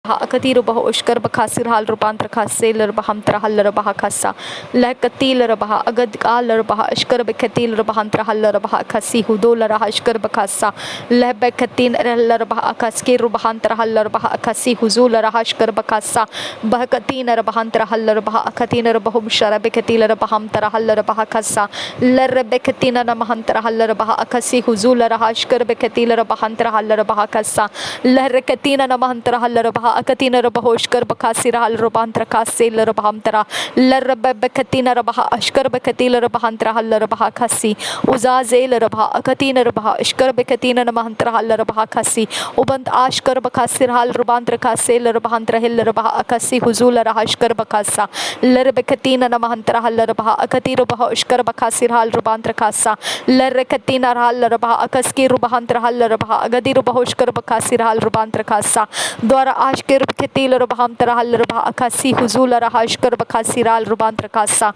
akati rubaha ushkar bakasir hal rubantra khase larbaham trahal rabaha khasa lakatil rabaha agad kal rabaha ashkar bakatil rabaham trahal rabaha khasi hudul raha ashkar bakasa labakatin rabaha akaski rubahan trahal rabaha khasi huzul raha ashkar bakasa bahakatin rabahan trahal rabaha akatin rabahum sharabakatil rabaham trahal rabaha khasa larabakatin namahan trahal rabaha akasi huzul raha ashkar bakatil rabahan trahal rabaha khasa larakatin namahan trahal rabaha akatina rabahoshkar bakasira hal rubantra kasel rabhamtara larabakatina rabaha ashkar bakatil rabhantra hal rabha khasi uzazel rabha akatina rabha ashkar bakatina namahantra hal rabha khasi ubant ashkar bakasir hal rubantra kasel rabhantra hil rabha akasi huzul rahashkar bakasa larabakatina namahantra hal rabha akati rabha ashkar bakasir hal rubantra kasa larakatina hal rabha akaski rubhantra hal rabha agadi rabahoshkar bakasir hal rubantra kasa dwara ashkir bakatil rabham tarahal rabha akasi huzul rahashkar bakasir hal rubantra kasa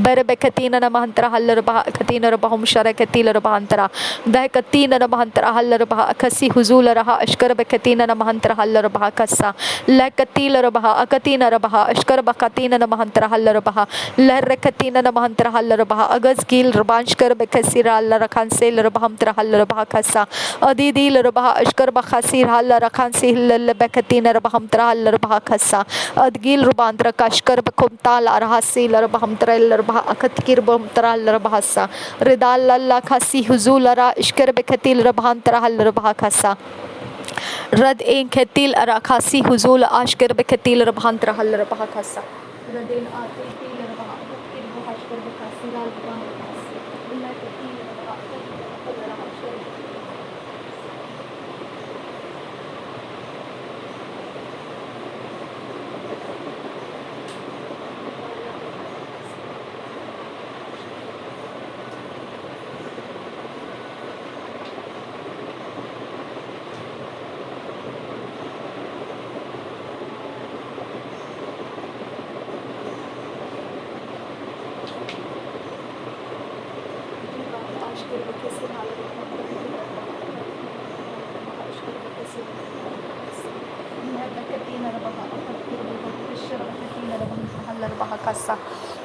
barabakatina namahantra hal rabha akatina rabahum sharakatil rabhantara dahakatina namahantra hal rabha akasi huzul raha ashkar bakatina namahantra hal rabha kasa lakatil rabha akatina rabha ashkar bakatina namahantra hal rabha larakatina namahantra hal rabha agaz gil rabanshkar bakasir hal rakhan sel rabham tarahal rabha kasa adidil rabha ashkar bakasir hal rakhan sel bakatina rabham tarahal rabha kasa adgil rubantra kashkar bakum tal arhasil rabham taral rabha akatkir bam taral rabha sa ridal la khasi huzul ra ishkar bakatil rabham tarahal rabha kasa rad in khatil ara khasi huzul ashkar bakatil rabham tarahal rabha kasa radin atil rabha akatkir bahashkar bakasir al rabha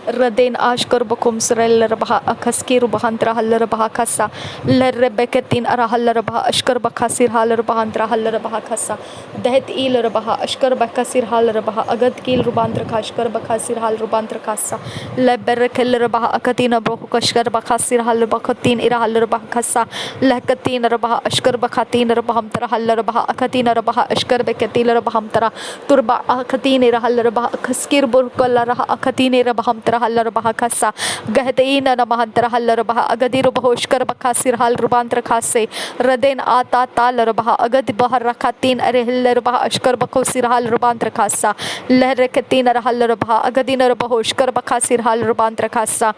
Radin ashkar bakum srel rabha akaski rubahantra hal rabha khasa larabakatin ara hal rabha ashkar bakasir hal rubahantra hal rabha khasa dahat il rabha ashkar bakasir hal rabha agad kil rubantra khashkar bakasir hal rubantra khasa labarakal rabha akatina bahu kashkar bakasir hal bakatin ira hal rabha khasa lakatin rabha ashkar bakatin rabham tara hal rabha akatina rabha ashkar bakatil rabham tara turba akatin ira hal rabha akaskir burkal rabha akatin rabham tara hal rabha khasa gahdeina namahantra hal rabha agadi rubahoshkar bakasir hal rubantra khase radin ata tal rabha agad bahar rakatin arehil rabha ashkar bakosir hal rubantra khasa lahrakatin hal rabha agadina rubahoshkar bakasir hal rubantra khasa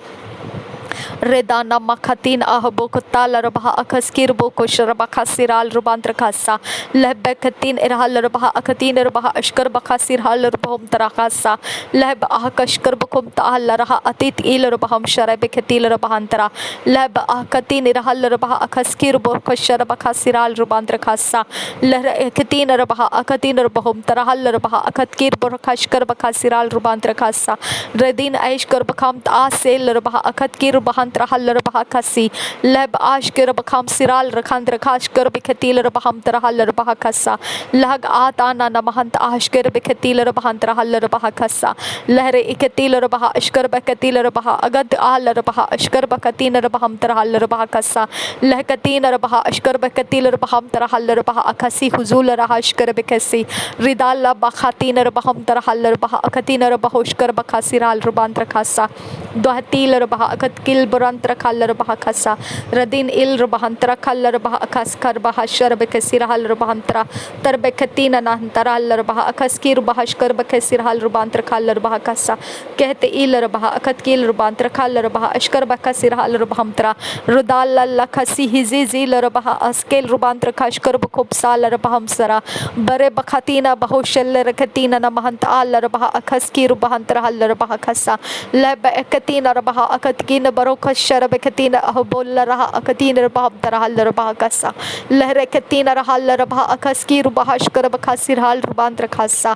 redana makatin ahbokutal rabha akaskir bokoshar bakasir al rubantra khasa labakatin irhal rabha akatin rabha ashkar bakasir hal rubhum tarakasa lab ahkashkar bakum tal raha atit il rabham sharabakatil rabhantara lab ahkatin irhal rabha akaskir bokoshar bakasir al rubantra khasa lahakatin rabha akatin rabhum tarahal rabha akatkir bokashkar bakasir al rubantra khasa redin aishkar bakam asel rabha akatkir bahantra hal rabha khasi lab ashkir bakham siral rakhandra khashkar bikatil rabham tarahal rabha khasa lag atana namahant ashkir bikatil rabhantra hal rabha khasa lahre ikatil rabha ashkar bakatil rabha agad al rabha ashkar bakatin rabham tarahal rabha khasa lahkatin rabha ashkar bakatil rabham tarahal rabha akhasi huzul raha ashkar bikasi ridal bakhatin rabham tarahal rabha akatin rabhoshkar bakhasir al rubantra khasa dohatil rabha akatkil burantra khal rabha khasa radin il rabhantra khal rabha akhaskar bahashar bakasir hal rabhantra tarbakatin nantara hal rabha akhaskir bahashkar bakasir hal rubantra khal rabha khasa कहते il rabha akatkil rubantra khal rabha ashkar bakasir hal rabhamtra rudal lakhasi hizizil rabha askel rubantra khashkar bakhub sal rabham sara bare bakhatina bahoshal rakatina namahant al rabha akhaskir rubantra hal rabha khasa lab akatina rabha akatkin baroka sharabekatina ahobola raha akatina bahabdara hallar bahakasa lehreketina rahallar bah akaski rubahashkar bakasir hal rubantra khasa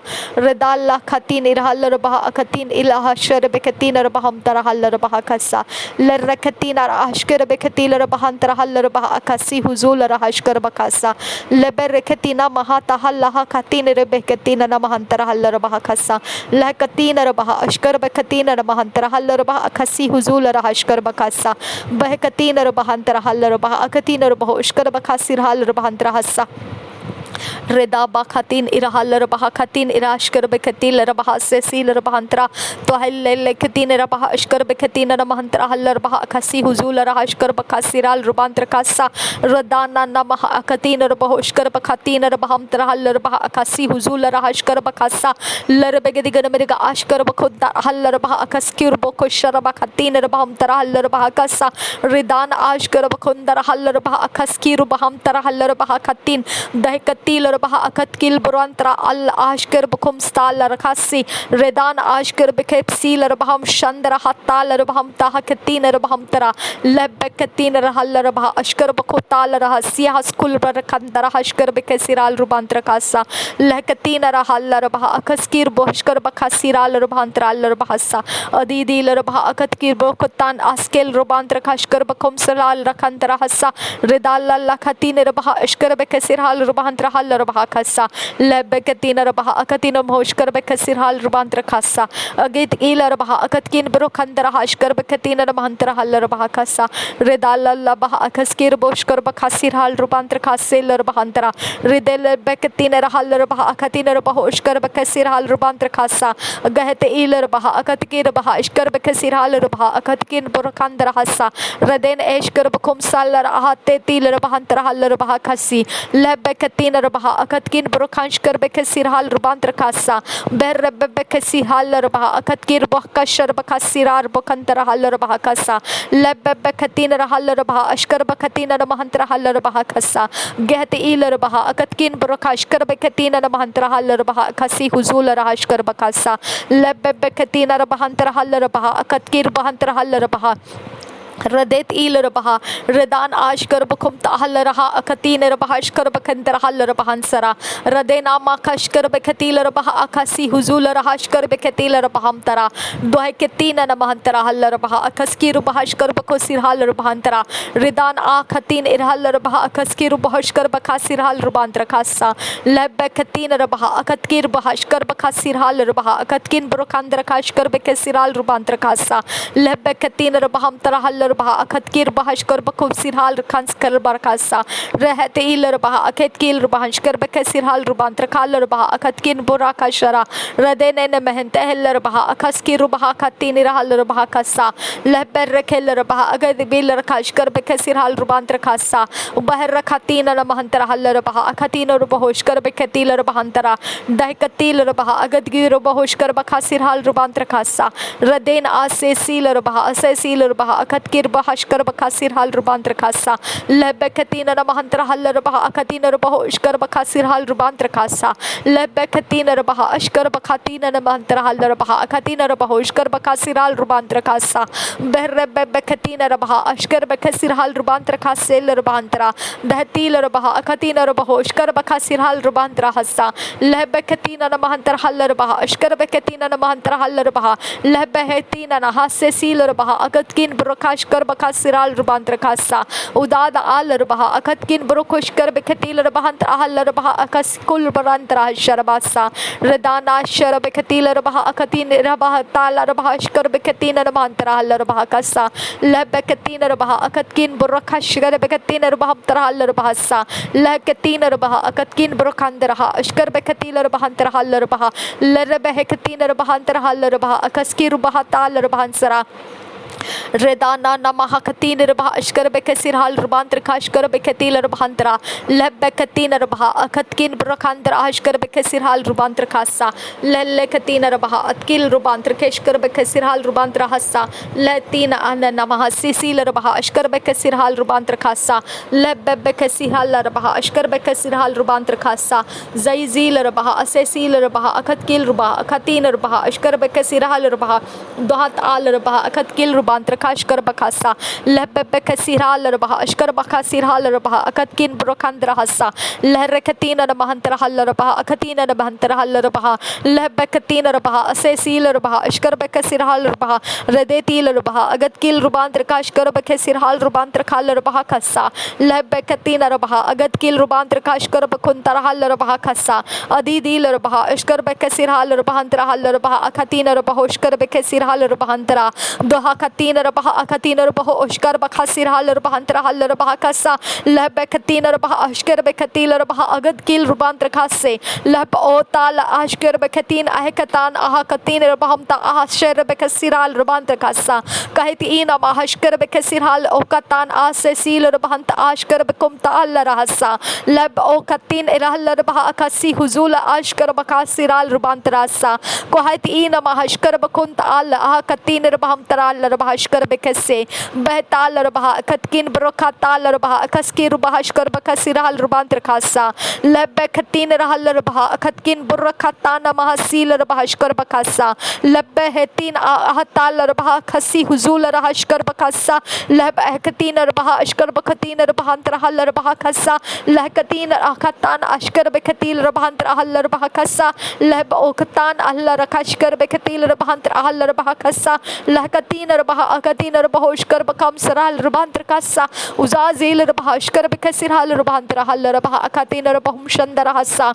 redalla khatin irhallar bah akatin ilaha sharabekatina bahamdara hallar bahakasa lerreketina ashkar bekatila bahantara hallar bah akasi huzul rahashkar bakasa leberreketina mahata hallaha khatin rebekatina namahantara hallar bahakasa lehkatina bah ashkar bekatina namahantara hallar bah akasi huzul rahashkar bakasa behkatina bahantara hallar bah akatina bah ashkar bakasir hallar bahantara hassa reda bakhatin irahalar bahakatin irashkar bekatil rabah sesil rabahantra to halleketin rabah ashkar bekatin ramahantra hallar bah khasi huzul rahashkar bakasiral rubantra kassa radana namah akatin rabah ashkar bakatin rabahamtra hallar bah khasi huzul rahashkar bakassa larbegedigan meriga ashkar bakhudda hallar bah akaskir bokoshar bakatin rabahamtra hallar bah kassa ridan ashkar bakhundar hallar bah akaskir bahamtra hallar bah khatin dahkatin bah akat kil burantra al ashkar bakum stal rakasi redan ashkar bekepsil baham chandra hatal baham tahakatin baham tara lebekatin rahal bah ashkar bakutal rahasya haskul barakandara ashkar bekesiral rubantra kasa lehkatin rahal bah akaskir boshkar bakasiral rubantra bahasa adidil bah akatkir bokutan askel rubantra ashkar bakum salal rakandara hasa redal lakhatin bah ashkar bekesiral rubantra bah khassa lebekatina bah akatina moshkar bekasir hal rubantra khassa agit ilar bah akatkin brokhandra hashkar bekatina mahantra hal bah khassa redal bah akaskir boshkar bakasir hal rubantra khasselar bahantra redel bekatina hal bah akatina boshkar bekasir hal rubantra khassa gahte ilar bah akatkir bah ashkar bekasir hal bah akatkin brokhandra hassa reden eshkar bakum salar ahate tilar bahantra hal bah khassi lebekatina bah akatkin brokhanshkar bekasir hal rubantra kassa berrab bekasi hal bah akatkir bohkashar bakasirar bokantra hal bah kassa leb bekatin hal bah ashkar bekatina mahantra hal bah kassa gehte ilar bah akatkin brokhashkar bekatina mahantra hal bah khasi huzul rahashkar bakassa leb bekatina mahantra hal bah akatkir bahantra hal bah Radet il rabaha redan ashkar bakum tahal raha akatin rabaha ashkar bakantar hal rabahansara radena ma kashkar bakatil rabaha akasi huzul rahashkar bakatil rabaham tara dohe ketina namahantara hal rabaha akaski rabaha ashkar bakosir hal rabahantara redan akhatin irhal rabaha akaski rabaha ashkar bakasir hal rabantra khassa lebekatin rabaha akatkir bahashkar bakasir hal rabaha akatkin brokandra kashkar bakasir hal rabantra khassa lebekatin rabaham tara hal bah akatkir bahashkar bakosir hal khanskar barkasa rahte ilar bah akatkil bahashkar bakasir hal rubantra khalar bah akatkin buraka shara radene mehente heller bah akaskir bah khatin hal bah kassa leber rakheller bah agad bilar kashkar bakasir hal rubantra khassa bahar rakhatin mahantra hal bah akatin bahoshkar bakatil bahantara dahkatil bah agad gir bahoshkar bakasir hal rubantra khassa raden asesil bah asesil bah akatkir bahashkar bakasir hal rubantra khassa lebekatin mahantra hal bah akatin bahoshkar bakasir hal rubantra khassa lebekatin bah ashkar bakatin mahantra hal bah akatin bahoshkar bakasir hal rubantra khassa berrab bekatin bah ashkar bakasir hal rubantra khassel rubantra dahtil bah akatin bahoshkar bakasir hal rubantra hassa lebekatin mahantra hal bah ashkar bekatin mahantra hal bah lebehetin hasesil bah akatkin brokashkar bakasiral rubantra khassa udad al rabah akatkin brokoshkar bekatil rabahantra hal rabah akaskul barantra sharabasa redana sharabekatil rabah akatin rabah tal rabah ashkar bekatin rabahantra hal rabah kassa lebekatin rabah akatkin brokashkar bekatin rabahantra hal rabahsa lekatin rabah akatkin brokandra ashkar bekatil rabahantra hal rabah lerabehekatin rabahantra hal rabah akaskir rabah tal rabahansara redana namah katin rabah ashkar bekasir hal rubantra kashkar bekatil rabahantra lebekatin rabah akatkin brokhandra ashkar bekasir hal rubantra khassa lellekatin rabah atkil rubantra kashkar bekasir hal rubantra hassa letina anna namah sisil rabah ashkar bekasir hal rubantra khassa lebekasir hal rabah ashkar bekasir hal rubantra khassa zaizil rabah asesil rabah akatkil rabah akatin rabah ashkar bekasir hal rabah dohat al rabah akatkil rabah rubantra kashkar bakasa lebebeka sirhal rabaha ashkar baka sirhal rabaha akatkin brokandra hasa lehrekatina mahantra hal rabaha akatina mahantra hal rabaha lebekatina rabaha asesil rabaha ashkar baka sirhal rabaha redetil rabaha agatkil rubantra kashkar baka sirhal rubantra khal rabaha khassa lebekatina rabaha agatkil rubantra kashkar bakuntar hal rabaha khassa adidil rabaha ashkar baka sirhal rabahantra hal rabaha akatina rabaha ashkar baka sirhal rabahantra doha katina rabaha akatina rabaha ashkar baka sirhal rabahantra hal rabaha khassa lebekatina rabaha ashkar bakatil rabaha agatkil rubantra khasse leb otal ashkar bakatin ahkatan ahakatin rabahamta ahshar baka sirhal rubantra khassa kahiti ina mahashkar baka sirhal okatan asesil rabahanta ashkar bakumta alla rahassa leb okatin irahal rabaha akasi huzula ashkar bakasiral rubantrasa kohait ina mahashkar bakunta alla ahakatin rabahamta alla rabahashkar bakasse behtal rabaha katkin brokatal rabaha akaski rubahashkar bakasiral rubantra khassa leb katin rahal rabaha katkin burkatana mahasil rabahashkar bakassa leb hetin ahatal rabaha khasi huzul rahashkar bakassa leb katin rabaha ashkar bakatin rabahantra hal rabaha khassa lehkatin akhatan ashkar bakatil rabahantra hal rabaha khassa leb okatan alla rakashkar bakatil rabahantra hal rabaha khassa lehkatin rabaha akatin rabaha ashkar bakam saral rabahantra khassa uzazil rabaha ashkar bakasir hal rabahantra hal rabaha akatin rabahum shandara hassa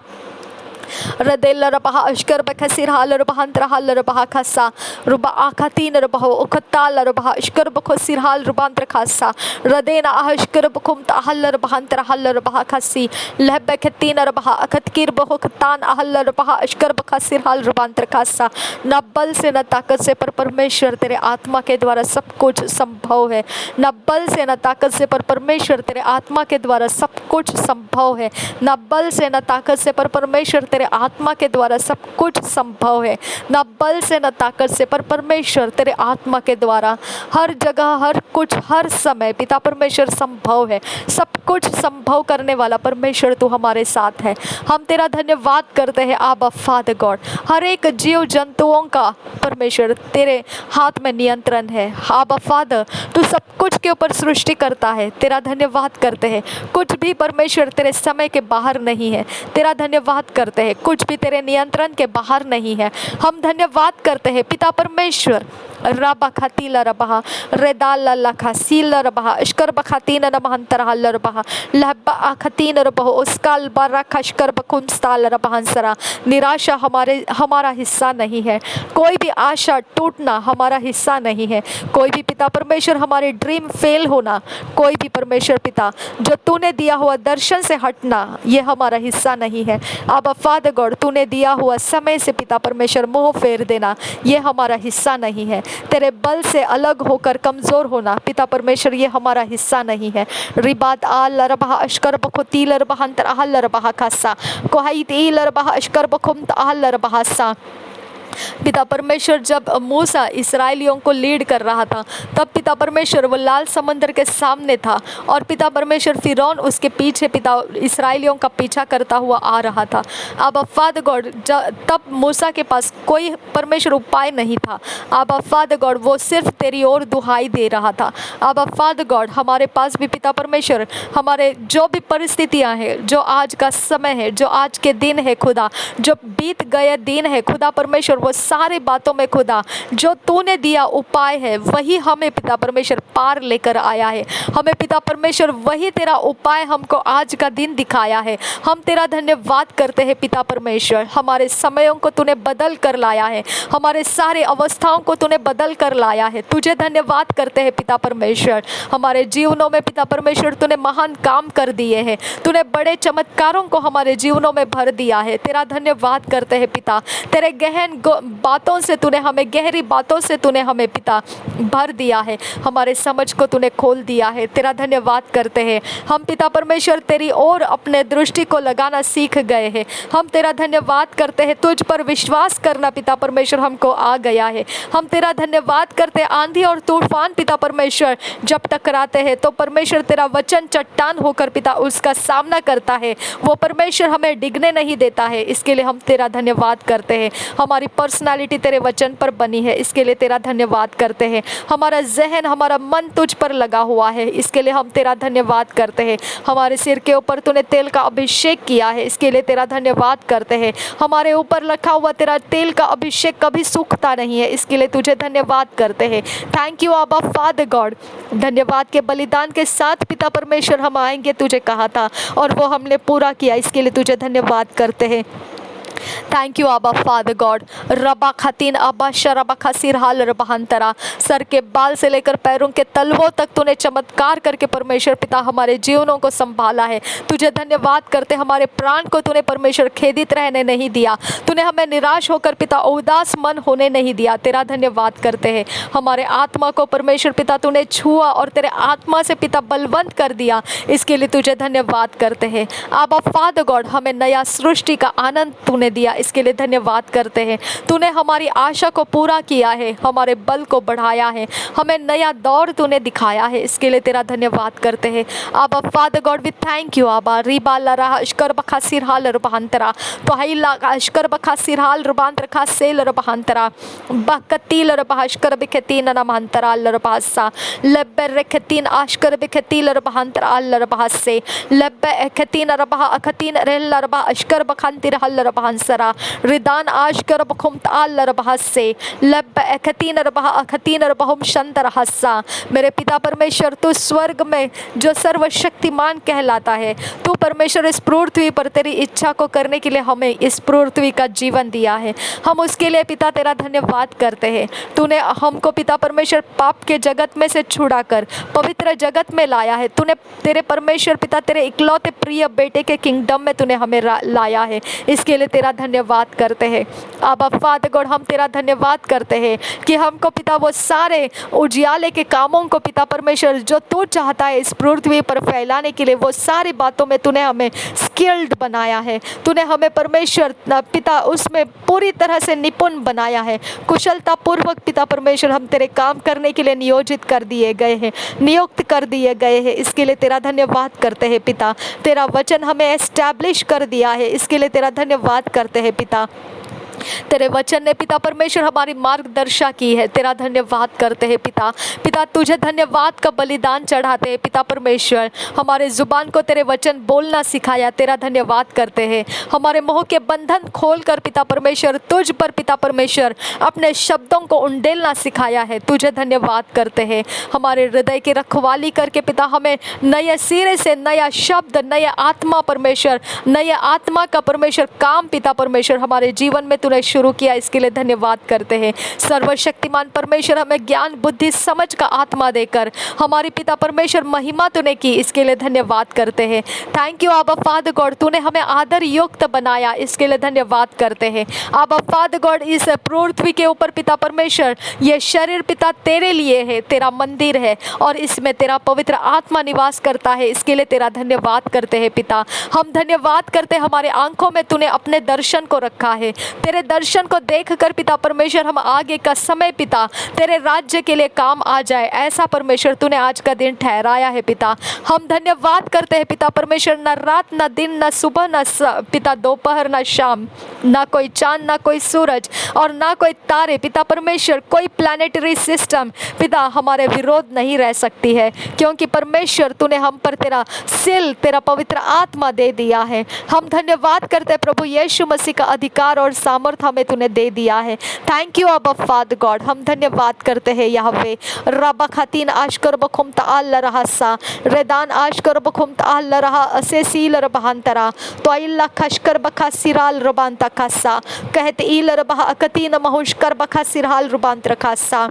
Radel rabaha ashkar bakasir hal rabahantra hal rabaha khassa ruba akatin rabaha ukatal rabaha ashkar bakasir hal rabahantra khassa radena ashkar bakum tahal rabahantra hal rabaha khassi lebekatin rabaha akatkir bahuktan ahal rabaha ashkar bakasir hal rabahantra khassa न बल से न ताकत से पर परमेश्वर तेरे आत्मा के द्वारा सब कुछ संभव है न बल से न ताकत से पर परमेश्वर तेरे आत्मा के द्वारा सब कुछ संभव है न बल से न ताकत से पर परमेश्वर तेरे आत्मा के द्वारा सब कुछ संभव है न बल से न ताकत से पर परमेश्वर तेरे आत्मा के द्वारा हर जगह हर कुछ हर समय पिता परमेश्वर संभव है सब कुछ संभव करने वाला परमेश्वर तू हमारे साथ है हम तेरा धन्यवाद करते हैं आबा फादर गॉड हर एक जीव जंतुओं का परमेश्वर तेरे हाथ में नियंत्रण है आबा फादर तू सब कुछ के ऊपर सृष्टि करता है तेरा धन्यवाद करते हैं कुछ भी परमेश्वर तेरे समय के बाहर नहीं है तेरा धन्यवाद करते हैं कुछ भी तेरे नियंत्रण के बाहर नहीं है हम धन्यवाद करते हैं पिता परमेश्वर रबा खातीला रबहा रेदाला लखा सीला रबहा अशकर बखातीन नमहंतर हल रबहा लहबा आखतीन रबहो उसकाल बारा खशकर बकुंस्ताल रबहंसरा निराशा हमारा हिस्सा नहीं है कोई भी आशा टूटना हमारा हिस्सा नहीं है कोई भी पिता परमेश्वर हमारे ड्रीम फेल होना कोई भी परमेश्वर पिता जो तूने दिया हुआ दर्शन से हटना ये हमारा हिस्सा नहीं है अब फादर गॉड तूने दिया हुआ समय से पिता परमेश्वर मुंह फेर देना ये हमारा हिस्सा नहीं है तेरे बल से अलग होकर कमज़ोर होना पिता परमेश्वर ये हमारा हिस्सा नहीं है रिबात आल रबहा अशकर बखुती लरबहा अंतर आहल रबहा खासा कोहाईत ई लरबहा अशकर बखुम आहल रबहा सा पिता परमेश्वर जब मूसा इस्राएलियों को लीड कर रहा था तब पिता परमेश्वर वो लाल समंदर के सामने था और पिता परमेश्वर फिरौन उसके पीछे पिता इस्राएलियों का पीछा करता हुआ आ रहा था। अब फादर गॉड तब मूसा के पास कोई परमेश्वर उपाय नहीं था। अब फादर गॉड वो सिर्फ तेरी ओर दुहाई दे रहा था। अब फादर गॉड हमारे पास भी पिता परमेश्वर हमारे जो भी परिस्थितियाँ हैं, जो आज का समय है, जो आज के दिन है खुदा, जो बीत गए दिन है खुदा परमेश्वर, वो सारी बातों में खुदा जो तूने दिया उपाय है वही हमें पिता परमेश्वर पार लेकर आया है। हमें पिता परमेश्वर वही तेरा उपाय हमको आज का दिन दिखाया है। हम तेरा धन्यवाद करते हैं पिता परमेश्वर। हमारे समयों को तूने बदल कर लाया है, हमारे सारे अवस्थाओं को तूने बदल कर लाया है। तुझे धन्यवाद करते हैं पिता परमेश्वर। हमारे जीवनों में पिता परमेश्वर तूने महान काम कर दिए हैं, तूने बड़े चमत्कारों को हमारे जीवनों में भर दिया है। तेरा धन्यवाद करते हैं पिता। तेरे गहन बातों से तूने हमें, गहरी बातों से तूने हमें पिता भर दिया है, हमारे समझ को तूने खोल दिया है। तेरा धन्यवाद करते हैं। हम पिता परमेश्वर तेरी ओर अपने दृष्टि को लगाना सीख गए हैं। हम तेरा धन्यवाद करते हैं। तुझ पर विश्वास करना पिता परमेश्वर हमको आ गया है। हम तेरा धन्यवाद करते हैं। आंधी और तूफान पिता परमेश्वर जब टकराते हैं तो परमेश्वर तेरा वचन चट्टान होकर पिता उसका सामना करता है। वो परमेश्वर हमें डिगने नहीं देता है। इसके लिए हम तेरा धन्यवाद करते हैं। हमारी पर्सनालिटी तेरे वचन पर बनी है, इसके लिए तेरा धन्यवाद करते हैं। हमारा जहन, हमारा मन तुझ पर लगा हुआ है, इसके लिए हम तेरा धन्यवाद करते हैं। हमारे सिर के ऊपर तूने तेल का अभिषेक किया है, इसके लिए तेरा धन्यवाद करते हैं। हमारे ऊपर रखा हुआ तेरा तेल का अभिषेक कभी सूखता नहीं है, इसके लिए तुझे धन्यवाद करते हैं। थैंक यू आबा फादर गॉड। धन्यवाद के बलिदान के साथ पिता परमेश्वर हम आएंगे, तुझे कहा था और वो हमने पूरा किया, इसके लिए तुझे धन्यवाद करते हैं। थैंक यू आबा फादर गॉड। रबा खतीन आबा शरबा खसीर हाल रबहंतरा, सर के बाल से लेकर पैरों के तलवों तक तूने चमत्कार करके परमेश्वर पिता हमारे जीवनों को संभाला है। तुझे धन्यवाद करते, हमारे प्राण को तूने परमेश्वर खेदित रहने नहीं दिया, तूने हमें निराश होकर पिता उदास मन होने नहीं दिया, तेरा धन्यवाद करते हैं। हमारे आत्मा को परमेश्वर पिता तूने छुआ और तेरे आत्मा से पिता बलवंत कर दिया, इसके लिए तुझे धन्यवाद करते हैं। आबा फादर गॉड, हमें नया सृष्टि का आनंद तूने दिया, इसके लिए धन्यवाद करते हैं। तूने हमारी आशा को पूरा किया है, हमारे बल को बढ़ाया है, हमें नया दौर तूने दिखाया है, इसके लिए तेरा धन्यवाद करते हैं। आबा father God we thank you आबा। रिबा लरा अशकर बखा सिरहाल रबहंतरा, तो हाइला अशकर बखा सिरहाल रबांतर खा सेल रबहंतरा, बकतील रबहशकर बिखतीन नमहंतरा लरबासा, लब्बे रखतीन अशकर बिखतील रबहंतरा लरबासे, लब्बे अखतीन रबह अखतीन रेल रबह अशकर बखंतिर हल रबहंसरा, रिदान आशकर बखुम ताल रबहसे, लब्बे अखतीन रबह अखतीन रबहुम शंतर हस्सा। मेरे पिता परमेश्वर, तू स्वर्ग में जो सर्वशक्तिमान कहलाता है, तू परमेश्वर इस पृथ्वी पर तेरी इच्छा को करने के लिए हमें इस पृथ्वी का जीवन दिया है। हम उसके लिए पिता तेरा धन्यवाद करते हैं। तूने हमको पिता परमेश्वर पाप के जगत में से छुड़ाकर पवित्र जगत में लाया है। तूने तेरे परमेश्वर पिता तेरे इकलौते प्रिय बेटे के किंगडम में तूने हमें लाया है, इसके लिए तेरा धन्यवाद करते हैं। आबा फादर गॉड, हम तेरा धन्यवाद करते हैं कि हमको पिता वो सारे उजियाले के कामों को पिता परमेश्वर जो तू चाहता है इस पृथ्वी पर फैलाने के लिए, वो सारी बातों में तूने हमें स्किल्ड बनाया है। तूने हमें परमेश्वर पिता उसमें पूरी तरह से निपुण बनाया है। कुशलता पूर्वक पिता परमेश्वर हम तेरे काम करने के लिए नियोजित कर दिए गए हैं, नियुक्त कर दिए गए हैं, इसके लिए तेरा धन्यवाद करते हैं पिता। तेरा वचन हमें एस्टैब्लिश कर दिया है, इसके लिए तेरा धन्यवाद करते हैं पिता। तेरे वचन ने पिता परमेश्वर हमारी मार्गदर्शा की है, तेरा धन्यवाद करते हैं पिता। पिता तुझे धन्यवाद का बलिदान चढ़ाते हैं पिता परमेश्वर। हमारे जुबान को तेरे वचन बोलना सिखाया, तेरा धन्यवाद करते हैं। हमारे मुंह के बंधन खोलकर पिता परमेश्वर तुझ पर पिता परमेश्वर अपने शब्दों को उंडेलना सिखाया है, तुझे धन्यवाद करते हैं। हमारे हृदय की रखवाली करके पिता हमें नए सिरे से नया शब्द, नया आत्मा परमेश्वर, नया आत्मा का परमेश्वर काम पिता परमेश्वर हमारे जीवन में तूने शुरू किया, इसके लिए धन्यवाद करते हैं। सर्वशक्तिमान परमेश्वर हमें ज्ञान बुद्धि समझ का आत्मा देकर हमारी पिता परमेश्वर महिमा तूने की, इसके लिए धन्यवाद करते हैं। थैंक यू आबा फादर गॉड, तूने हमें आदर युक्त बनाया, इसके लिए धन्यवाद करते हैं। आबा फादर गॉड, इस पृथ्वी के ऊपर पिता परमेश्वर ये शरीर पिता तेरे लिए है, तेरा मंदिर है और इसमें तेरा पवित्र आत्मा निवास करता है, इसके लिए तेरा धन्यवाद करते हैं पिता। हम धन्यवाद करते हैं, हमारे आंखों में तूने अपने दर्शन को रखा है। तेरे दर्शन को देखकर पिता परमेश्वर हम आगे का समय पिता तेरे राज्य के लिए काम आ जाए, ऐसा परमेश्वर तूने आज का दिन ठहराया है पिता। हम धन्यवाद करते हैं पिता परमेश्वर, न रात न दिन न सुबह न पिता दोपहर न शाम, ना कोई चांद ना कोई सूरज और ना कोई तारे पिता परमेश्वर, कोई प्लैनेटरी सिस्टम पिता हमारे विरोध नहीं रह सकती है, क्योंकि परमेश्वर तूने हम पर तेरा सिल, तेरा पवित्र आत्मा दे दिया है। हम धन्यवाद करते हैं प्रभु यीशु मसीह का अधिकार और सामर्थ हमें तूने दे दिया है। थैंक यू अबा फादर गॉड, हम धन्यवाद करते हैं यहोवे। रबा खतीन आशकर बखुम ताल रहसा, रेदान आशकर बखुम ताल रहा असेसील रबहंतरा, तो इल्ला खशकर बखा सिराल रबांता खासा, कहते इल रबह अकतीन महुशकर बखा सिरहाल रुबांत रखासा।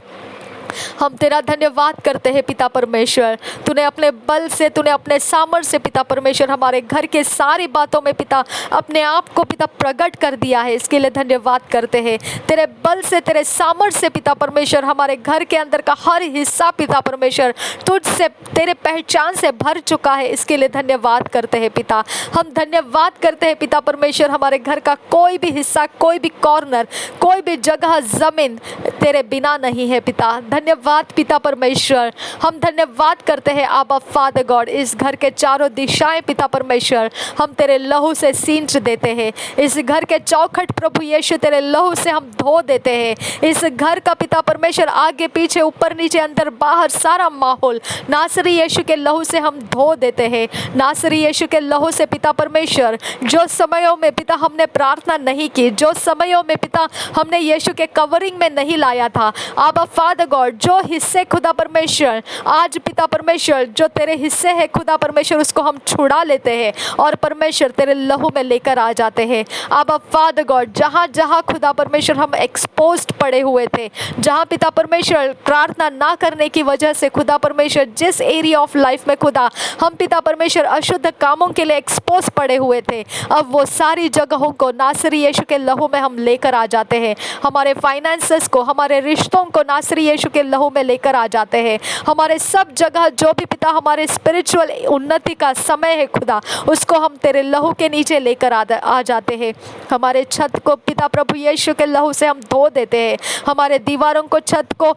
हम तेरा धन्यवाद करते हैं पिता परमेश्वर, तूने अपने बल से, तूने अपने सामर्थ्य से पिता परमेश्वर हमारे घर के सारी बातों में पिता अपने आप को पिता प्रकट कर दिया है, इसके लिए धन्यवाद करते हैं। तेरे बल से, तेरे सामर्थ्य से पिता परमेश्वर हमारे घर के अंदर का हर हिस्सा पिता परमेश्वर तुझसे, तेरे पहचान से भर चुका है, इसके लिए धन्यवाद करते हैं पिता। हम धन्यवाद करते हैं पिता परमेश्वर, हमारे घर का कोई भी हिस्सा, कोई भी कॉर्नर, कोई भी जगह, जमीन तेरे बिना नहीं है पिता। धन्यवाद पिता परमेश्वर, हम धन्यवाद करते हैं आबा फादर गॉड। इस घर के चारों दिशाएं पिता परमेश्वर हम तेरे लहू से सींच देते हैं। इस घर के चौखट प्रभु यीशु तेरे लहू से हम धो देते हैं। इस घर का पिता परमेश्वर आगे पीछे ऊपर नीचे अंदर बाहर सारा माहौल नासरी यीशु के लहू से हम धो देते हैं। नासरी यीशु के लहू से पिता परमेश्वर जो समयों में पिता हमने प्रार्थना नहीं की, जो समयों में पिता हमने यीशु के कवरिंग में नहीं लाया था, आबा फादर गॉड जो हिस्से खुदा परमेश्वर आज पिता परमेश्वर जो तेरे हिस्से है खुदा परमेश्वर उसको हम छुड़ा लेते हैं और परमेश्वर तेरे लहू में लेकर आ जाते हैं। आबा फादर गॉड जहाँ जहाँ खुदा परमेश्वर हम एक्सपोज्ड पड़े हुए थे, जहाँ पिता परमेश्वर प्रार्थना ना करने की वजह से खुदा परमेश्वर जिस एरिया ऑफ लाइफ में खुदा हम पिता परमेश्वर अशुद्ध कामों के लिए एक्सपोज पड़े हुए थे, अब वो सारी जगहों को नासरी यीशु के लहू में हम लेकर आ जाते हैं। हमारे फाइनेंसेस को, हमारे रिश्तों को नासरी यीशु के लहू में लेकर आ जाते हैं। हमारे सब जगह जो भी पिता हमारे स्पिरिचुअल उन्नति का समय है खुदा उसको हम तेरे लहू के नीचे लेकर आ जाते हैं। हमारे छत को पिता प्रभु यीशु के लहू से हम धो देते हैं। हमारे दीवारों को, छत को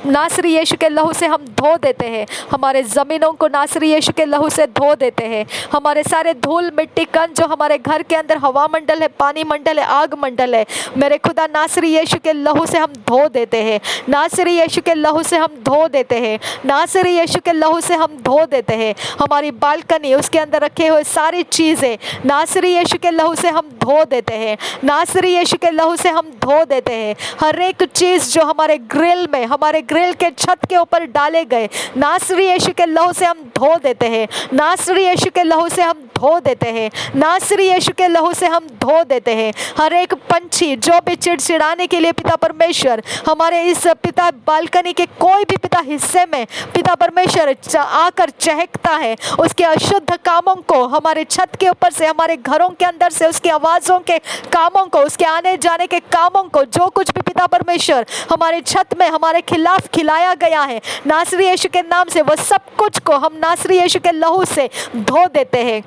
नासरी यीशु के लहू से हम धो देते हैं। हमारे ज़मीनों को नासरी यीशु के लहू से धो देते हैं। हमारे सारे धूल मिट्टी कण जो हमारे घर के अंदर हवा मंडल है, पानी मंडल है, आग मंडल है, मेरे खुदा नासरी यीशु के लहू से हम धो देते हैं। नासरी यीशु के लहू से हम धो देते हैं। नासरी यीशु के लहू से हम धो देते हैं। हमारी बालकनी, उसके अंदर रखे हुए सारी चीज़ें नासरी यीशु के लहू से हम धो देते हैं। नासरी यीशु के लहू से हम धो देते हैं। हर एक चीज़ जो हमारे ग्रिल में, हमारे ग्रिल के छत के ऊपर डाले गए, नासरी यीशु के लहू से हम धो देते हैं। नासरी यीशु के लहू से हम धो देते हैं। नासरी यीशु के लहू से हम धो देते हैं। हर एक पंछी जो भी चिड़चिड़ाने के लिए पिता परमेश्वर हमारे इस पिता बालकनी के कोई भी पिता हिस्से में पिता परमेश्वर आकर चहकता है, उसके अशुद्ध कामों को हमारे छत के ऊपर से, हमारे घरों के अंदर से, उसकी आवाज़ों के कामों को, उसके आने जाने के कामों को, जो कुछ भी पिता परमेश्वर हमारे छत में हमारे खिलाफ खिलाया गया है नासरी यीशु के नाम से, वो सब कुछ को हम नासरी यीशु के लहू से धो देते हैं।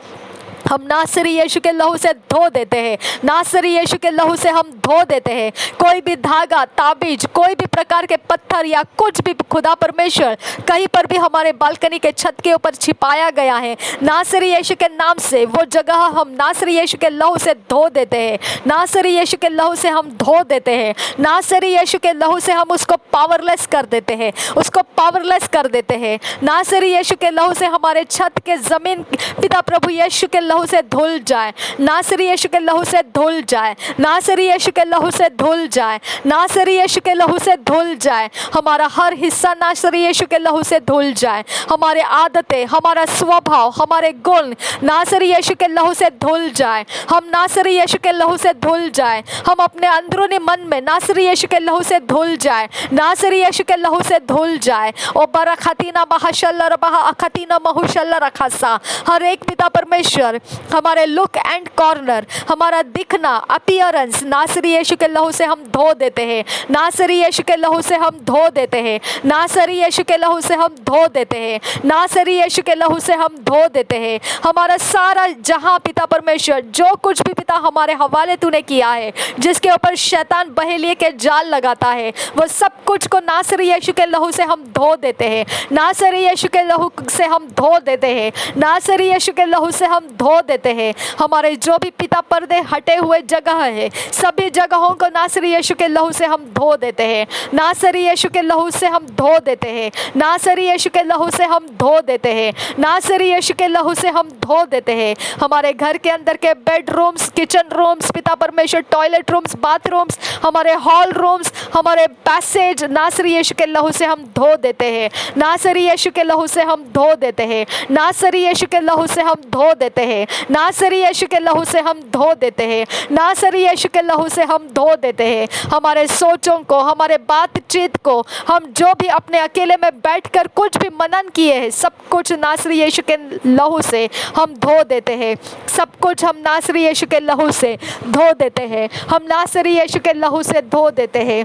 हम नासरी यीशु के लहू से धो देते हैं। नासरी यीशु के लहू से हम धो देते हैं। कोई भी धागा, ताबीज, कोई भी प्रकार के पत्थर या कुछ भी खुदा परमेश्वर कहीं पर भी हमारे बालकनी के छत के ऊपर छिपाया गया है, नासरी यीशु के नाम से वो जगह हम नासरी यीशु के लहू से धो देते हैं। नासरी यीशु के लहू से हम धो देते हैं। नासरी यीशु के लहू से हम उसको पावरलेस कर देते हैं, उसको पावरलेस कर देते हैं। नासरी यीशु के लहू से हमारे छत के ज़मीन पिता प्रभु यीशु के लहू से धुल जाए। नासरी यीशु के लहू से धुल जाए। नासरी यीशु के लहू से धुल जाए। नासरी यीशु के लहू से धुल जाए। हमारा हर हिस्सा नासरी यीशु के लहू से धुल जाए। हमारे आदतें, हमारा स्वभाव, हमारे गुण नासरी यीशु के लहू से धुल जाए। हम नासरी यीशु के लहू से धुल जाए। हम अपने अंदरूनी मन में नासरी यीशु के लहू से धुल जाए। नासरी यीशु के लहू से धुल जाए। ओ बरखतीना बहशल्ला रबहा अखतीना महुशल्ला रखासा। हर एक पिता परमेश्वर हमारे लुक एंड कॉर्नर, हमारा दिखना, अपीयरेंस नासरी यीशु के लहू से हम धो देते हैं। नासरी यीशु के लहू से हम धो देते हैं। नासरी यीशु के लहू से हम धो देते हैं। नासरी यीशु के लहू से हम धो देते हैं। हमारा सारा जहां पिता परमेश्वर जो कुछ भी पिता हमारे हवाले तूने किया है, जिसके ऊपर शैतान बहेलिए के जाल लगाता है, वो सब कुछ को नासरी यीशु के लहू से हम धो देते हैं। नासरी यीशु के लहू से हम धो देते हैं। नासरी यीशु के लहू से हम धो देते हैं। हमारे जो भी पिता पर्दे हटे हुए जगह है, सभी जगहों को नासरी यीशु के लहू से हम धो देते हैं। नासरी यीशु के लहू से हम धो देते हैं। नासरी यीशु के लहू से हम धो देते हैं। नासरी यीशु के लहू से हम धो देते हैं। हमारे घर के अंदर के बेडरूम्स, किचन रूम्स, पिता परमेश्वर टॉयलेट रूम्स, बाथरूम्स, हमारे हॉल रूम्स, हमारे पैसेज नासरी यीशु के लहू से हम धो देते हैं। नासरी यीशु के लहू से हम धो देते हैं। नासरी यीशु के लहू से हम धो देते हैं। नासरी यीशु के लहू से हम धो देते हैं। नासरी यीशु के लहू से हम धो देते हैं। हमारे सोचों को, हमारे बातचीत को, हम जो भी अपने अकेले में बैठकर कुछ भी मनन किए हैं, सब कुछ नासरी यीशु के लहू से हम धो देते हैं। सब कुछ हम नासरी यीशु के लहू से धो देते हैं। हम नासरी यीशु के लहू से धो देते हैं।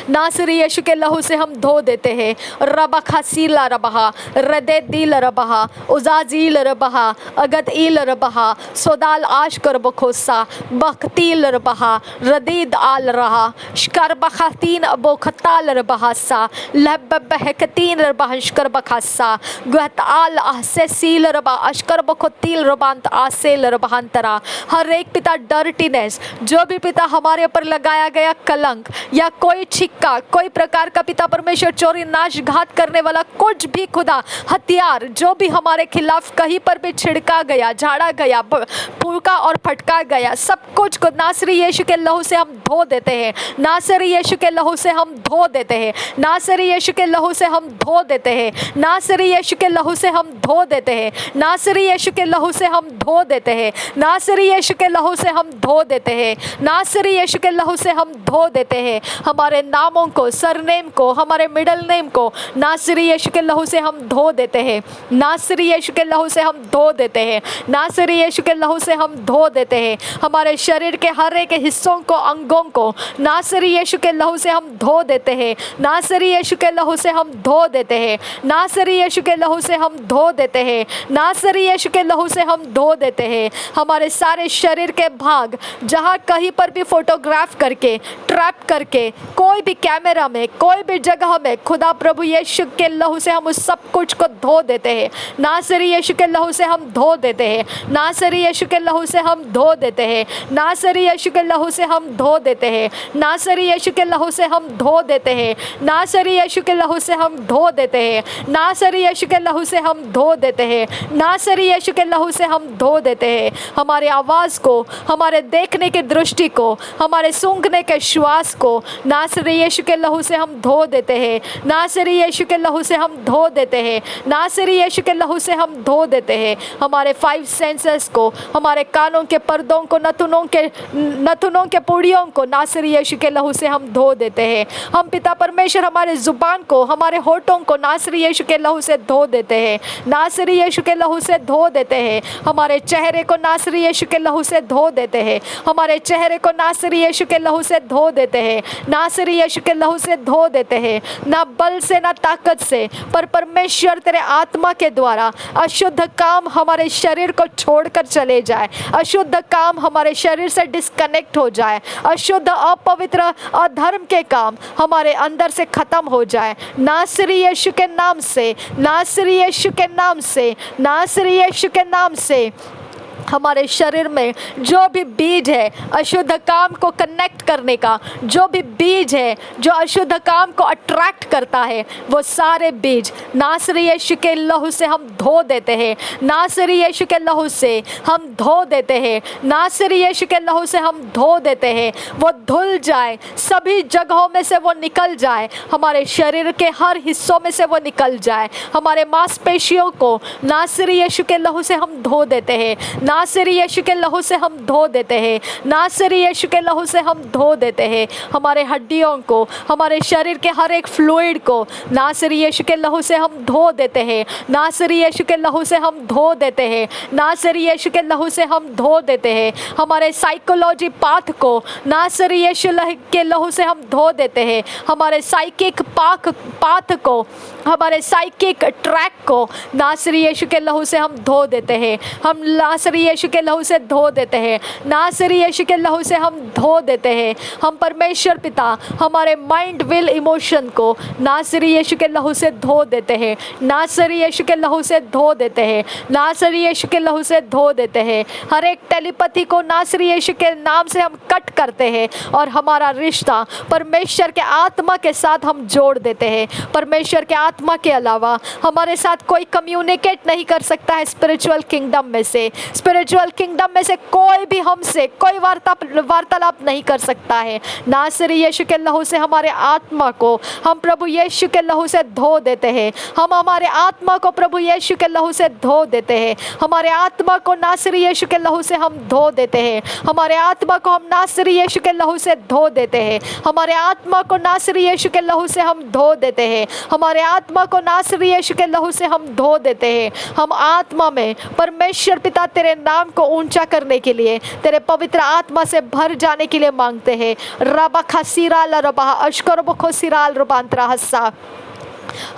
नासरी यीशु के लहू से हम धो देते हैं। रबा खसीला रबहा, रदे दिल रबहा, उजाजील रबहा, अगद इल रबहा, सोदाल आश कर बखोसा, बख्तील रबहा, रदीद आल रहा, शकर बखातीन अबो खताल रबहासा, लब बहकतीन रबहा शकर बखासा, गत आल आहसे सील रबा अशकर बखोतील रबांत आसेल रबहांतरा। हर एक पिता डर्टीनेस, जो भी पिता हमारे ऊपर लगाया गया कलंक या कोई छिक्का, कोई प्रकार का पिता परमेश्वर चोरी नाश घात करने वाला कुछ भी खुदा हथियार जो भी हमारे खिलाफ कहीं पर भी छिड़का गया, झाड़ा गया, फूका और फटका गया, सब कुछ को नासरी यीशु के लहू से हम धो देते हैं। नासरी यीशु के लहू से हम धो देते हैं। नासरी यीशु के लहू से हम धो देते हैं। नासरी यीशु के लहू से हम धो देते हैं। नासरी यीशु के लहू से हम धो देते हैं। नासरी यीशु के लहू से हम धो देते हैं। नासरी यीशु के लहू से हम धो देते हैं। हमारे नामों को, सरनेम को, हमारे मिडल नेम को नासरी यीशु के लहू से हम धो देते हैं। नासरी यीशु के लहू से हम धो देते हैं। नासरी यीशु के लहू से हम धो देते हैं। हमारे शरीर के हर एक हिस्सों को, अंगों को नासरी यीशु के लहू से हम धो देते हैं। नासरी यीशु के लहू से हम धो देते हैं। नासरी यीशु के लहू से हम धो देते हैं। नासरी यीशु के लहू से हम धो देते हैं। हमारे सारे शरीर के भाग जहाँ कहीं पर भी फोटोग्राफ करके, ट्रैप करके, कोई भी कैमरा में, कोई भी जगह में, खुदा प्रभु यीशु के लहू से हम उस सब कुछ को धो देते हैं। नासरी यीशु के लहू से हम धो देते हैं। नासरी यीशु के लहू से हम धो देते हैं। नासरी यीशु के लहू से हम धो देते हैं। नासरी यीशु के लहू से हम धो देते हैं। नासरी यीशु के लहू से हम धो देते हैं। नासरी यीशु के लहू से हम धो देते हैं। नासरी यीशु के लहू से हम धो देते हैं। हमारे आवाज़ को, हमारे देखने की दृष्टि को, हमारे सूंघने के श्वास को नासरी यीशु के लहू से हम धो देते हैं। नासरी यीशु के लहू से हम धो देते हैं। नासरी यीशु के लहू से हम धो देते हैं। हमारे 5 सेंसेस को, हमारे कानों के पर्दों को, नथुनों के पुड़ियों को नासरी यीशु के लहू से हम धो देते हैं। हम पिता परमेश्वर हमारे जुबान को, हमारे होठों को नासरी यीशु के लहू से धो देते हैं। नासरी यीशु के लहू से धो देते हैं। हमारे चेहरे को नासरी यीशु के लहू से धो देते हैं। हमारे चेहरे को नासरी यीशु के लहू से धो देते हैं। नासरी यीशु के लहू से धो देते हैं। ना बल से, ना ताकत से, पर परमेश्वर तेरे आत्मा के द्वारा अशुद्ध काम हमारे शरीर को छोड़कर चले जाए। अशुद्ध काम हमारे शरीर से डिस्कनेक्ट हो जाए। अशुद्ध, अपवित्र, अधर्म के काम हमारे अंदर से खत्म हो जाए। नासरी यीशु के नाम से, नासरी यीशु के नाम से, नासरी यीशु के नाम से हमारे शरीर में जो भी बीज है अशुद्ध काम को कनेक्ट करने का, जो भी बीज है जो अशुद्ध काम को अट्रैक्ट करता है, वो सारे बीज नासरी यीशु के लहू से हम धो देते हैं। नासरी यीशु के लहू से हम धो देते हैं। नासरी यीशु के लहू से हम धो देते हैं। वो धुल जाए, सभी जगहों में से वो निकल जाए, हमारे शरीर के हर हिस्सों में से वो निकल जाए। हमारे मांसपेशियों को नासरी यीशु के लहू से हम धो देते हैं। नासरी यीशु के लहू से हम धो देते हैं। नासरी यीशु के लहू से हम धो देते हैं। हमारे हड्डियों को, हमारे शरीर के हर एक फ्लूइड को नासरी यीशु के लहू से हम धो देते हैं। नासरी यीशु के लहू से हम धो देते हैं। नासरी यीशु के लहू से हम धो देते हैं। हमारे साइकोलॉजी पाथ को नासरी यीशु के लहू से हम धो देते हैं। हमारे साइकिक पाथ को, हमारे साइकिक ट्रैक को नासरी यीशु के लहू से हम धो देते हैं। हम नासरी यीशु के लहू से धो देते हैं। नासरी यीशु के लहू से हम धो देते हैं। हम परमेश्वर पिता हमारे माइंड, विल, इमोशन को नासरी यीशु के लहू से धो देते हैं। नासरी यीशु के लहू से धो देते हैं। नासरी यीशु के लहू से धो देते हैं। हर एक टेलीपैथी को नासरी यीशु के नाम से हम कट करते हैं और हमारा रिश्ता परमेश्वर के आत्मा के साथ हम जोड़ देते हैं। परमेश्वर के आत्मा के अलावा हमारे साथ कोई कम्युनिकेट नहीं कर सकता है स्पिरिचुअल किंगडम में से। स्पिरिचुअल किंगडम में से कोई भी हमसे कोई वार्तालाप नहीं कर सकता है। नासरी यीशु के लहू से हमारे आत्मा को हम प्रभु यीशु के लहू से धो देते हैं। हम हमारे आत्मा को प्रभु यीशु के लहू से धो देते हैं। हमारे आत्मा को नासरी यीशु के लहू से हम धो देते हैं। हमारे आत्मा को हम नासरी यीशु के लहू से धो देते हैं। हमारे आत्मा को नासरी यीशु के लहू से हम धो देते हैं। हमारे आत्मा को नासरी यीशु के लहू से हम धो देते हैं। हम आत्मा में परमेश्वर पिता तेरे नाम को ऊंचा करने के लिए, तेरे पवित्र आत्मा से भर जाने के लिए मांगते हैं। रबा खसीरा लरबा अशकर बखो सिराल रुबांतरा हस्सा।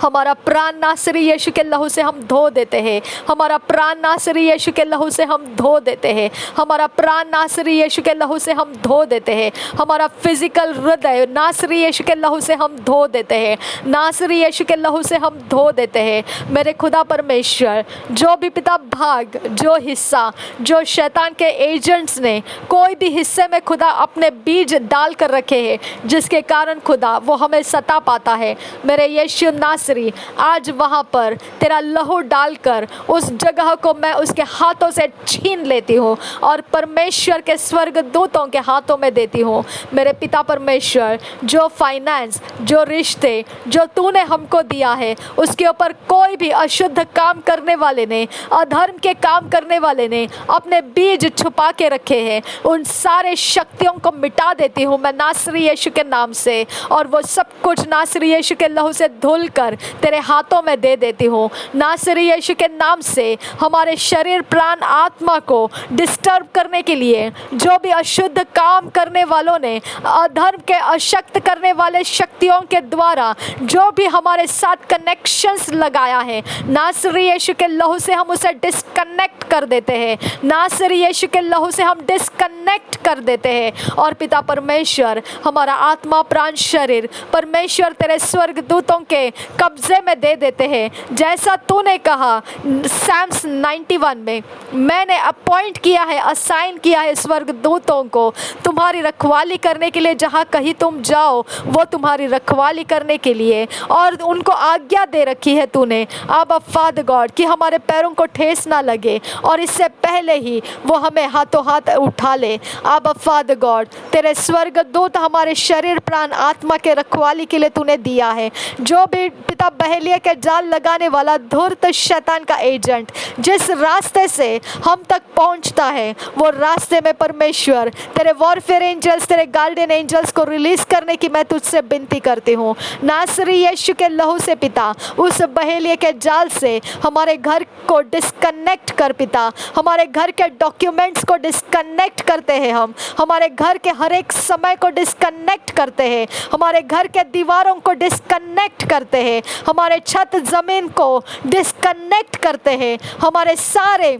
हमारा प्राण नासरी यीशु के लहू से हम धो देते हैं। हमारा प्राण नासरी यीशु के लहू से हम धो देते हैं। हमारा प्राण नासरी यीशु के लहू से हम धो देते हैं। हमारा फिजिकल हृदय नासरी यीशु के लहू से हम धो देते हैं। नासरी यीशु के लहू से हम धो देते हैं। मेरे खुदा परमेश्वर, जो भी पिता भाग, जो हिस्सा, जो शैतान के एजेंट्स ने कोई भी हिस्से में खुदा अपने बीज डाल कर रखे हैं, जिसके कारण खुदा वो हमें सता पाता है, मेरे यीशु नासरी आज वहाँ पर तेरा लहू डालकर उस जगह को मैं उसके हाथों से छीन लेती हूँ और परमेश्वर के स्वर्ग दूतों के हाथों में देती हूँ। मेरे पिता परमेश्वर, जो फाइनेंस, जो रिश्ते जो तूने हमको दिया है, उसके ऊपर कोई भी अशुद्ध काम करने वाले ने, अधर्म के काम करने वाले ने अपने बीज छुपा के रखे हैं, उन सारे शक्तियों को मिटा देती हूँ मैं नासरी यीशु के नाम से, और वो सब कुछ नासरी यीशु के लहू से धुल कर तेरे हाथों में दे देती हूँ। नासरी यीशु के नाम से हमारे शरीर, प्राण, आत्मा को डिस्टर्ब करने के लिए जो भी अशुद्ध काम करने वालों ने, अधर्म के अशक्त करने वाले शक्तियों के द्वारा जो भी हमारे साथ कनेक्शंस लगाया है, नासरी यीशु के लहू से हम उसे डिस्कनेक्ट कर देते हैं। नासरी यीशु के लहू से हम डिस्कनेक्ट कर देते हैं। और पिता परमेश्वर, हमारा आत्मा, प्राण, शरीर परमेश्वर तेरे स्वर्ग दूतों के कब्जे में दे देते हैं। जैसा तूने कहा साम्स 91 में, मैंने अपॉइंट किया है, असाइन किया है स्वर्ग दूतों को तुम्हारी रखवाली करने के लिए, जहाँ कहीं तुम जाओ वो तुम्हारी रखवाली करने के लिए, और उनको आज्ञा दे रखी है तूने अब फादर गॉड कि हमारे पैरों को ठेस ना लगे, और इससे पहले ही वो हमें हाथों हाथ उठा ले। अब फादर गॉड, तेरे स्वर्ग दूत हमारे शरीर, प्राण, आत्मा के रखवाली के लिए तूने दिया है। जो भी पिता बहेलिया के जाल लगाने वाला धूर्त शैतान का एजेंट जिस रास्ते से हम तक पहुंचता है, वो रास्ते में परमेश्वर तेरे वॉरफेयर एंजल्स, तेरे गार्डियन एंजल्स को रिलीज करने की मैं तुझसे विनती करती हूँ। नासरी यीशु के लहू से पिता उस बहेलिया के जाल से हमारे घर को डिस्कनेक्ट कर पिता, हमारे घर के डॉक्यूमेंट्स को डिस्कनेक्ट करते हैं, हम हमारे घर के हर एक समय को डिस्कनेक्ट करते हैं, हमारे घर के दीवारों को डिस्कनेक्ट करते हैं, हमारे छत जमीन को डिस्कनेक्ट करते हैं, हमारे सारे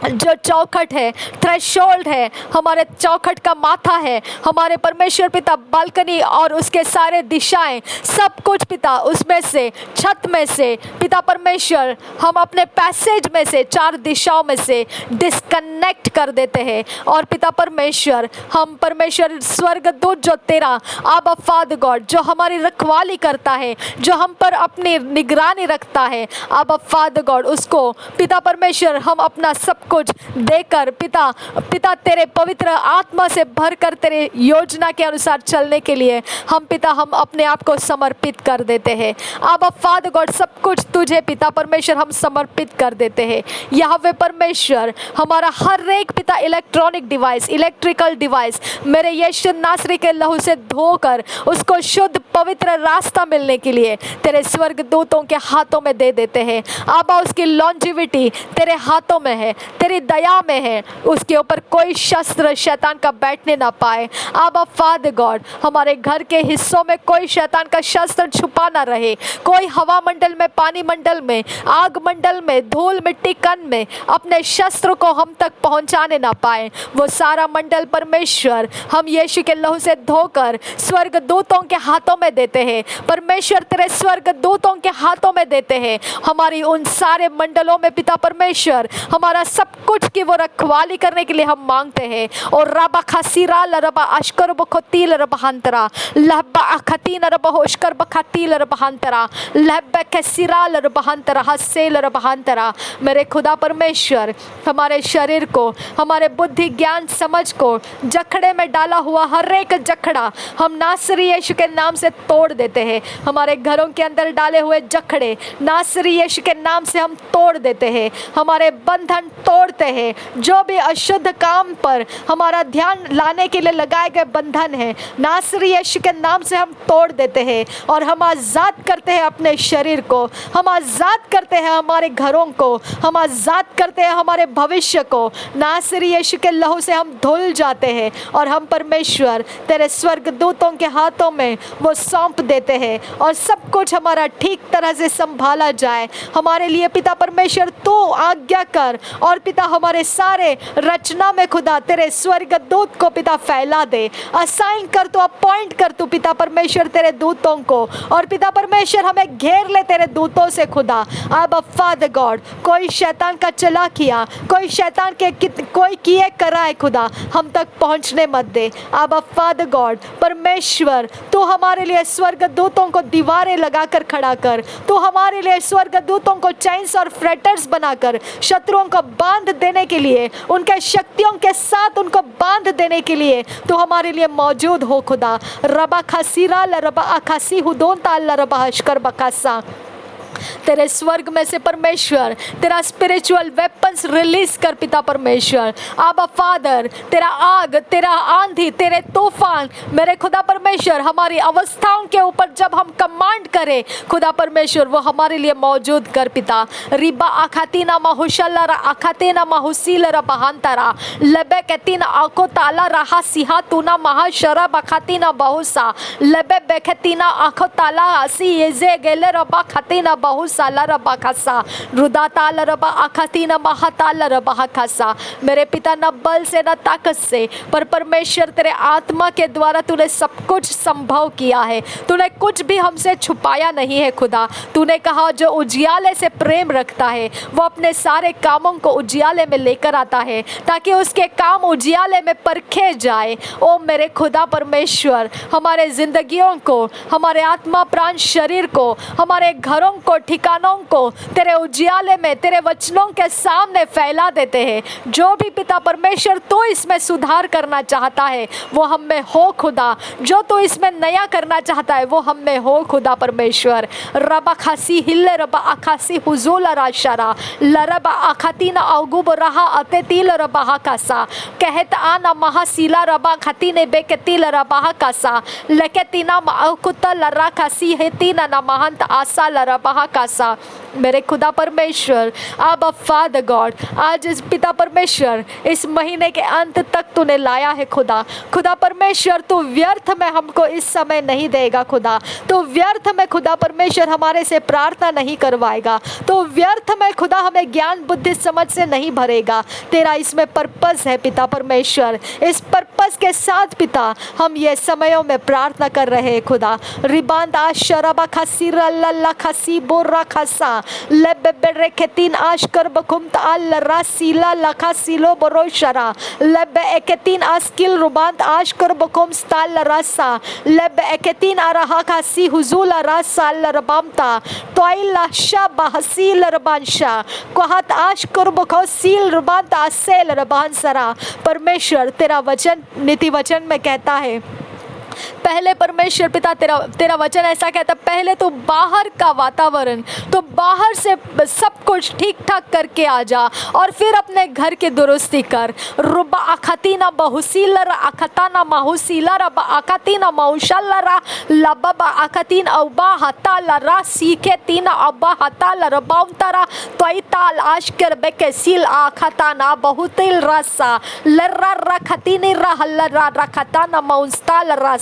जो चौखट है, थ्रेशोल्ड है, हमारे चौखट का माथा है, हमारे परमेश्वर पिता बालकनी और उसके सारे दिशाएं, सब कुछ पिता उसमें से, छत में से पिता परमेश्वर हम अपने पैसेज में से, चार दिशाओं में से डिस्कनेक्ट कर देते हैं। और पिता परमेश्वर, हम परमेश्वर स्वर्गदूत जो तेरा आबा फादर गॉड, जो हमारी रखवाली करता है, जो हम पर अपनी निगरानी रखता है, आबा फादर गॉड, उसको पिता परमेश्वर हम अपना सब कुछ देकर पिता तेरे पवित्र आत्मा से भरकर तेरे योजना के अनुसार चलने के लिए हम पिता हम अपने आप को समर्पित कर देते हैं। अब फादर गॉड, सब कुछ तुझे पिता परमेश्वर हम समर्पित कर देते हैं। यहोवा परमेश्वर, हमारा हर एक पिता इलेक्ट्रॉनिक डिवाइस, इलेक्ट्रिकल डिवाइस मेरे यीशु नासरी के लहू से धोकर उसको शुद्ध पवित्र रास्ता मिलने के लिए तेरे स्वर्ग दूतों के हाथों में दे देते हैं। आबा, उसकी लॉन्जिविटी तेरे हाथों में है, तेरी दया में है, उसके ऊपर कोई शस्त्र शैतान का बैठने ना पाए। आबा फादर गॉड, हमारे घर के हिस्सों में कोई शैतान का शस्त्र छुपा ना रहे, कोई हवा मंडल में, पानी मंडल में, आग मंडल में, धूल मिट्टी कण में अपने शस्त्र को हम तक पहुंचाने ना पाए। वो सारा मंडल परमेश्वर हम यीशु के लहू से धोकर स्वर्ग दूतों के हाथों में देते हैं। परमेश्वर तेरे स्वर्ग दूतों के हाथों में देते हैं। हमारी उन सारे मंडलों में पिता परमेश्वर हमारा सब कुछ की वो रखवाली करने के लिए हम मांगते हैं। और रबा खसीरा लरबा अशकर बखोतील रबहंतरा लहबा अखतीन रबहोशकर बखतील रबहंतरा लहबा खसीरा लरबहंतरा हसेल रबहंतरा। मेरे खुदा परमेश्वर, हमारे शरीर को, हमारे बुद्धि ज्ञान समझ को जखड़े में डाला हुआ हर एक जखड़ा हम नासरी यीशु के नाम से तोड़ देते हैं। हमारे घरों के अंदर डाले हुए जखड़े नासरी यीशु के नाम से हम तोड़ देते हैं। हमारे बंधन तोड़ते हैं। जो भी अशुद्ध काम पर हमारा ध्यान लाने के लिए लगाए गए बंधन है, नासरी यीशु के नाम से हम तोड़ देते हैं और हम आज़ाद करते हैं अपने शरीर को, हम आज़ाद करते हैं हमारे घरों को, हम आज़ाद करते हैं हमारे भविष्य को। नासरी यीशु के लहू से हम धुल जाते हैं और हम परमेश्वर तेरे स्वर्गदूतों के हाथों में वो सौंप देते हैं और सब कुछ हमारा ठीक तरह से संभाला जाए। हमारे लिए पिता परमेश्वर तू आज्ञा कर और पिता हमारे सारे रचना में खुदा तेरे स्वर्गदूत को पिता फैला दे, असाइन कर तू, अपॉइंट कर तू पिता परमेश्वर तेरे दूतों को, और पिता परमेश्वर हमें घेर ले तेरे दूतों से खुदा। अब फादर गॉड, कोई शैतान का चलाकियाँ, कोई शैतान के कोई किए कराए खुदा हम तक पहुँचने मत दे। अब फादर गॉड परमेश्वर तू हमारे लिए स्वर्गदूतों को दीवारें लगाकर खड़ा कर, तू हमारे लिए स्वर्गदूतों को चैन्स और फ्रेटर्स बनाकर शत्रुओं को बांध देने के लिए, उनके शक्तियों के साथ उनको बांध देने के लिए तू हमारे लिए मौजूद हो खुदा। रबा खसीरा लरबा अखासी हुदों ताल लरबा हशकर बकासा, तेरे स्वर्ग में से परमेश्वर तेरा स्पिरिचुअल वेपन्स रिलीज कर पिता परमेश्वर। आबा फादर, तेरा आग, तेरा आंधी, तेरे तूफान मेरे खुदा परमेश्वर हमारी अवस्थाओं के ऊपर जब हम कमांड करें खुदा परमेश्वर, वो हमारे लिए मौजूद कर पिता। रिबा आखातीना माहुशल्ला आखातीना माहुसील बहांतरा लबे कहतीना आको ताला रहा सिहा तूना महाशरा बखातीना बहुसा लबे बेखतीना आखो ताला आसी ये गेले रबा खातीना बहुसाला रबा खासा रुदाताल रबा आखातीना महाताल रबा खासा। मेरे पिता न बल से न ताकत से, पर परमेश्वर तेरे आत्मा के द्वारा तूने सब कुछ संभव किया है। तूने कुछ भी हमसे छुपाया नहीं है खुदा। तूने कहा जो उजियाले से प्रेम रखता है वो अपने सारे कामों को उजियाले में लेकर आता है ताकि उसके काम उजियाले में परखे जाए। ओ मेरे खुदा परमेश्वर, हमारे जिंदगियों को, हमारे आत्मा प्राण शरीर को, हमारे घरों को, ठिकानों को तेरे उजियाले में तेरे वचनों के सामने फैला देते हैं। जो भी पिता परमेश्वर तू इसमें सुधार करना चाहता है वो हम में हो खुदा। जो तू इसमें नया करना चाहता है वो हम में हो खुदा परमेश्वर। रबा खासी हिल्ले रबा अखासी हुजूल राशरा लरबा अखातीना अगुब रहा अतेतिल रबा हकासा कहत आना महासीला रबा खतीने बेकतिल रबा हकासा लकेतीना माकुता लरा खासी हेतीना ना महंत आसा लरबा हकासा। मेरे खुदा परमेश्वर, अब फादर गॉड, आज इस पिता परमेश्वर इस महीने के अंत तक तूने लाया है खुदा। खुदा परमेश्वर तू व्यर्थ में हमको इस समय नहीं देगा खुदा। तू व्यर्थ में खुदा परमेश्वर हमारे से प्रार्थना नहीं करवाएगा। तो व्यर्थ में खुदा हमें ज्ञान बुद्धि समझ से नहीं भरेगा। तेरा इसमें पर्पस है पिता परमेश्वर। इस पर्पस के साथ पिता हम ये समयों में प्रार्थना कर रहे हैं खुदा। रिबांदा शराबा खसी रल्ला खसी बोरा खसा लबे केतीन आशकर बकुमत अल रासीला लखा सिलो बरोशरा लबे एकेतीन आस्किल रुबांत आशकर बकुम स्ताल रासा लबे एकेतीन आरहा खासी हुजूला रासा लरबामता तोइला शा बहसील रबांशा कोहत आशकर बको सील रुबांत आसेल रबांसरा। परमेश्वर तेरा वचन नीति वचन में कहता है, पहले परमेश्वर पिता तेरा वचन ऐसा कहता, पहले तो बाहर का वातावरण, तो बाहर से सब कुछ ठीक ठाक करके आ जा और फिर अपने घर की दुरुस्ती कर। रुबा अखतीना बहुसीलरा अखताना माहुसीलरा बा अखतीना माहुशल्लरा लबा अखतीन अबा हतालरा सीखे तीना अबा हतालरा बाउंतरा तोइताल आशकर बेकेसील अखताना बहुतिल रसा लर्रा रखतीनी रहलरा रखताना माउस्ताल रसा।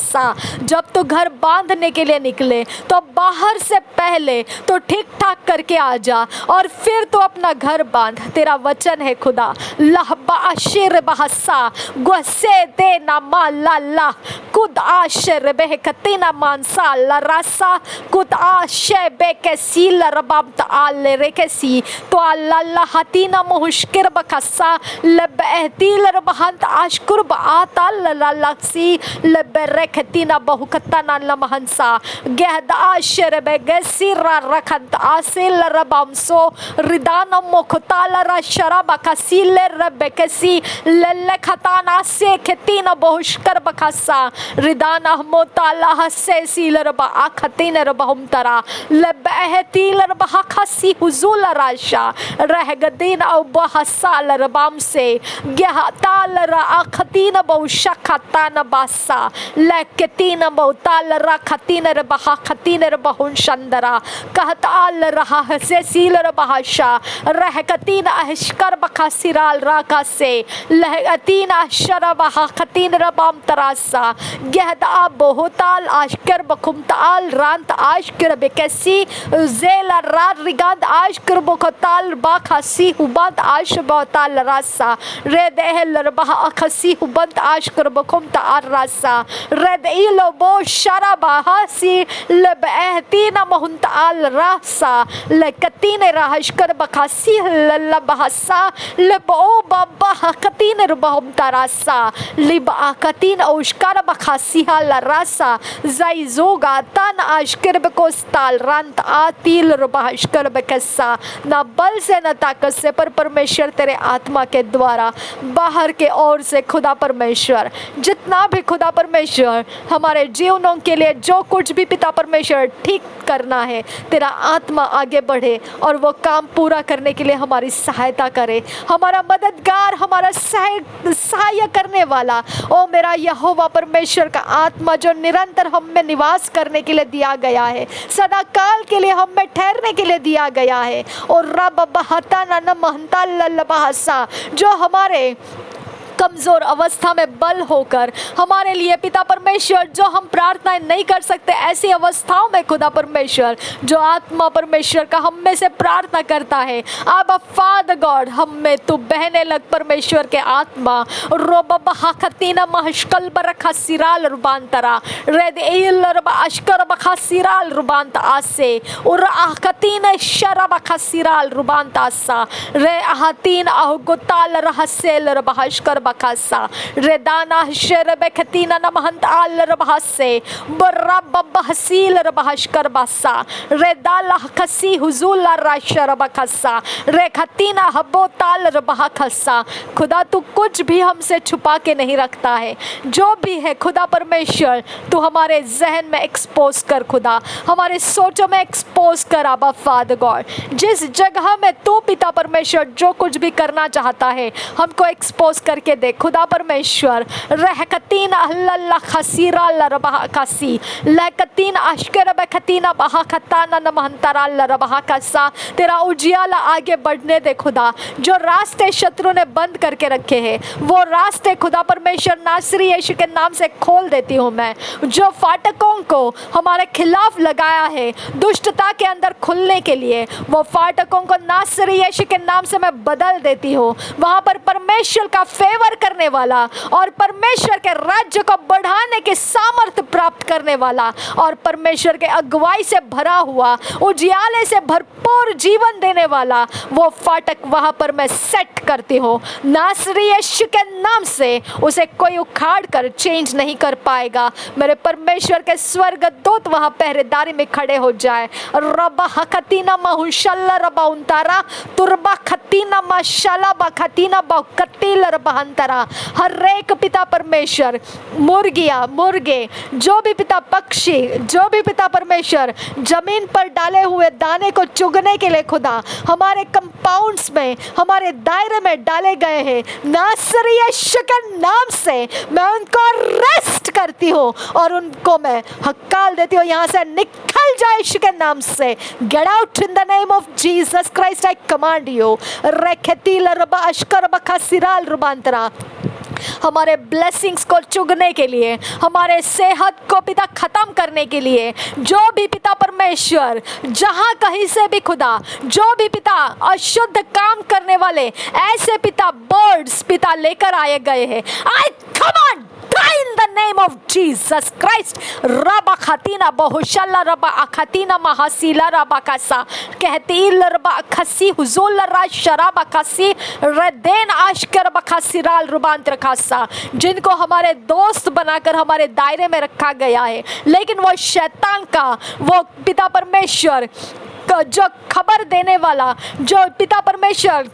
जब तो घर बांधने के लिए निकले तो बाहर से पहले तो ठीक ठाक करके आ जा और फिर तो अपना घर बांध। तेरा वचन है खुदा, लहबा आशिर बहसा गुस्से दे ना माला कुद आशिर बेहकतीना मानसा लरासा कुद आशे बेकसील रबाबत आल रेकसी तो अल्लाह हतीना मुश्किर बखसा लबहतील रबहंत आशकुर बाताल ललक्सी लबरकती कतीना बहुकत्ता नाला महंसा गहद आशर बेगसिरा रखत आसिल रबमसो रिदाना मोखताला रा शराबा कसीले रबेकसी लल्ले खताना से कतीना बहुश्कर बखसा रिदाना मोताला हसे सील रबा आखतीन रबहम तरा लबहतील रबहा खसी हुजुल राशा रहगदीन औ बहसाल रबाम से गहताल रा आखतीन बहुशखतान बासा लकतीन बहुताल रा खतीन रबहा खतीन रबहुन शंदरा कहताल रहा हसे सील रबहाशा रहकतीन अहशकर बखसिराल राका से लहतीन अशर बहा खतीन रबाम तरासा गहदा बहुताल आशकर बखुमताल रांत आशकर बेकसी जेला रात रिगाद आशकर बखताल बाखसी हुबंत आश बहुताल रासा रेद एहल रबहा अखसी हुबंत आशकर बखुमताल रासा रेद इलो बो शराबा हसी लबहतीन महंताल रासा लकतीन राहशकर बखसी लबहसा लबो बाबा हकतीन रबहम तरासा लिबा कतीन औशकर बखसी हल रासा जाई जोगा तन आशकर बकोस्ताल रंत आतिल रबहशकर बकसा ना बल से न ताकत से पर परमेश्वर तेरे आत्मा के द्वारा बाहर के ओर से खुदा परमेश्वर जितना भी खुदा परमेश्वर हमारे जीवनों के लिए जो कुछ भी पिता परमेश्वर ठीक करना है तेरा आत्मा आगे बढ़े और वो काम पूरा करने के लिए हमारी सहायता करे। हमारा मददगार हमारा सहाय करने वाला ओ मेरा यहोवा परमेश्वर का आत्मा जो निरंतर हम में निवास करने के लिए दिया गया है, सदा काल के लिए हम में ठहरने के लिए दिया गया है। और रब बहता न महंता लल्लबहसा जो हमारे कमज़ोर अवस्था में बल होकर हमारे लिए पिता परमेश्वर जो हम प्रार्थनाएं नहीं कर सकते ऐसी अवस्थाओं में खुदा परमेश्वर जो आत्मा परमेश्वर का हम में से प्रार्थना करता है अब फादर गॉड हम में तू बहने लग परमेश्वर के आत्मा रोबबहतीना महशकल बरखा सिराल रुबांतरा रेद एल अशकर बखा सिराल रुबांत आसे और आहकतीन शरब खसिराल रुबांत आसा रे आहतीन आहगुताल रहसेल रबहशकर बखसा रेदाना शरब खतीना नमहंत आल रबहसे बरब बहसील रबहशकर बसा रेदाला खसी हुजुल राशर बखसा रे खतीना हब्बो ताल रबह खसा। खुदा तू कुछ भी हमसे छुपा के नहीं रखता है, जो भी है खुदा परमेश्वर तू हमारे जहन में एक्सपोज कर, खुदा हमारे सोचों में एक्सपोज कर। आबा फादर गॉड जिस जगह में तू पिता परमेश्वर जो कुछ भी करना चाहता है हमको एक्सपोज करके दे खुदा परमेश्वर। रहकतीन अल्लाह खसीरा लरबहा कसी लकतीन अशकर बखतीना बहा खताना नमहंतरा लरबहा कसा। तेरा उजियाला आगे बढ़ने दे खुदा। जो रास्ते शत्रु ने बंद करके रखे हैं वो रास्ते खुदा परमेश्वर नासरी यीशु के नाम से खोल देती हूँ मैं। जो फाटकों को हमारे खिलाफ लगाया है दुष्टता के अंदर खुलने के लिए वो फाटकों को नासरी यीशु के नाम से मैं बदल देती हूँ। वहाँ पर परमेश्वर का फेवर करने वाला और परमेश्वर के राज्य को बढ़ाने की सामर्थ्य प्राप्त करने वाला और परमेश्वर के अगुवाई से भरा हुआ उजियाले से भरपूर जीवन देने वाला वो फाटक वहाँ पर मैं सेट करती हूँ। नासरी यीशु के नाम से उसे कोई उखाड़ कर चेंज नहीं कर पाएगा। मेरे परमेश्वर के स्वर्ग दूत वहाँ पहरेदारी में खड़े हो जाए। रबा हकतीना माहुशल्ला रबा उंतारा तुरबा खतीना माशाला बखतीना बकतील रबहंतरा। हर एक पिता परमेश्वर मुर्गिया मुर्गे जो भी पिता पक्षी जो भी पिता परमेश्वर जमीन पर डाले हुए दाने को चुगने के लिए खुदा हमारे कंपाउंड्स में हमारे दायरे में डाले गए हैं नासरी यीशु के नाम से मैं उनको रेस्ट करती हूँ और उनको मैं हक्काल देती हूँ यहाँ से निकल जाए यीशु के नाम से। Get out in the name of Jesus Christ I command you. रेखतील रबा अशकर बखा सिराल रुबांतरा। हमारे ब्लेसिंग्स को चुगने के लिए हमारे सेहत को पिता खत्म करने के लिए जो भी पिता परमेश्वर जहाँ कहीं से भी खुदा जो भी पिता अशुद्ध काम करने वाले ऐसे पिता बर्ड्स पिता लेकर आए गए हैं आई command in the name of Jesus Christ. Raba khatina bohushalla raba akhatina mahasila raba kasa कहतील रबा खसी हुजूल रा शराबा खसी रदेन आशकर बखसिराल रुबांतर खासा, जिनको हमारे दोस्त बनाकर हमारे दायरे में रखा गया है, लेकिन वो शैतान का, वो पिता परमेश्वर जो खबर देने वाला, जो पिता परमेश्वर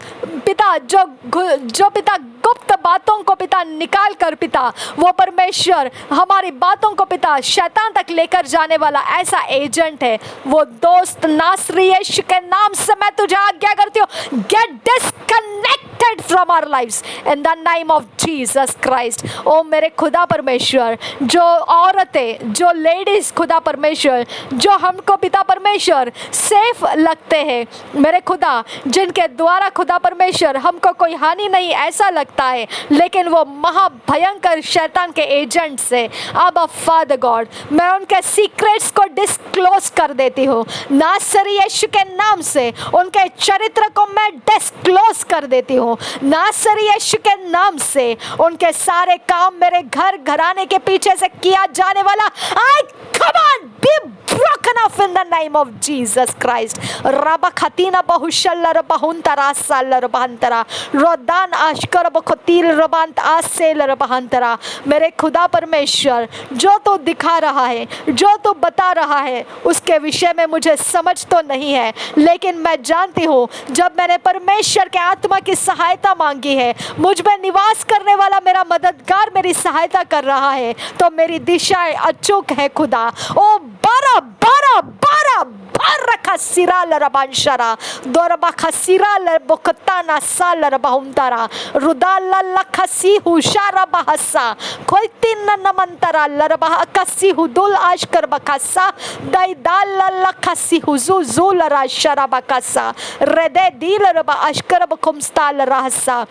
पिता जो पिता गुप्त बातों को पिता निकाल कर पिता, वो परमेश्वर हमारी बातों को पिता शैतान तक लेकर जाने वाला ऐसा एजेंट है। वो दोस्त नासरी यीशु के नाम से मैं तुझे आज्ञा करती हूँ, get disconnected from our lives in the name of Jesus Christ. ओ मेरे खुदा परमेश्वर, जो औरतें, जो लेडीज खुदा परमेश्वर, जो हमको पिता परमेश्वर सेफ लगते हैं मेरे खुदा, जिनके द्वारा खुदा परमेश्वर हमको कोई हानि नहीं ऐसा लगता है, लेकिन वो महाभयंकर शैतान के एजेंट से, अब फादर गॉड मैं उनके सीक्रेट्स को डिस्क्लोज कर देती हूँ नासरी यीशु के नाम से। उनके चरित्र को मैं डिस्क्लोज कर देती हूँ नासरी यीशु के नाम से। उनके सारे काम मेरे घर घराने के पीछे से किया जाने वाला, I command be broken off in the name of Jesus Christ. Rabba khatina bahushalla rabahantara sal rabahantara rodan ashkar bakhotil rabant asel rabahantara। मेरे खुदा परमेश्वर, जो तो दिखा रहा है, जो तो बता रहा है, उसके विषय में मुझे समझ तो नहीं है, लेकिन मैं जानती हूँ जब मैंने परमेश्वर के आत्मा की सहायता मांगी है, मुझ में निवास करने वाला मेरा मददगार मेरी सहायता कर रहा है, तो मेरी दिशाएं अचूक है खुदा। ओ बारा बारा बारा बारा खसीरा लरबांशरा दोरबा खसीरा लरबकताना साल लरबाहुंतारा रुदाला लखसी हुशारा बहसा कोई तीन नमंतरा लरबा कसी हुदुल आशकर बकसा दाइदाल लखसी हुजु जुल राशरा बकसा रेदे दिल रबा आशकर बकुमस्ताल रहसा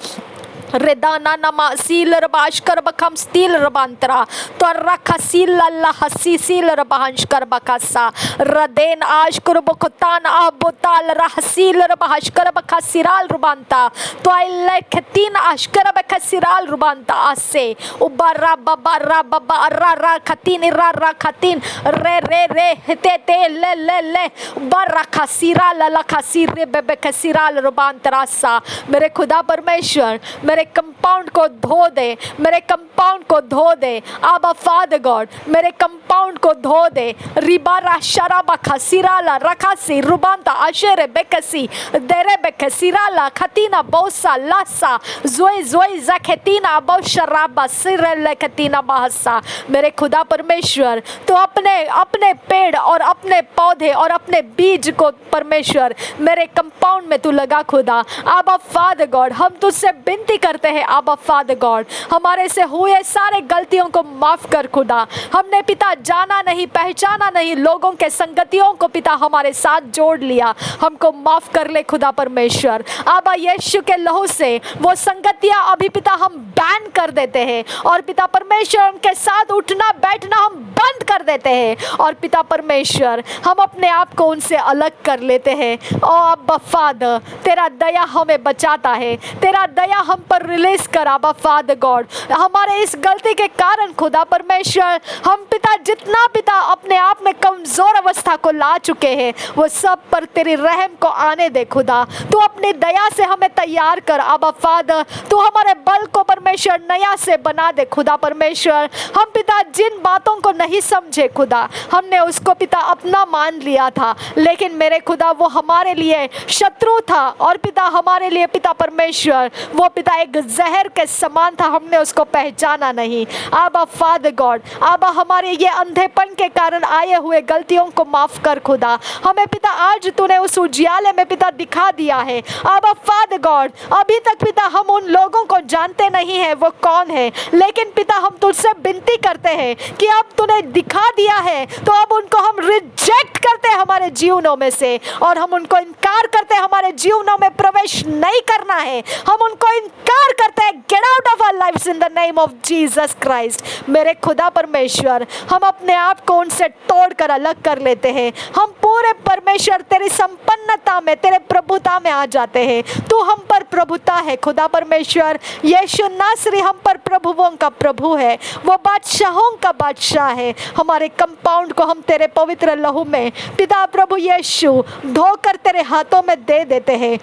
रेदाना नमा सील रबाश कर बखम स्टील रबांतरा तो रखा सील अल्लाह हसी सील रबांश कर बकसा रदेन आश कर बखतान आबोताल रहसील रबाश कर बखा सिराल रुबांता तो आई लेखतीन आश कर बखा सिराल रुबांता आसे उबारा बाबा रा खतीन रा खतीन रे ते ते ले बरा खसीरा ला खसीर रे बेबे खसीराल रुबांतरा सा। मेरे खुदा परमेश्वर मेरे कंपाउंड को धो दे, मेरे कंपाउंड को धो दे आबा फादर गॉड, मेरे कंपाउंड को धो दे। रिबारा शराबा खसीराला रखासी रुबांता अशेरे बेकसी देरे बेकसीराला खतीना बोसा लासा जोई जखेतीना बो शराबा सिरले खतीना बहसा। मेरे खुदा परमेश्वर तो अपने पेड़ और अपने पौधे और अपने बीज को परमेश्वर मेरे कंपाउंड में तू लगा खुदा। आबा फादर गॉड हम तुझसे विनती करते हैं आबा फादर गॉड, हमारे से हुए सारे गलतियों को माफ कर खुदा। हमने पिता जाना नहीं पहचाना नहीं, लोगों के संगतियों को पिता हमारे साथ जोड़ लिया, हमको माफ कर ले खुदा परमेश्वर। आबा यीशु के लहू से वो संगतियां अभी पिता हम बैन कर देते हैं और पिता परमेश्वर उनके साथ उठना बैठना हम बंद कर देते हैं और पिता परमेश्वर हम अपने आप को उनसे अलग कर लेते हैं। ओ अब्बा फादर तेरा दया हमें बचाता है, तेरा दया हम पर रिलीज कर आबा फादर गॉड। हमारे इस गलती के कारण खुदा परमेश्वर हम पिता जितना पिता अपने आप में कमजोर अवस्था को ला चुके हैं वो सब पर तेरी रहम को आने दे खुदा। तू अपनी दया से हमें तैयार कर आबा फादर, तू हमारे बल को परमेश्वर नया से बना दे खुदा परमेश्वर। हम पिता जिन बातों को नहीं समझे खुदा, हमने उसको पिता अपना मान लिया था, लेकिन मेरे खुदा वो हमारे लिए शत्रु था और पिता हमारे लिए पिता परमेश्वर वो पिता एक जहर के समान था, हमने उसको पहचाना नहीं। आबा फादर गॉड, आबा हमारे ये अंधेपन के कारण आए हुए गलतियों को माफ कर खुदा। हमें पिता आज तूने उस उजियाले में पिता दिखा दिया है आबा फादर गॉड। अभी तक पिता हम उन लोगों को जानते नहीं है वो कौन है, लेकिन पिता हम तुझसे विनती करते हैं कि अब तूने दिखा दिया है तो अब उनको हम रिजेक्ट करते हैं हमारे जीवनों में से और हम उनको इनकार करते हैं, हमारे जीवनों में प्रवेश नहीं करना है, हम उनको इनकार करते हैं। Get out of our lives in the name of Jesus Christ. मेरे खुदा परमेश्वर हम अपने आप को उनसे तोड़कर अलग कर लेते हैं, हम पूरे परमेश्वर तेरी संपन्नता में, तेरे प्रभुता में आ जाते हैं। तू हम पर प्रभुता है खुदा परमेश्वर। यीशु नासरी हम पर प्रभुओं का प्रभु है, वो बादशाहों का बादशाह है। हमारे कंपाउंड को हम तेरे पवित्र लहू में पिता प्रभु यीशु धोकर तेरे हाथों में दे देते हैं।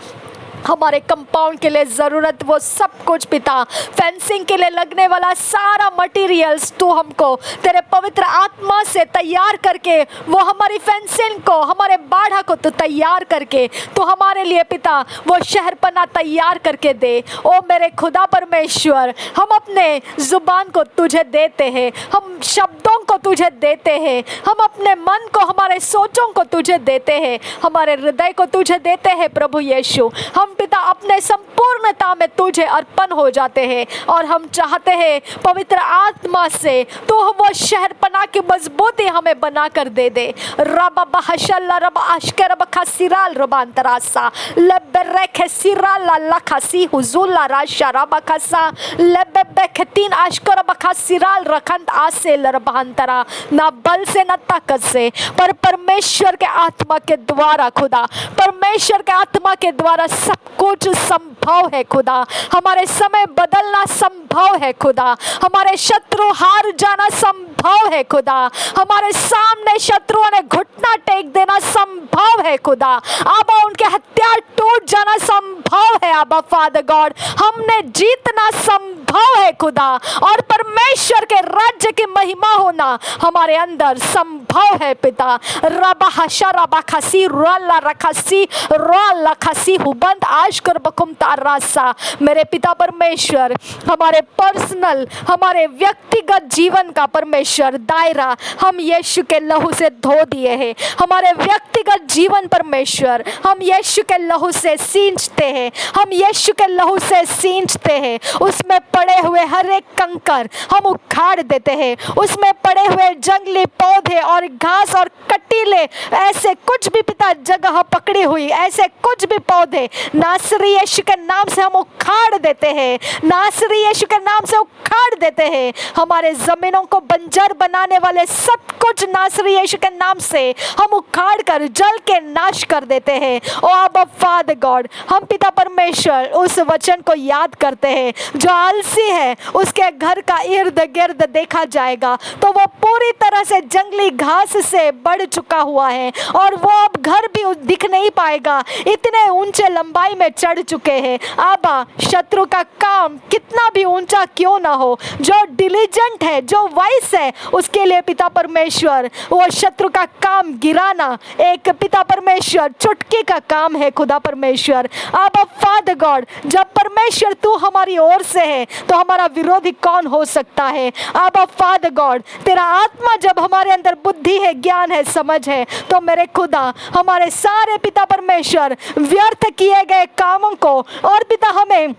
हमारे कंपाउंड के लिए ज़रूरत वो सब कुछ पिता, फेंसिंग के लिए लगने वाला सारा मटेरियल्स तू हमको तेरे पवित्र आत्मा से तैयार करके, वो हमारी फेंसिंग को, हमारे बाढ़ा को तो तैयार करके तो हमारे लिए पिता वो शहरपना तैयार करके दे। ओ मेरे खुदा परमेश्वर, हम अपने ज़ुबान को तुझे देते हैं, हम शब्दों को तुझे देते हैं, हम अपने मन को, हमारे सोचों को तुझे देते हैं, हमारे हृदय को तुझे देते हैं प्रभु यीशु। हम पिता अपने संपूर्णता में तुझे अर्पण हो जाते हैं और हम चाहते हैं पवित्र आत्मा से तो वो शहरपना की मजबूती हमें बना कर दे दे। रबा बहशल्ला रबा अशकर बखा सिराल रबांतरासा लबरेखे सिराला लखसी हुजुला राशा रबा खसा लबेबेखतीन अशकर बखा सिराल रखंत आसे लरबांतरा, ना बल से ना ताकत से, पर परमेश्वर के आत्मा के द्वारा खुदा, परमेश्वर के आत्मा के द्वारा सब कुछ संभव है खुदा। हमारे समय बदलना संभव है खुदा, हमारे शत्रु हार जाना संभव है खुदा, हमारे सामने शत्रुओं ने घुटना टेक देना संभव है खुदा, आबा उनके हथियार टूट जाना संभव है आबा फादर गॉड, हमने जीतना संभव है खुदा, और परमेश्वर के राज्य की महिमा होना हमारे अंदर संभव है पिता। रबा हशा रबा खसी रोला रखसी रोला खसी हुबंद आशकर बकुम तारासा। मेरे पिता परमेश्वर, हमारे पर्सनल, हमारे व्यक्तिगत जीवन का परमेश्वर दायरा हम यीशु के लहू से धो दिए हैं। हमारे व्यक्तिगत जीवन परमेश्वर हम यीशु के लहू से सींचते हैं, हम यीशु के लहू से सींचते हैं। उसमें पड़े हुए हर एक कंकर हम उखाड़ देते हैं, उसमें पड़े हुए जंगली पौधे और घास और कटीले ऐसे कुछ भी पिता जगह पकड़ी हुई ऐसे कुछ भी पौधे नासरी यीशु के नाम से हम उखाड़ देते हैं, नासरी यीशु के नाम से उखाड़ देते हैं। हमारे जमीनों को बंजर बनाने वाले सब कुछ नासरी यीशु के नाम से हम उखाड़ कर जल के नाश कर देते हैं। ओ अब्बा फादर गॉड, हम पिता परमेश्वर उस वचन को याद करते हैं, जो आलसी है उसके घर का इर्द गिर्द देखा जाएगा तो वो पूरी तरह से जंगली घास से बढ़ चुका हुआ है और वो अब घर भी दिख नहीं पाएगा, इतने ऊंचे लंबाई में चढ़ चुके हैं। आबा शत्रु का काम कितना भी ऊंचा क्यों ना हो, जो डिलीजेंट है, जो वाइस है, उसके लिए पिता परमेश्वर वो शत्रु का काम गिराना एक पिता परमेश्वर चुटकी का काम है खुदा परमेश्वर। आबा फादर गॉड, जब परमेश्वर तू हमारी ओर से है तो हमारा विरोधी कौन हो सकता है। आबा फादर गॉड, तेरा आत्मा जब हमारे अंदर बुद्धि है, ज्ञान है, समझ है, तो मेरे खुदा हमारे सारे पिता परमेश्वर व्यर्थ किए गए कामों को और पिता हमें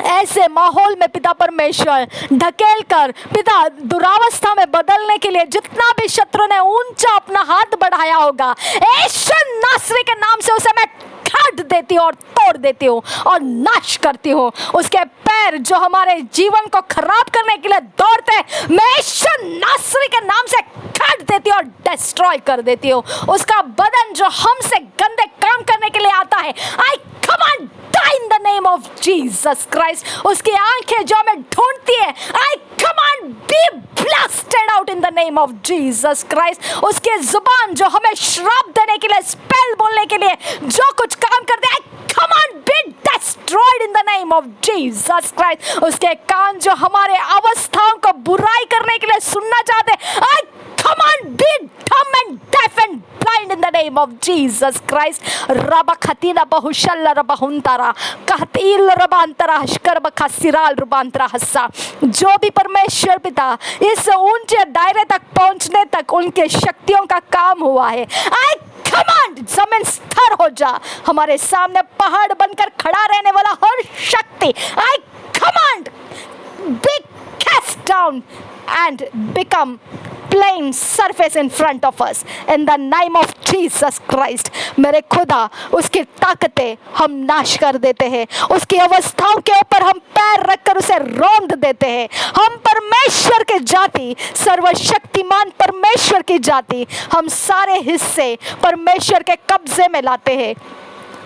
ऐसे माहौल में पिता परमेश्वर ढकेल कर पिता दुरावस्था में बदलने के लिए जितना भी शत्रु ने ऊंचा अपना हाथ बढ़ाया होगा, यीशु नासरी के नाम से उसे मैं काट देती हूँ और तोड़ देती हूँ और नाश करती हूँ। उसके पैर जो हमारे जीवन को खराब करने के लिए दौड़ते हैं, मैं यीशु नासरी के नाम से काट देती हूँ और डिस्ट्रॉय कर देती हूँ। उसका बदन जो हमसे गंदे काम करने के लिए आता है, आई command die in the name of Jesus Christ। उसकी आंखें जो हमें ढूंढती है, I command be blasted out in the name of Jesus Christ। उसकी जुबान जो हमें श्राप देने के लिए, स्पेल बोलने के लिए जो कुछ काम करते हैं, I command be destroyed in the name of Jesus Christ। उसके कान जो हमारे अवस्थाओं को बुराई करने के लिए सुनना चाहते हैं, I command be dumb and deaf and blind in the name of Jesus Christ। रबा खतीना बहुशल्ला रबाहुंतारा कहतील रबांतरा हशकर बखसिराल रबांतरा हस्सा। जो भी परमेश्वर पिता इस ऊंचे दायरे तक पहुंचने तक उनके शक्तियों का काम हुआ है, आई कमांड जमीन स्थिर हो जा। हमारे सामने पहाड़ बनकर खड़ा रहने वाला हर शक्ति, I command be cast down and become plain surface in front of us in the name of Jesus Christ। मेरे खुदा उसकी ताकतें हम नाश कर देते हैं, उसकी अवस्थाओं के ऊपर हम पैर रखकर उसे रौंद देते हैं। हम परमेश्वर के जाति, सर्वशक्तिमान परमेश्वर की जाति, हम सारे हिस्से परमेश्वर के कब्जे में लाते हैं।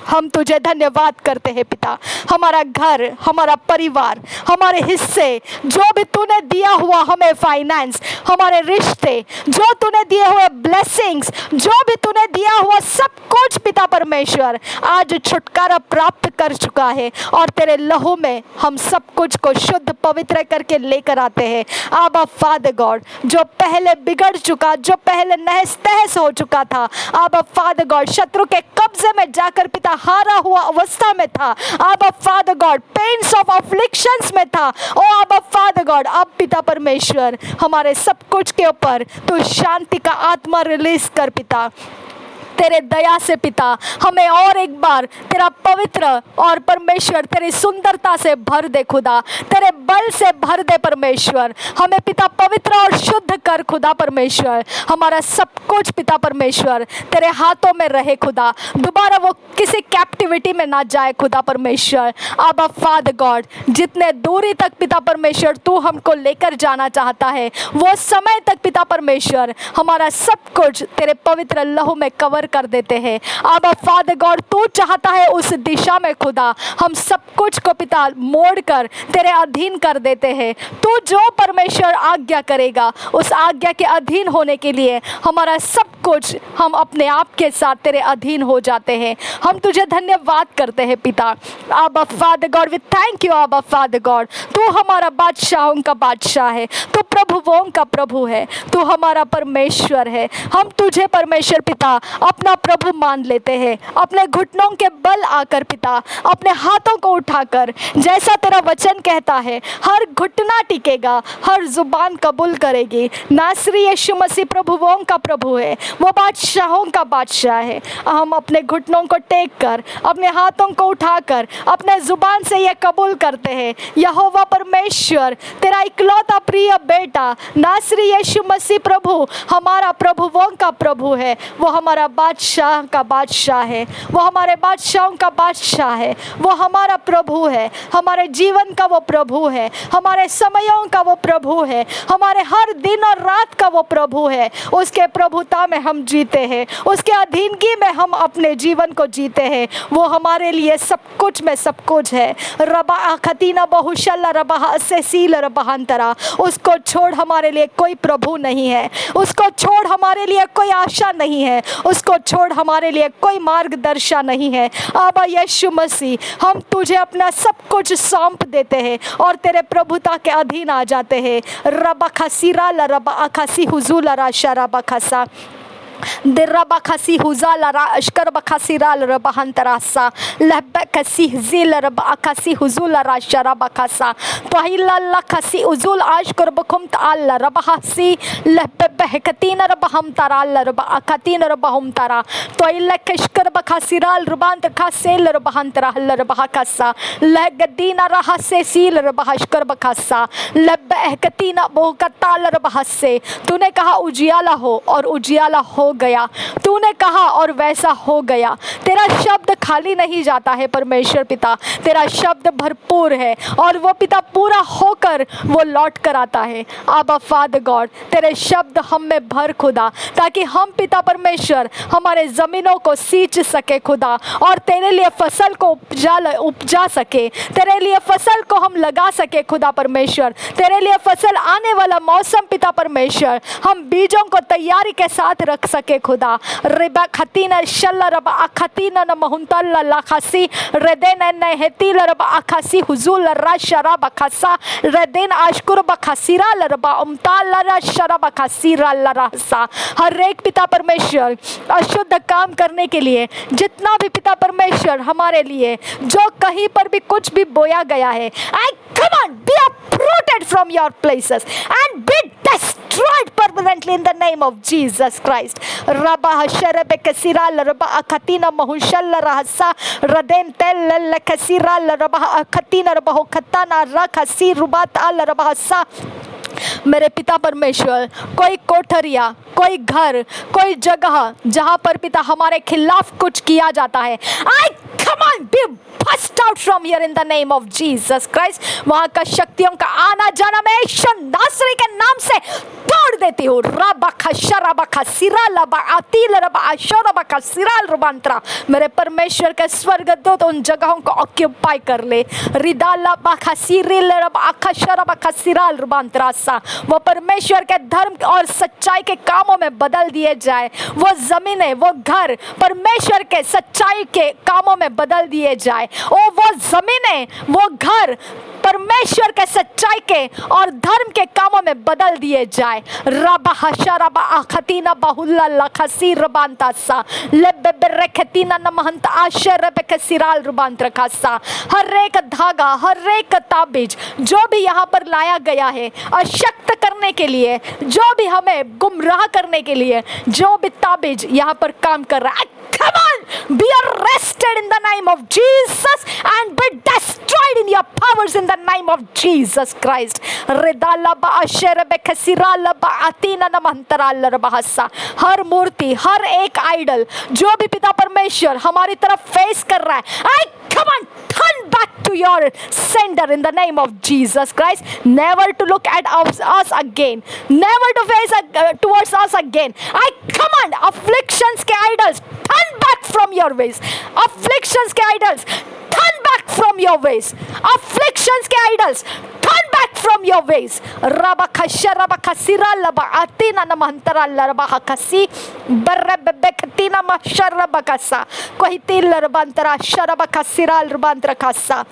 हम तुझे धन्यवाद करते हैं पिता। हमारा घर, हमारा परिवार, हमारे हिस्से, जो भी तूने दिया हुआ हमें फाइनेंस, हमारे रिश्ते, जो तूने दिए हुए ब्लेसिंग्स, जो भी तूने दिया हुआ सब कुछ पिता परमेश्वर आज छुटकारा प्राप्त कर चुका है और तेरे लहू में हम सब कुछ को शुद्ध पवित्र करके लेकर आते हैं। आबा फादर गॉड, जो पहले बिगड़ चुका, जो पहले नहस तहस हो चुका था, आबा फादर गॉड शत्रु के कब्जे में जाकर पिता हारा हुआ अवस्था में था, आबा फादर गॉड पेन्स ऑफ अफ्लिक्शंस में था, ओ आबा फादर गॉड अब पिता परमेश्वर हमारे सब कुछ के ऊपर तू शांति का आत्मा रिलीज कर पिता। तेरे दया से पिता हमें और एक बार तेरा पवित्र और परमेश्वर तेरी सुंदरता से भर दे खुदा, तेरे बल से भर दे परमेश्वर। हमें पिता पवित्र और शुद्ध कर खुदा परमेश्वर। हमारा सब कुछ पिता परमेश्वर तेरे हाथों में रहे खुदा, दोबारा वो किसी कैप्टिविटी में ना जाए खुदा परमेश्वर। आबा फादर गॉड, जितने दूरी तक पिता परमेश्वर तू हमको लेकर जाना चाहता है, वो समय तक पिता परमेश्वर हमारा सब कुछ तेरे पवित्र लहू में कवर कर देते हैं। आबा फादर गॉड, तू चाहता है उस दिशा में खुदा हम सब कुछ को पिता मोड़ कर तेरे अधीन कर देते हैं। तू जो परमेश्वर आज्ञा करेगा उस आज्ञा के अधीन होने के लिए हमारा सब कुछ हम अपने आप के साथ तेरे अधीन हो जाते हैं। हम तुझे धन्यवाद करते हैं पिता। आबा father God, we thank you आबा फादर गॉड। तू हमारा बादशाहों का बादशाह है, तू प्रभुओं का प्रभु है, तू हमारा परमेश्वर है। हम तुझे परमेश्वर पिता अपना प्रभु मान लेते हैं। अपने घुटनों के बल आकर पिता अपने हाथों को उठाकर, जैसा तेरा वचन कहता है, हर घुटना टिकेगा, हर जुबान कबूल करेगी नासरी यीशु मसीह प्रभुओं का प्रभु है, वो बादशाहों का बादशाह है। हम अपने घुटनों को टेक कर, अपने हाथों को उठाकर अपने जुबान से ये कबूल करते हैं, यहोवा परमेश्वर तेरा इकलौता प्रिय बेटा नासरी यीशु मसीह प्रभु हमारा प्रभुओं का प्रभु है। वो हमारा बादशाह का बादशाह है, वो हमारे बादशाहों का बादशाह है, वो हमारा प्रभु है, हमारे जीवन का वो प्रभु है, हमारे समयों का वो प्रभु है, हमारे हर दिन और रात का वो प्रभु है। उसके प्रभुता में हम जीते हैं, उसके अधीनगी में हम अपने जीवन को जीते हैं। वो हमारे लिए सब कुछ में सब कुछ है। रबा खतीना बहुशल्ला रबा से सील रबांतरा, उसको छोड़ हमारे लिए कोई प्रभु नहीं है, उसको छोड़ हमारे लिए कोई आशा नहीं है, उसको छोड़ हमारे लिए कोई मार्गदर्शन नहीं है। आबा यीशु मसीह हम तुझे अपना सब कुछ सौंप देते हैं और तेरे प्रभुता के अधीन आ जाते हैं। रबा खसीरा ल रबा अखसी हुजूल रा शराबा खसा दिर्रबा खसी हुजाला रा अशकर बखसी राल रबहंतरासा लहब खसी जिल रब अखसी हुजूल रा शराबा खसा तोहिला ला खसी उजूल अशकर बखुम ताल रबहसी लहब बहकतीन रबहम तराल रब अखतीन रबहम तरा तोहिला कशकर बखसी राल रबांत खसेल रबहंतरा हल रबहकसा लहगदीना रहा से सील रबहशकर बखसा लहब अहकतीना बहुकताल रबहसे। तूने कहा उजियाला हो और उजियाला हो गया, तूने कहा और वैसा हो गया। तेरा शब्द खाली नहीं जाता है परमेश्वर पिता, तेरा शब्द भरपूर है और वो पिता पूरा होकर वो लौट कर आता है। आबा फादर गॉड, तेरे शब्द हम में भर खुदा, ताकि हम पिता परमेश्वर हमारे ज़मीनों को सींच सके खुदा और तेरे लिए फसल को उपजा सके, तेरे लिए फसल को हम लगा सके खुदा परमेश्वर, तेरे लिए फसल आने वाला मौसम पिता परमेश्वर हम बीजों को तैयारी के साथ रख सके खुदा। रिबा खतीना शल्ला रबा अखतीना न महंतल ला खसी रदेन न हेतिल रबा अखसी हुजूल रा शराबा खसा रदेन अशकुर बखसीरा रबा उमताल रा शराबा खसीरा लरसा। हर एक पिता परमेश्वर अशुद्ध काम करने के लिए, जितना भी पिता परमेश्वर हमारे लिए जो कहीं पर भी कुछ भी बोया गया है, आई command be uprooted from your places and be destroyed permanently in the name of Jesus Christ. Rabba sharebe kasira rabba akatina mahushal rahsa raden tel kasira rabba akatina rabba katana rakasi rubat al rabba sa मेरे पिता परमेश्वर, कोई कोठरिया, कोई घर, कोई जगह जहां पर पिता हमारे खिलाफ कुछ किया जाता है, आई come on, be bust out from here in the name of Jesus Christ। वहां का शक्तियों का आना जाना मैं यीशु नासरी के नाम से तोड़ देती हूँ। रबा शरबा सिराल आतिल रबा शरबा सिराल रुबांत्रा। मेरे परमेश्वर के स्वर्गदूत उन जगहों को ऑक्यूपाई कर ले। रिदाला बाखा सिरिल रबा शरबा सिराल रुबांत्रा सा वो परमेश्वर के धर्म और सच्चाई के कामों में बदल दिए जाए। वो जमीनें, वो घर परमेश्वर के सच्चाई के कामों में बदल दिए जाए। ओ वो जमीनें, वो घर परमेश्वर के सच्चाई के और धर्म के कामों में बदल दिए जाए। रबा हशरबा अखतीना बहुल्ला लखसी रबांता सा लेबे रेखतीना नमहंत आशर बेके सिराल रुबांत्र खासा। हर एक धागा, हर एक ताबीज जो भी यहाँ पर लाया गया है अशक्त करने के लिए, जो भी हमें गुमराह करने के लिए, जो भी ताबीज यहाँ पर काम कर रहा है, come on, be arrested in the name of Jesus and be destroyed in your powers in the name of Jesus Christ। रिदाला बा अशर बेके सिराल बा आतीना नमहंतराल रबहसा। हर मूर्ति, हर एक आइडल जो भी पिता परमेश्वर हमारी तरफ फेस कर रहा है, आई come on, turn back to your sender in the name of Jesus Christ। Never to look at us again, never to face towards us again। I command afflictions के idols, turn back from your ways। afflictions के idols, turn back from your ways। afflictions के idols, turn back from your ways। रबा खशरबा खसिरा लबा आतीना नमहंतरा लरबा खसी बर्रब बेखतीना मशरबा कसा कोई तिल रबांतरा शरबा खसिरा रबांतरा कसा।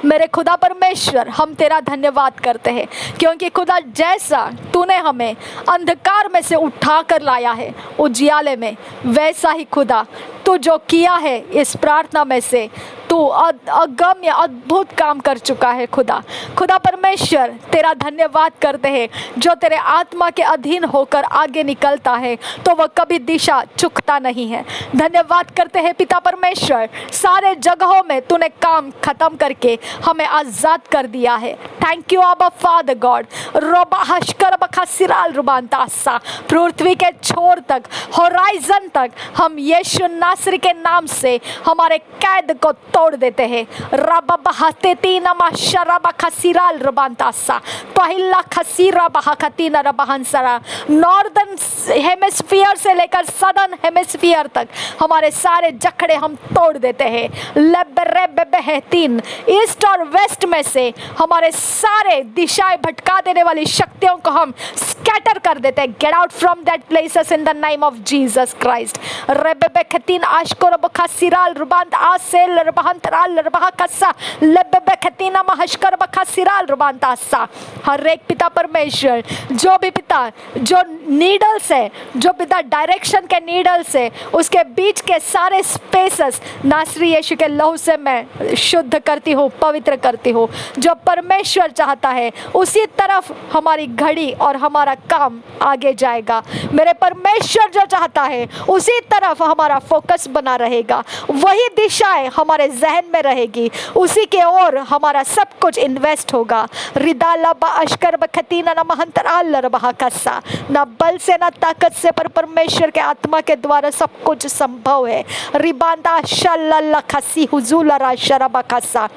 मेरे खुदा परमेश्वर, हम तेरा धन्यवाद करते हैं क्योंकि खुदा जैसा तूने हमें अंधकार में से उठा कर लाया है उजियाले में, वैसा ही खुदा तू जो किया है इस प्रार्थना में से तू अगम्य अद्भुत काम कर चुका है। खुदा परमेश्वर तेरा धन्यवाद करते हैं। जो तेरे आत्मा के अधीन होकर आगे निकलता है तो वह कभी दिशा चुकता नहीं है। धन्यवाद करते हैं पिता परमेश्वर, सारे जगहों में तूने काम खत्म करके हमें आज़ाद कर दिया है। थैंक यू आबा फादर गॉड। रोबा हशकर बखा सिराल रुबांतासा, पृथ्वी के छोर तक, होराइजन तक हम यीशु नासरी के नाम से हमारे कैद को तोड़ देते हैं। रबा बहाते तीना माशरबा खसिराल रुबांतासा पहिला खसीरा बहाकतीना रबहंसरा। नॉर्दर्न हेमिस्फीयर से लेकर सदर्न हेमिस्फीयर तक हमारे सारे जखड़े हम तोड़ देते हैं। लेबरेबेबेहतीन ईस्ट और वेस्ट में से हमारे सारे दिशाएं भटका देने वाली शक्तियों को हम स्कैटर कर देते हैं। Get out from that places in the name of Jesus Christ. रेबेबेखतीन आशकोर बखासिराल रुबांत आसेल रबहंतराल रबहकसा लेबेबेखतीना महशकर बखासिराल रुबांतासा। हर एक पिता परमेश्वर, जो भी पिता जो नीडल्स है, जो पिता डायरेक्शन के नीडल्स है, उसके बीच के सारे स्पेसेस नासरी यीशु के लहू से मैं शुद्ध करती हूँ, पवित्र करती हूँ। जो परमेश्वर चाहता है उसी तरफ हमारी घड़ी और हमारा काम आगे जाएगा। मेरे परमेश्वर जो चाहता है उसी तरफ हमारा फोकस बना रहेगा, वही दिशाएं हमारे जहन में रहेगी, उसी के ओर हमारा सब कुछ इन्वेस्ट होगा। रिदाला बा अशकर बखतीना न महंतराल रबहा कसा। न बल से न ताकत से पर परमेश्वर के आत्मा के द्वारा सब कुछ संभव है। रिबांदा शल्ला खसी हुजूला राशरबा कसा।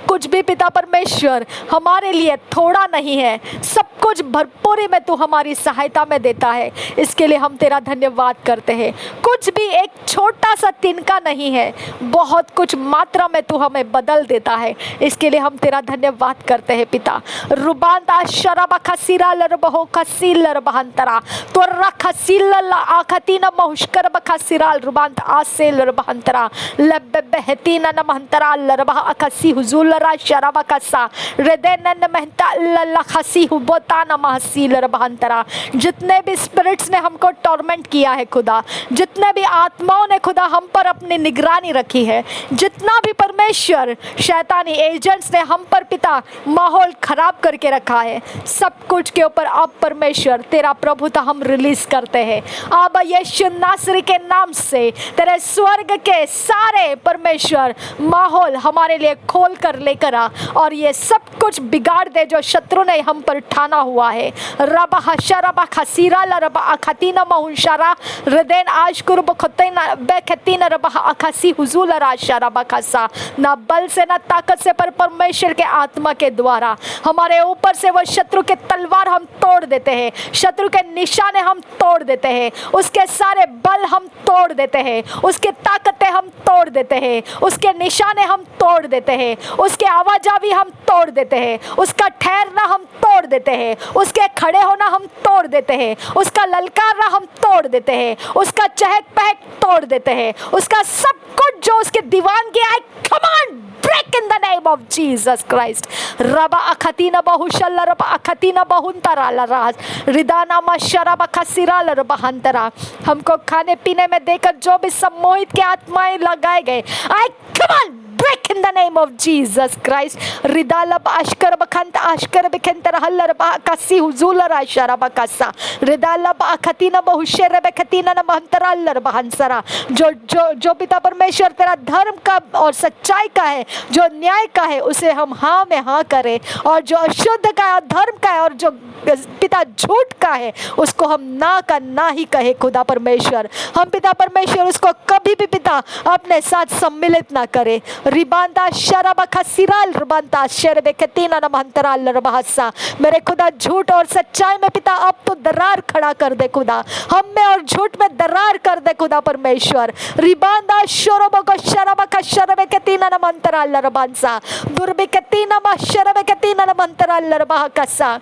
कुछ भी पिता परमेश्वर हमारे लिए थोड़ा नहीं है, सब कुछ भरपूरी में तू हमारी सहायता में देता है। इसके लिए हम तेरा धन्यवाद करते हैं। कुछ भी एक छोटा सा तिनका नहीं है, बहुत कुछ मात्रा में तू हमें बदल देता है। इसके लिए हम तेरा धन्यवाद करते हैं पिता। रुबांता शराबा खसीरा लरबहो खसील रबहंतरा तो रखसील आखतीना महुष्कर बखसीराल रुबांत आसे लरबहंतरा लबबहतीना नमहंतरा लरबह अखसी हुजूलरा शराबा कसा रेदेनन महता लल्ला खसी हुबोताना महसील रबहंतरा। जितने भी स्पिरिट्स ने हमको टॉर्मेंट किया है खुदा, जितने भी आत्माओं ने खुदा हम पर अपनी निगरानी रखी है, जितना भी परमेश्वर शैतानी एजेंट्स ने हम पर पिता माहौल खराब करके रखा है, सब कुछ के ऊपर अब परमेश्वर तेरा प्रभुता हम रिलीज करते हैं। अब यीशु नासरी के नाम से तेरे स्वर्ग के सारे परमेश्वर माहौल हमारे लिए खोल खोल कर लेकर आ और ये सब कुछ बिगाड़ दे जो शत्रु ने हम पर ठाना हुआ है। रबा हशरबा खसीरा लरबा अखतीना महुशरा रदेन आशकुर बखतीना बेखतीना रबा अखसी हुजूल राशरबा खसा। ना बल से ना ताकत से पर परमेश्वर के आत्मा के द्वारा हमारे ऊपर से वो शत्रु के तलवार हम तोड़ देते हैं, शत्रु के निशाने हम तोड़ देते हैं, उसके सारे बल हम तोड़ देते हैं, उसके ताकतें हम तोड़ देते हैं, उसके निशाने हम तोड़ देते हैं, उसके आवाजावी हम तोड़ देते हैं, उसका ठहरना हम तोड़ देते हैं, उसके खड़े होना हम तोड़ देते हैं, उसका ललकारना हम तोड़ देते हैं, उसका चहक पहक तोड़ देते हैं, उसका सब कुछ जो उसके दीवानगी है, command break in the name of Jesus Christ. रबा अखतीना बहुशल्ला रबा अखतीना बहुंतरा लराज रिदाना मशरा बखसिरा लरबा हंतरा। हमको खाने पीने में देकर जो भी सम्मोहित के आत्माएं लगाए गए, I come on break in the name of Jesus Christ. रिदालब अशकर बखंत अशकर बखंतर हल्लर बकसी हुजूलर Ashara बकसा रिदालब अखतीना बहुशर बखतीना न महंतरा हल्लर बहंसरा। जो जो जो पिता परमेश्वर तेरा धर्म का और सच्चाई का है, जो न्याय का है, उसे हम हाँ में हाँ करें, और जो अशुद्ध का है, धर्म का है, और जो पिता झूठ का है, उसको हम ना का ना ही कहे खुदा परमेश्वर। हम पिता परमेश्वर उसको कभी भी पिता अपने साथ सम्मिलित ना करे। रिबांदा शराबा खसिराल रिबांदा शरबे कतीना न महंतराल रबहसा। मेरे खुदा झूठ और सच्चाई में पिता अब तो दरार खड़ा कर दे खुदा, हम में और झूठ में दरार कर दे खुदा परमेश्वर। रिबांदा शरबा को शराबा का शरबे कतीना न महंतराल रबांसा दुर्बे कतीना म शरबे कतीना न महंतराल रबहसा।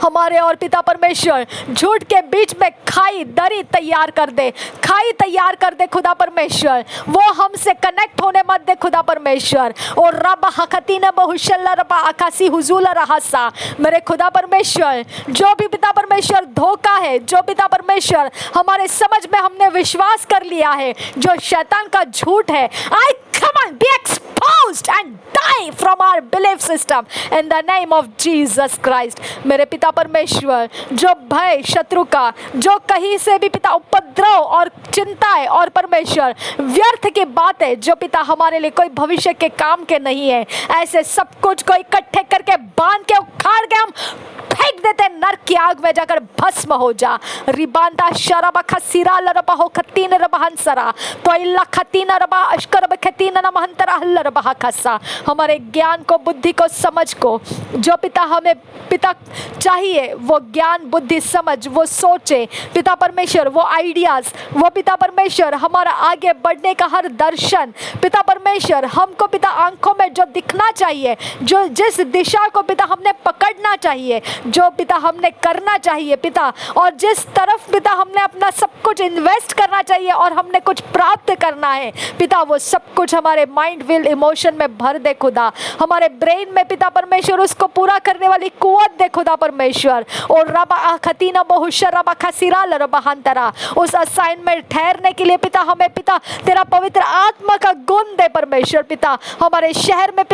हमारे और पिता परमेश्वर झूठ के बीच में खाई दरी तैयार कर दे, खाई तैयार कर दे खुदा परमेश्वर। वो हमसे कनेक्ट होने मत दे खुदा परमेश्वर। और रब हकतीना बहुशल्ला रबा आकाशी हुजूला रहसा। मेरे खुदा परमेश्वर जो भी पिता परमेश्वर धोखा है, जो पिता परमेश्वर हमारे समझ में हमने विश्वास कर लिया है, जो शैतान का झूठ है, आई come on be exposed and die from our belief system in the name of Jesus Christ. मेरे पिता परमेश्वर जो भय शत्रु का, जो कहीं से भी पिता उपद्रव और चिंताएं और परमेश्वर व्यर्थ की बातें जो पिता हमारे लिए कोई भविष्य के काम के नहीं है, ऐसे सब कुछ को इकट्ठे करके बांध के उखाड़ के हम फेंक देते नरक की आग में जाकर भस्म हो जा। रिबांदा शराबा खसीरा लरबा हो खतीन रबहंसरा तो इल्ला खतीना रबा अशकर बखतीना न महंतरा हल्लरबा खसा। हमारे ज्ञान को, बुद्धि को, समझ को जो पिता हमें पिता चाहिए, वो ज्ञान बुद्धि समझ, वो सोचे पिता परमेश्वर, वो आइडियाज, वो पिता परमेश्वर हमारा आगे बढ़ने का हर दर्शन पिता परमेश्वर हमको पिता आंखों में जो दिखना चाहिए, जो जिस दिशा को पिता हमने पकड़ना चाहिए, जो पिता हमने करना चाहिए पिता, और जिस तरफ पिता हमने अपना सब कुछ इन्वेस्ट करना चाहिए और हमने कुछ प्राप्त करना है पिता, वो सब कुछ हमारे माइंड विल इमोशन में भर दे खुदा। हमारे ब्रेन में पिता परमेश्वर उसको पूरा करने वाली कुव्वत दे खुदा परमेश्वर। और रबा खतीना बहुशर रबा खसीरा लरबहंतरा उस असाइनमेंट ठहरने के लिए पिता हमें पिता तेरा पवित्र आत्मा का गुण दे परमेश्वर। पिता हमारे शहर में,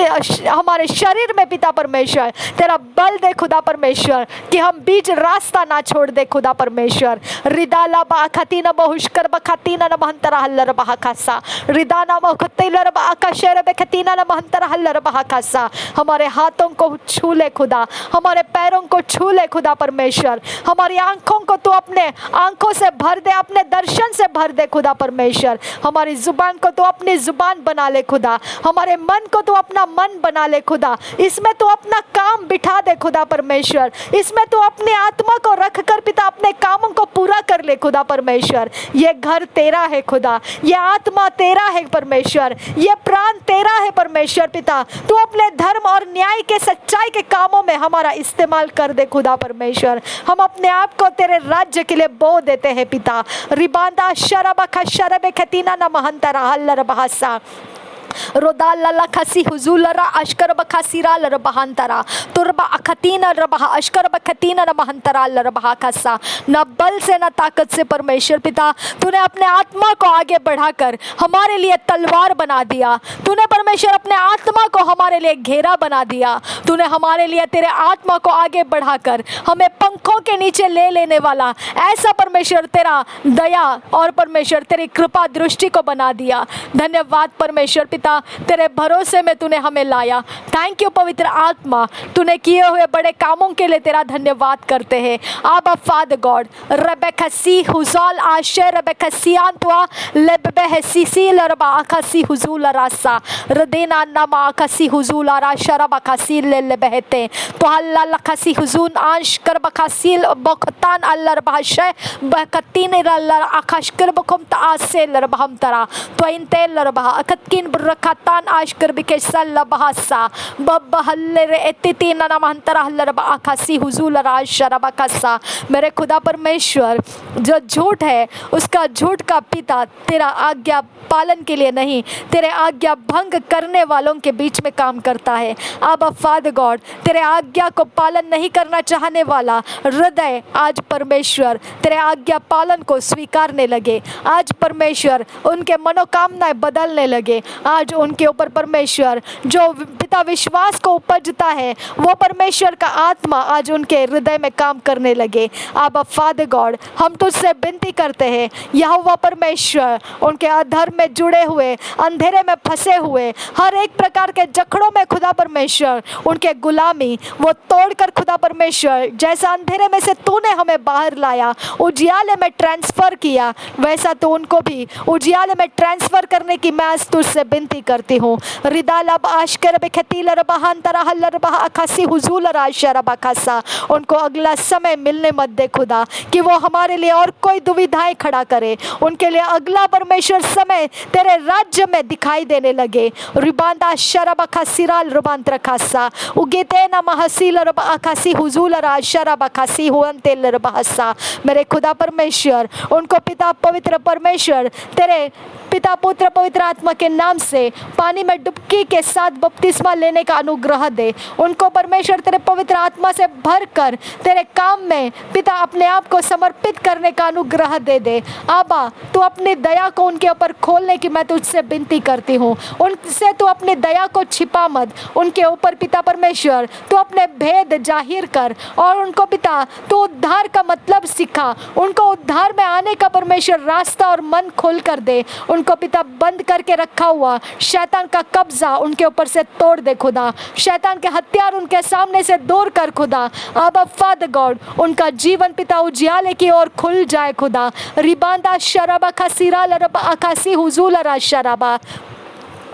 हमारे शरीर में पिता परमेश्वर तेरा बल दे खुदा परमेश्वर कि हम बीच रास्ता ना छोड़ दे खुदा परमेश्वर। रिदाला बा खतीना बहुशकर बखतीना न महंतरा हल्लर बहकसा रिदाना मखतीलर बा आकाशर बखतीना न महंतरा हल्लर बहकसा। हमारे हाथों को छू ले खुदा, हमारे पैरों को छू ले खुदा परमेश्वर। हमारी आंखों को तू अपने आंखों से भर दे, अपने दर्शन से भर दे खुदा परमेश्वर। हमारी जुबान को तू अपनी जुबान बना ले खुदा, हमारे मन को तू अपना मन बना ले खुदा। इसमें तू अपना काम बिठा दे खुदा परमेश्वर, इसमें तू अपनी आत्मा को रख कर पिता अपने कामों को पूरा कर ले खुदा परमेश्वर। ये घर तेरा है खुदा, ये आत्मा तेरा है परमेश्वर, ये प्राण तेरा है परमेश्वर। पिता तू अपने धर्म और न्याय के सच्चाई के कामों में हमारा इस्तेमाल कर दे खुदा परमेश्वर। हम अपने आप को तेरे राज्य के लिए बो देते हैं पिता। रिबांदा शरबा खशरबे खतीना न महंतरा हल्लर बहसा रोदाला खसी हुजूलरा अशकर बखसीरा लरबहंतरा तुरबा अखतीना रबह अशकर बखतीना न महंतरा लरबह खसा। न बल से न ताकत से परमेश्वर पिता तूने अपने आत्मा को आगे बढ़ाकर हमारे लिए तलवार बना दिया। तूने परमेश्वर अपने आत्मा को हमारे लिए घेरा बना दिया। तूने हमारे लिए तेरे आत्मा को आगे बढ़ाकर हमें पंखों के नीचे ले लेने वाला ऐसा परमेश्वर तेरा दया और परमेश्वर तेरी कृपा दृष्टि को बना दिया। धन्यवाद परमेश्वर पिता पिता, तेरे भरोसे में तूने हमें लाया। थैंक यू पवित्र आत्मा, तूने किए हुए बड़े कामों के लिए तेरा धन्यवाद करते हैं। आबा फादर गॉड, रबेकसी हुजाल आशे रबेकसियान तुआ लेबेहसीसी लरबा आकासी हुजूल रासा रदेना नमा आकासी हुजूल आराशा रबाकासी लेबेहते तो अल्लाह लकासी हुजून आश कर बकासील बखतान अल्लाह रबाशे बकतीन अल्लाह आकाश कर बकम तासे लरबहम तरा तो इनते लरबहा अकतकिन बरकतान आश कर बिकेसल लबहासा बबहल्ले रे एतितीन नमहंतरा लरबा आकासी हुजूल राशा रबाकासा। मेरे खुदा परमेश्वर, जो झूठ है उसका झूठ का पिता तेरा आज्ञा पालन के लिए नहीं, तेरे आज्ञा भंग करने वालों के बीच में काम करता है। आबा फादर गॉड, तेरे आज्ञा को पालन नहीं करना चाहने वाला हृदय आज परमेश्वर तेरे आज्ञा पालन को स्वीकारने लगे। आज परमेश्वर उनके मनोकामनाएं बदलने लगे। आज उनके ऊपर परमेश्वर जो पिता विश्वास को उपजता है वो परमेश्वर का आत्मा आज उनके हृदय में काम करने लगे। आबा फादर गॉड, हम तुझसे विनती करते हैं, यहोवा परमेश्वर उनके अधर्म में जुड़े हुए, अंधेरे में फंसे हुए हर एक प्रकार के जकड़ों में खुदा परमेश्वर उनके गुलामी वो तोड़कर खुदा परमेश्वर, जैसा अंधेरे में से तूने हमें बाहर लाया, उजियाले में ट्रांसफर किया, वैसा तो उनको भी उजियाले में ट्रांसफर करने की मैं आज तुझसे विनती करती हूँ। रिदालब आशकर बेखतील रबहान तरहल रबहा अकासी हुजूल राशा रबाकासा, उनको अगला समय मिलने मत दे खुदा कि वो हमारे लिए और कोई दुविधाएं खड़ा करे। उनके लिए अगला परमेश्वर समय तेरे राज्य में दिखाई देने लगे। रिबांदा शरबका सिराल रुबांत रखासा उगेते न महसील रब आकासी हुजूल राशा रबाकासी हुन तेल रबहसा। मेरे खुदा परमेश्वर उनको पिता पवित्र परमेश्वर तेरे पिता पुत्र पवित्र आत्मा के नाम से पानी में डुबकी के साथ बपतिस्मा लेने का अनुग्रह दे। उनको परमेश्वर तेरे पवित्र आत्मा से भरकर तेरे काम में पिता अपने आप को समर्पित करने का अनुग्रह दे दे। आबा, तू अपनी दया को उनके ऊपर खोलने की मैं तुझसे विनती करती हूँ। उनसे तू अपनी दया को छिपा मत, उनके ऊपर पिता परमेश्वर तू अपने भेद जाहिर कर और उनको पिता तू उद्धार का मतलब सिखा। उनको उद्धार में आने का परमेश्वर रास्ता और मन खोल कर दे। उनको पिता बंद करके रखा हुआ शैतान का कब्जा उनके ऊपर से तोड़ दे खुदा। शैतान के हथियार उनके सामने से दूर कर खुदा। आबा फादर गॉड, उनका जीवन पिता उजियाले की ओर खुल जाए खुदा। रिबांदा शराबा खसीरा लरबा आकासी हुजूल रा शराबा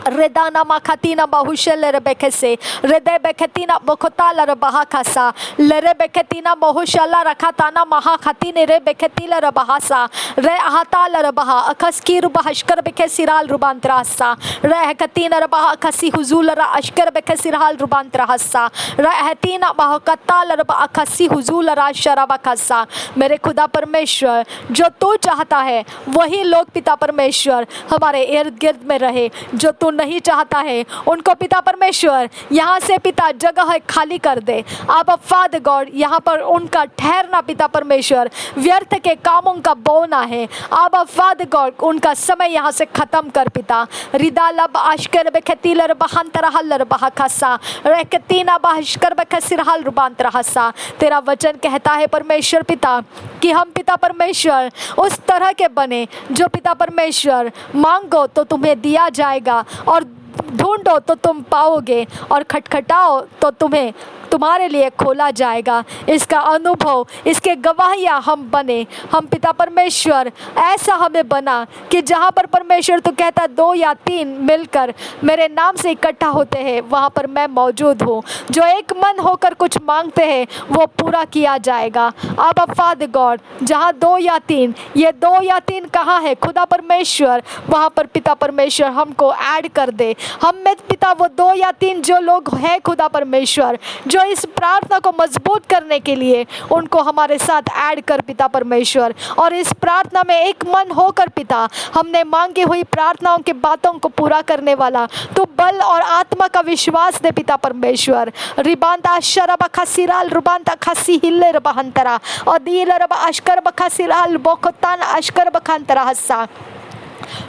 रेदाना माखातीना बहुशल रबेकसे रेदे बेखतीना बखताल रबहाकासा लरे बेखतीना बहुशला रखाताना महाखातीने रे बेखतीला रबहासा रे ahataल रबहा अखस्कीर बहशकर बेखसिराल रुबांतरासा रे हकतीना रबहा खसी हुजूल रा अशकर बेखसिराल रुबांतरासा रे हतीना बहकताल रब अखसी हुजूल रा शराबकासा। मेरे खुदा परमेश्वर, जो तू चाहता है वही लोग पिता परमेश्वर हमारे इर्द गिर्द में रहे। जो तू नहीं चाहता है उनको पिता परमेश्वर यहाँ से पिता जगह खाली कर दे। आबा फादर गॉड, यहाँ पर उनका ठहरना पिता परमेश्वर व्यर्थ के कामों का बोना है। आबा फादर गॉड, उनका समय यहाँ से खत्म कर पिता। रिदालब आशकर बेखतीलर बहंतरहलर बहकसा रेकतीना बहशकर बेखसिरहल रुबांतरहसा। तेरा वचन कहता है परमेश्वर पिता कि हम पिता परमेश्वर उस तरह के बने जो पिता परमेश्वर मांगो तो तुम्हें दिया जाएगा और ढूंढो तो तुम पाओगे और खटखटाओ तो तुम्हारे लिए खोला जाएगा। इसका अनुभव, इसके गवाहियाँ हम बने। हम पिता परमेश्वर ऐसा हमें बना कि जहाँ पर परमेश्वर तो कहता 2 या 3 मिलकर मेरे नाम से इकट्ठा होते हैं वहाँ पर मैं मौजूद हूँ। जो एक मन होकर कुछ मांगते हैं वो पूरा किया जाएगा। अब फादर गॉड, जहाँ 2 या 3, ये 2 या 3 कहाँ है खुदा परमेश्वर, वहाँ पर पिता परमेश्वर हमको ऐड कर दे। हम में पिता वो 2 या 3 जो लोग हैं खुदा परमेश्वर, जो इस प्रार्थना को मजबूत करने के लिए उनको हमारे साथ ऐड कर पिता परमेश्वर। और इस प्रार्थना में एक मन होकर पिता हमने मांगी हुई प्रार्थनाओं की बातों को पूरा करने वाला तो बल और आत्मा का विश्वास दे पिता परमेश्वर। रिबांता शरबा खसिराल रुबांता खसी हिल्ले रबहंतरा और दील रब अशकर बखसिराल बोखतान अशकर बखंतरा हस्सा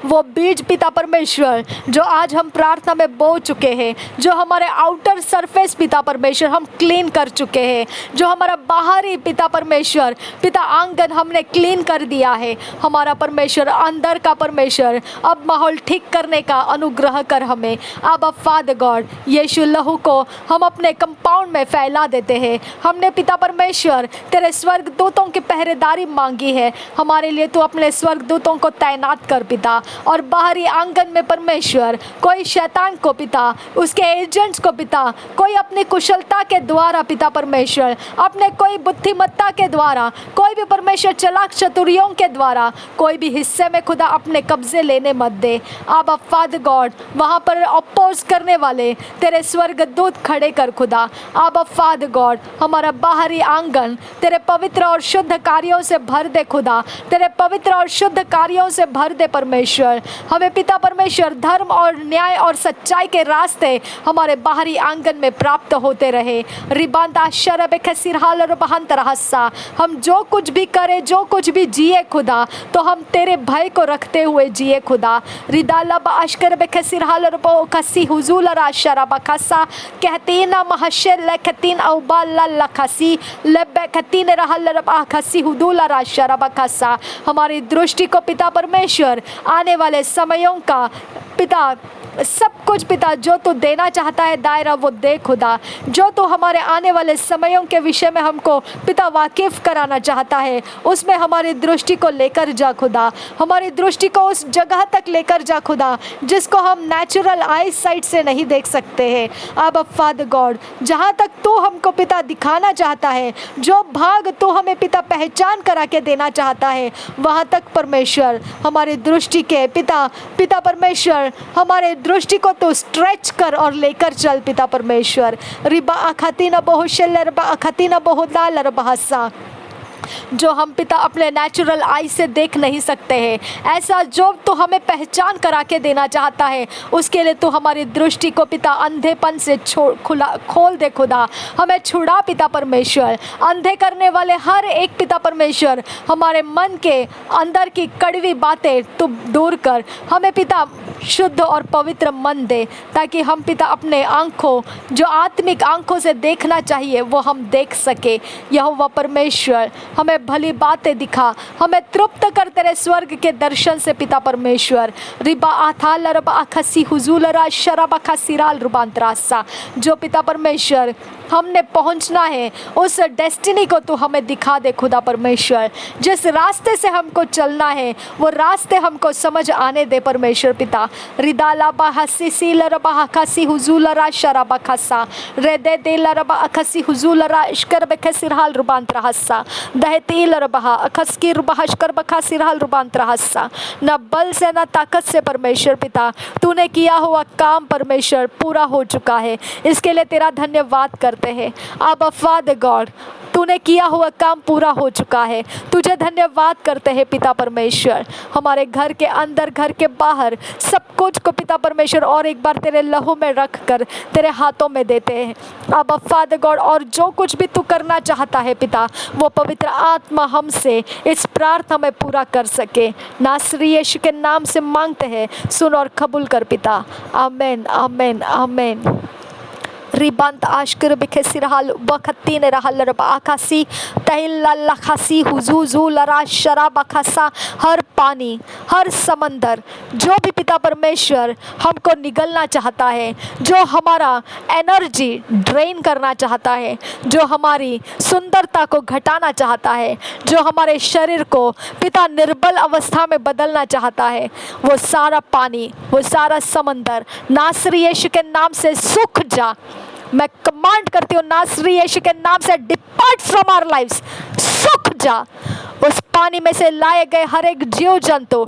वो बीज पिता परमेश्वर जो आज हम प्रार्थना में बो चुके हैं, जो हमारे आउटर सरफेस पिता परमेश्वर हम क्लीन कर चुके हैं, जो हमारा बाहरी पिता परमेश्वर पिता आंगन हमने क्लीन कर दिया है, हमारा परमेश्वर अंदर का परमेश्वर अब माहौल ठीक करने का अनुग्रह कर हमें। अब फादर गॉड यीशु लहू को हम अपने कंपाउंड में फैला देते हैं। हमने पिता परमेश्वर तेरे स्वर्गदूतों की पहरेदारी मांगी है, हमारे लिए तू अपने स्वर्गदूतों को तैनात कर पिता। और बाहरी आंगन में परमेश्वर कोई शैतान को पिता, उसके एजेंट्स को पिता, कोई अपनी कुशलता के द्वारा पिता परमेश्वर, अपने कोई बुद्धिमत्ता के द्वारा, कोई भी परमेश्वर चलाक चतुरियों के द्वारा कोई भी हिस्से में खुदा अपने कब्जे लेने मत दे। अब फादर गॉड वहाँ पर अपोज करने वाले तेरे स्वर्गदूत खड़े कर खुदा। अब फादर गॉड हमारा बाहरी आंगन तेरे पवित्र और शुद्ध कार्यों से भर दे खुदा, तेरे पवित्र और शुद्ध कार्यों से भर दे परमेश्वर। हमें पिता परमेश्वर धर्म और न्याय और सच्चाई के रास्ते हमारे बाहरी आंगन में प्राप्त होते रहे। रिबांता शरब खसिरहाल और बहंत रहसा, हम जो कुछ भी करें, जो कुछ भी जिए खुदा, तो हम तेरे भय को रखते हुए जिए खुदा। रिदाला बाशकर बेखसिरहाल और बखसी हुजूल राशरा बखसा कहतीन महशर लखतीन औबाल लखसी लबखतीन रहल रबाखसी हुदूल राशरा बखसा। हमारी दृष्टि को पिता परमेश्वर आने वाले समयों का पिता सब कुछ पिता जो तू देना चाहता है दायरा वो दे खुदा, जो तू हमारे आने वाले समयों के विषय में हमको पिता वाकिफ कराना चाहता है उसमें हमारी दृष्टि को लेकर जा खुदा, हमारी दृष्टि को उस जगह तक लेकर जा खुदा जिसको हम नेचुरल आई साइट से नहीं देख सकते हैं। अब फादर गॉड जहाँ तक तू हमको पिता दिखाना चाहता है, जो भाग तू हमें पिता पहचान करा के देना चाहता है, वहाँ तक परमेश्वर हमारी दृष्टि के पिता पिता परमेश्वर हमारे दृष्टि को तो स्ट्रेच कर और लेकर चल पिता परमेश्वर। रिबा अखतीना बहुशल रबा अखतीना बहुदाल रबहसा, जो हम पिता अपने नेचुरल आई से देख नहीं सकते हैं, ऐसा जो तो हमें पहचान करा के देना चाहता है उसके लिए तो हमारी दृष्टि को पिता अंधेपन से खोल दे खुदा, हमें छुड़ा पिता परमेश्वर। अंधे करने वाले हर एक पिता परमेश्वर हमारे मन के अंदर की कड़वी बातें तू दूर कर, हमें पिता शुद्ध और पवित्र मन दे ताकि हम पिता अपने आँखों जो आत्मिक आँखों से देखना चाहिए वो हम देख सके। यहोवा परमेश्वर हमें भली बातें दिखा, हमें तृप्त कर तेरे स्वर्ग के दर्शन से पिता परमेश्वर। रिबा आथाल रबा अखसी हुजूल रा शराबा खसिराल रुबांतरासा, जो पिता परमेश्वर हमने पहुंचना है उस डेस्टिनी को तू हमें दिखा दे खुदा परमेश्वर। जिस रास्ते से हमको चलना है वो रास्ते हमको समझ आने दे परमेश्वर पिता। रिदाला बाहसी सील रबा अखसी हुजूल रा शराबा खसा रेदे दिल रबा अखसी हुजूल रा इश्कर बखसिरहाल रुबांतरासा दहतील रबा अखसकी रुबा इश्कर बखसिरहाल रुबांतरासा। न बल से न ताकत से परमेश्वर पिता तूने किया हुआ काम परमेश्वर पूरा हो चुका है, इसके लिए तेरा धन्यवाद करते हैं। अब फादर गॉड तूने किया हुआ काम पूरा हो चुका है, तुझे धन्यवाद करते हैं पिता परमेश्वर। हमारे घर के अंदर घर के बाहर सब कुछ को पिता परमेश्वर और एक बार तेरे लहू में रख कर तेरे हाथों में देते हैं। अब फादर गॉड और जो कुछ भी तू करना चाहता है पिता वो पवित्र आत्मा हमसे इस प्रार्थना में पूरा कर सके। नासरी यीशु के नाम से मांगते हैं, सुन और कबूल कर पिता। आमीन आमीन आमीन। रिबंत आश्कर बिखसिरहाल बखतीन रहल रबा आकासी तहिल लखासी हुजूजू लरा शराब खसा। हर पानी हर समंदर जो भी पिता परमेश्वर हमको निगलना चाहता है, जो हमारा एनर्जी ड्रेन करना चाहता है, जो हमारी सुंदरता को घटाना चाहता है, जो हमारे शरीर को पिता निर्बल अवस्था में बदलना चाहता है, वो सारा पानी वो सारा समंदर नासरी यीशु के नाम से सूख जा। मैं कमांड करती हूँ नासरी यीशु के नाम से डिपार्ट फ्रॉम आवर लाइव्स, सूख जा। उस पानी में से लाए गए हर एक जीव जंतु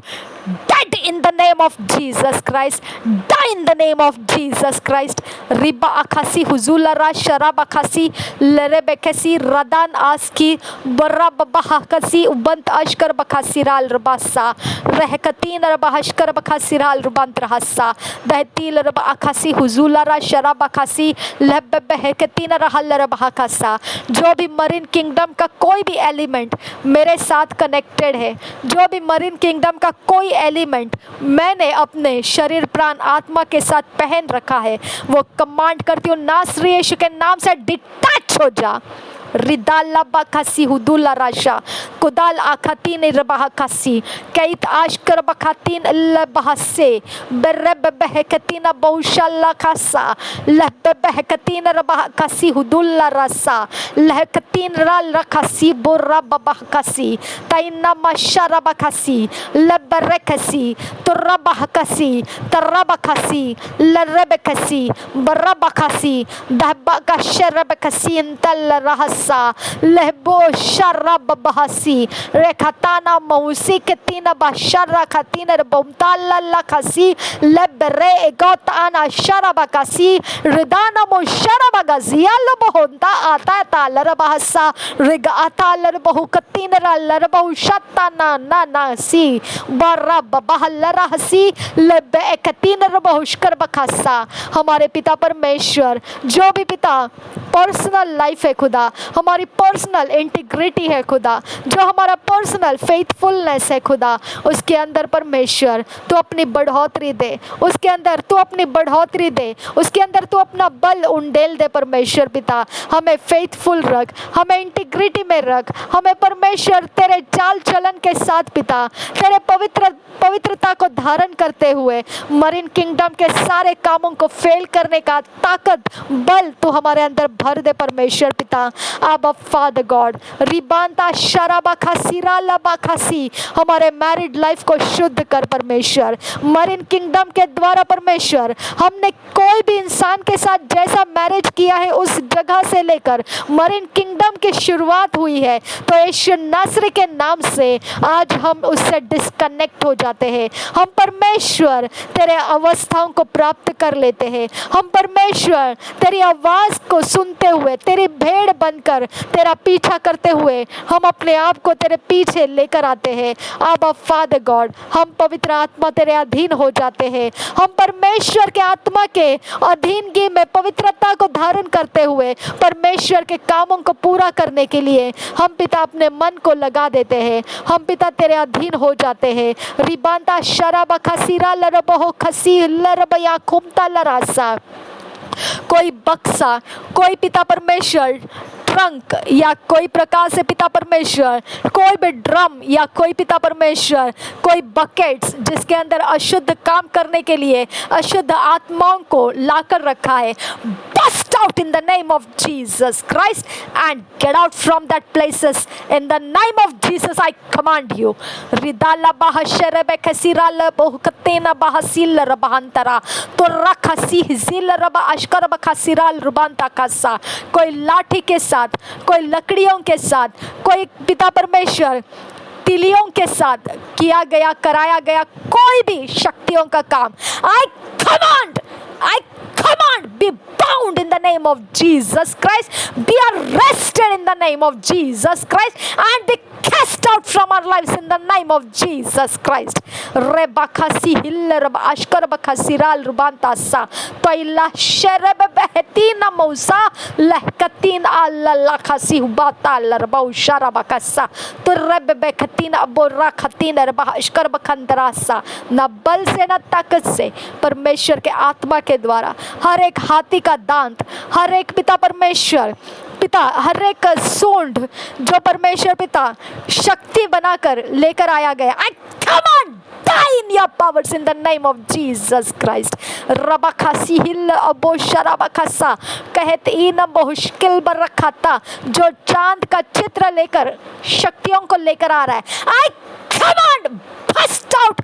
dead in the name of Jesus Christ, die in the name of Jesus Christ. Riba akasi huzulara sharaba kasi lerebekesi radan aski barabahakasi ubant ashkar bakasiral rabasa rehkatin rabahashkar bakasiral rubant rahasa dahtil raba akasi huzulara sharaba kasi lebehkatin rahal rabahakasa. जो भी marine kingdom का कोई भी element मेरे साथ connected है, जो भी मरीन किंगडम का कोई एलिमेंट मैंने अपने शरीर प्राण आत्मा के साथ पहन रखा है, वो कमांड करती हूँ नासरी यीशु के नाम से डिटैच हो जा। रिदाला बखासी हुदुला राशा कुदाल आखातीन रबाहकासी कैत आशकर बखातीन लबहसे बरब बहकतीना बहुशाला खासा लब बहकतीन रबाहकासी हुदुला रासा लहकतीन राल रखासी बुर्रा बबहकासी तैना मशरा बखासी लबरकसी तुरबहकासी तरबखासी लरबकसी बरबखासी दहबकशरबकसी इंतल रहस लहबो शरब बहसी रेखताना मौसी के तीन बशरा खतीन बमताला लखसी लबरे एगोताना शरब कसी रिदाना मो शरब गजिया लबहोंता आता तालर बहसा रिगाता लर बहु कतीन लर बहु शताना ना नासी बरब बहलर हसी लबे एकतीन बहुष्कर बखसा। हमारे पिता परमेश्वर, जो भी पिता पर्सनल लाइफ है खुदा, हमारी पर्सनल इंटीग्रिटी है खुदा, जो हमारा पर्सनल फेथफुलनेस है खुदा, उसके अंदर परमेश्वर तू अपनी बढ़ोतरी दे, उसके अंदर तू अपनी बढ़ोतरी दे, उसके अंदर तू अपना बल उंडेल दे परमेश्वर पिता। हमें फेथफुल रख, हमें इंटीग्रिटी में रख, हमें परमेश्वर तेरे चाल चलन के साथ पिता तेरे पवित्रता को धारण करते हुए मरीन किंगडम के सारे कामों को फेल करने का ताकत बल तू हमारे अंदर भर दे परमेश्वर पिता। आबा फादर गॉड रिबांता शराबा खासी रालाबा खासी हमारे मैरिड लाइफ को शुद्ध कर परमेश्वर। मरीन किंगडम के द्वारा परमेश्वर हमने कोई भी इंसान के साथ जैसा मैरिज किया है उस जगह से लेकर मरीन किंगडम की शुरुआत हुई है, तो यीशु नासरी के नाम से आज हम उससे डिस्कनेक्ट हो जाते हैं। हम परमेश्वर तेरे अवस्थाओं को प्राप्त कर लेते हैं। हम परमेश्वर तेरी आवाज को सुनते हुए तेरी भेड़ बनकर तेरा पीछा करते हुए हम अपने आप को तेरे पीछे लेकर आते हैं। आबा फादर गॉड हम पवित्र आत्मा तेरे अधीन हो जाते हैं। हम परमेश्वर के आत्मा के अधीनगी में पवित्रता को धारण करते हुए परमेश्वर के कामों को पूरा करने के लिए हम पिता अपने मन को लगा देते हैं। हम पिता तेरे अधीन हो जाते हैं। रिबांता शराबा खसीरा लरबहो खसी लरबया खुमता लरासा कोई बक्सा, कोई पिता परमेश्वर ट्रंक या कोई प्रकार से पिता परमेश्वर कोई भी ड्रम या कोई पिता परमेश्वर कोई बकेट्स जिसके अंदर अशुद्ध काम करने के लिए अशुद्ध आत्माओं को लाकर रखा है, bust out in the name of Jesus Christ and get out from that places in the name of Jesus I command you. Ridala bahasherebe kesirala bohukatena bahasil rabahantara तो रखसी हिजिल रबा अशकर बखसिराल रुबांता कसा कोई लाठी के साथ, कोई लकड़ियों के साथ, कोई पिता परमेश्वर तिलियों के साथ किया गया कराया गया कोई भी शक्तियों का काम I command be bound in the name of Jesus Christ, be arrested in the name of Jesus Christ and be cast out from our lives in the name of Jesus Christ. Rebakasi hillerab ashkar bakasiral rubantasa toila shereb behetina mausa lehkatin alla lakhasi hubata larbau sharabakasa tureb behetina abora khatin rba ashkar bakhandrasa न बल से न ताकत से परमेश्वर के आत्मा के द्वारा हर एक हाथी का दांत, हर एक पिता परमेश्वर पिता हर एक सूंड जो परमेश्वर पिता शक्ति बनाकर लेकर आया गया I command die in your powers in the name of Jesus Christ. रबाखासी हिल अबो शराबाखासा कहते इन बहुश्किल बर रखा था जो चांद का चित्र लेकर शक्तियों को लेकर आ रहा है I command bust out,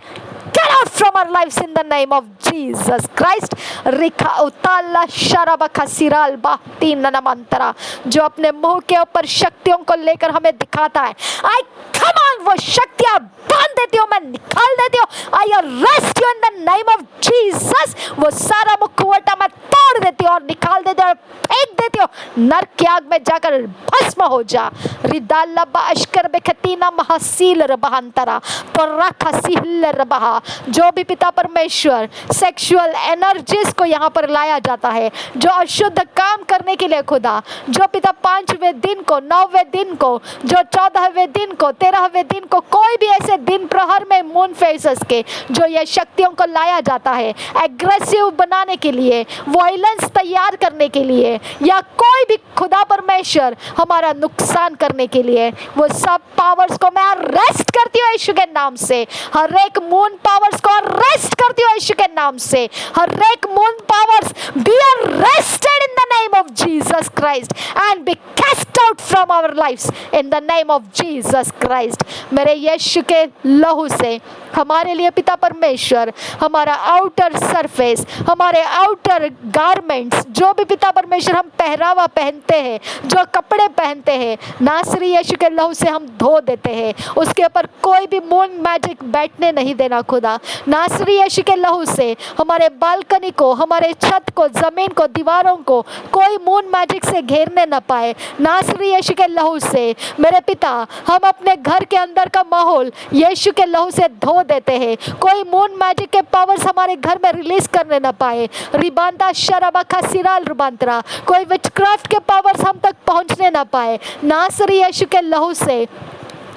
get out from our lives in the name of Jesus Christ. रिखा उताला शराबा खसिराल बाती ननमंतरा जो अपने मुंह के ऊपर शक्तियों को लेकर हमें दिखाता है I command वो शक्तियां बांध देती हूँ मैं मैं निकाल देती हूँ। I arrest you in the name of Jesus. वो सारा मुखौटा मैं तोड़ देती हूँ और निकाल देती हूँ और फेंक देती हूँ। नरक की आग में जाकर भस्म हो जा। रिदाला बाशकर बेखतीना महासील रबहांतरा तो रखसील रबहा। जो भी पिता परमेश्वर सेक्सुअल एनर्जीज को यहाँ पर लाया जाता है, जो अशुद्ध काम करने के लिए खुदा, जो पिता 5वें दिन को, 9वें दिन को, जो 14वें दिन को, 13वें दिन को, कोई भी ऐसे दिन प्रहर में मून फेसेस के जो ये शक्तियों को लाया जाता है एग्रेसिव बनाने के लिए, वायलेंस तैयार करने के लिए, या कोई भी खुदा परमेश्वर हमारा नुकसान करने के लिए, वो सब पावर्स को मैं अरेस्ट करती हूँ यीशु के नाम से। हर एक मून पावर्स को अरेस्ट करती हूँ यीशु के नाम से। हर एक moon powers be arrested in the name of Jesus Christ and be cast out from our lives in the name of Jesus Christ. मेरे यीशु के लहू से हमारे लिए पिता परमेश्वर हमारा आउटर सरफेस, हमारे आउटर गारमेंट्स, जो भी पिता परमेश्वर हम पहरावा पहनते हैं, जो कपड़े पहनते हैं, नासरी यीशु के लहू से हम धो देते हैं। उसके ऊपर कोई भी मून मैजिक बैठने नहीं देना खुदा। नासरी यीशु के लहू से हमारे बालकनी को, हमारे छत को, जमीन को, दीवारों को कोई मून मैजिक से घेरने न पाए। नासरी यीशु के लहू से मेरे पिता हम अपने घर के अंदर का माहौल यीशु के लहू से धो देते हैं। कोई मून मैजिक के पावर्स हमारे घर में रिलीज करने न पाए। रिबांदा शराबा खसीराल रुबांतरा, कोई विचक्राफ्ट के पावर्स हम तक पहुंचने न पाए। नासरी यीशु के लहू से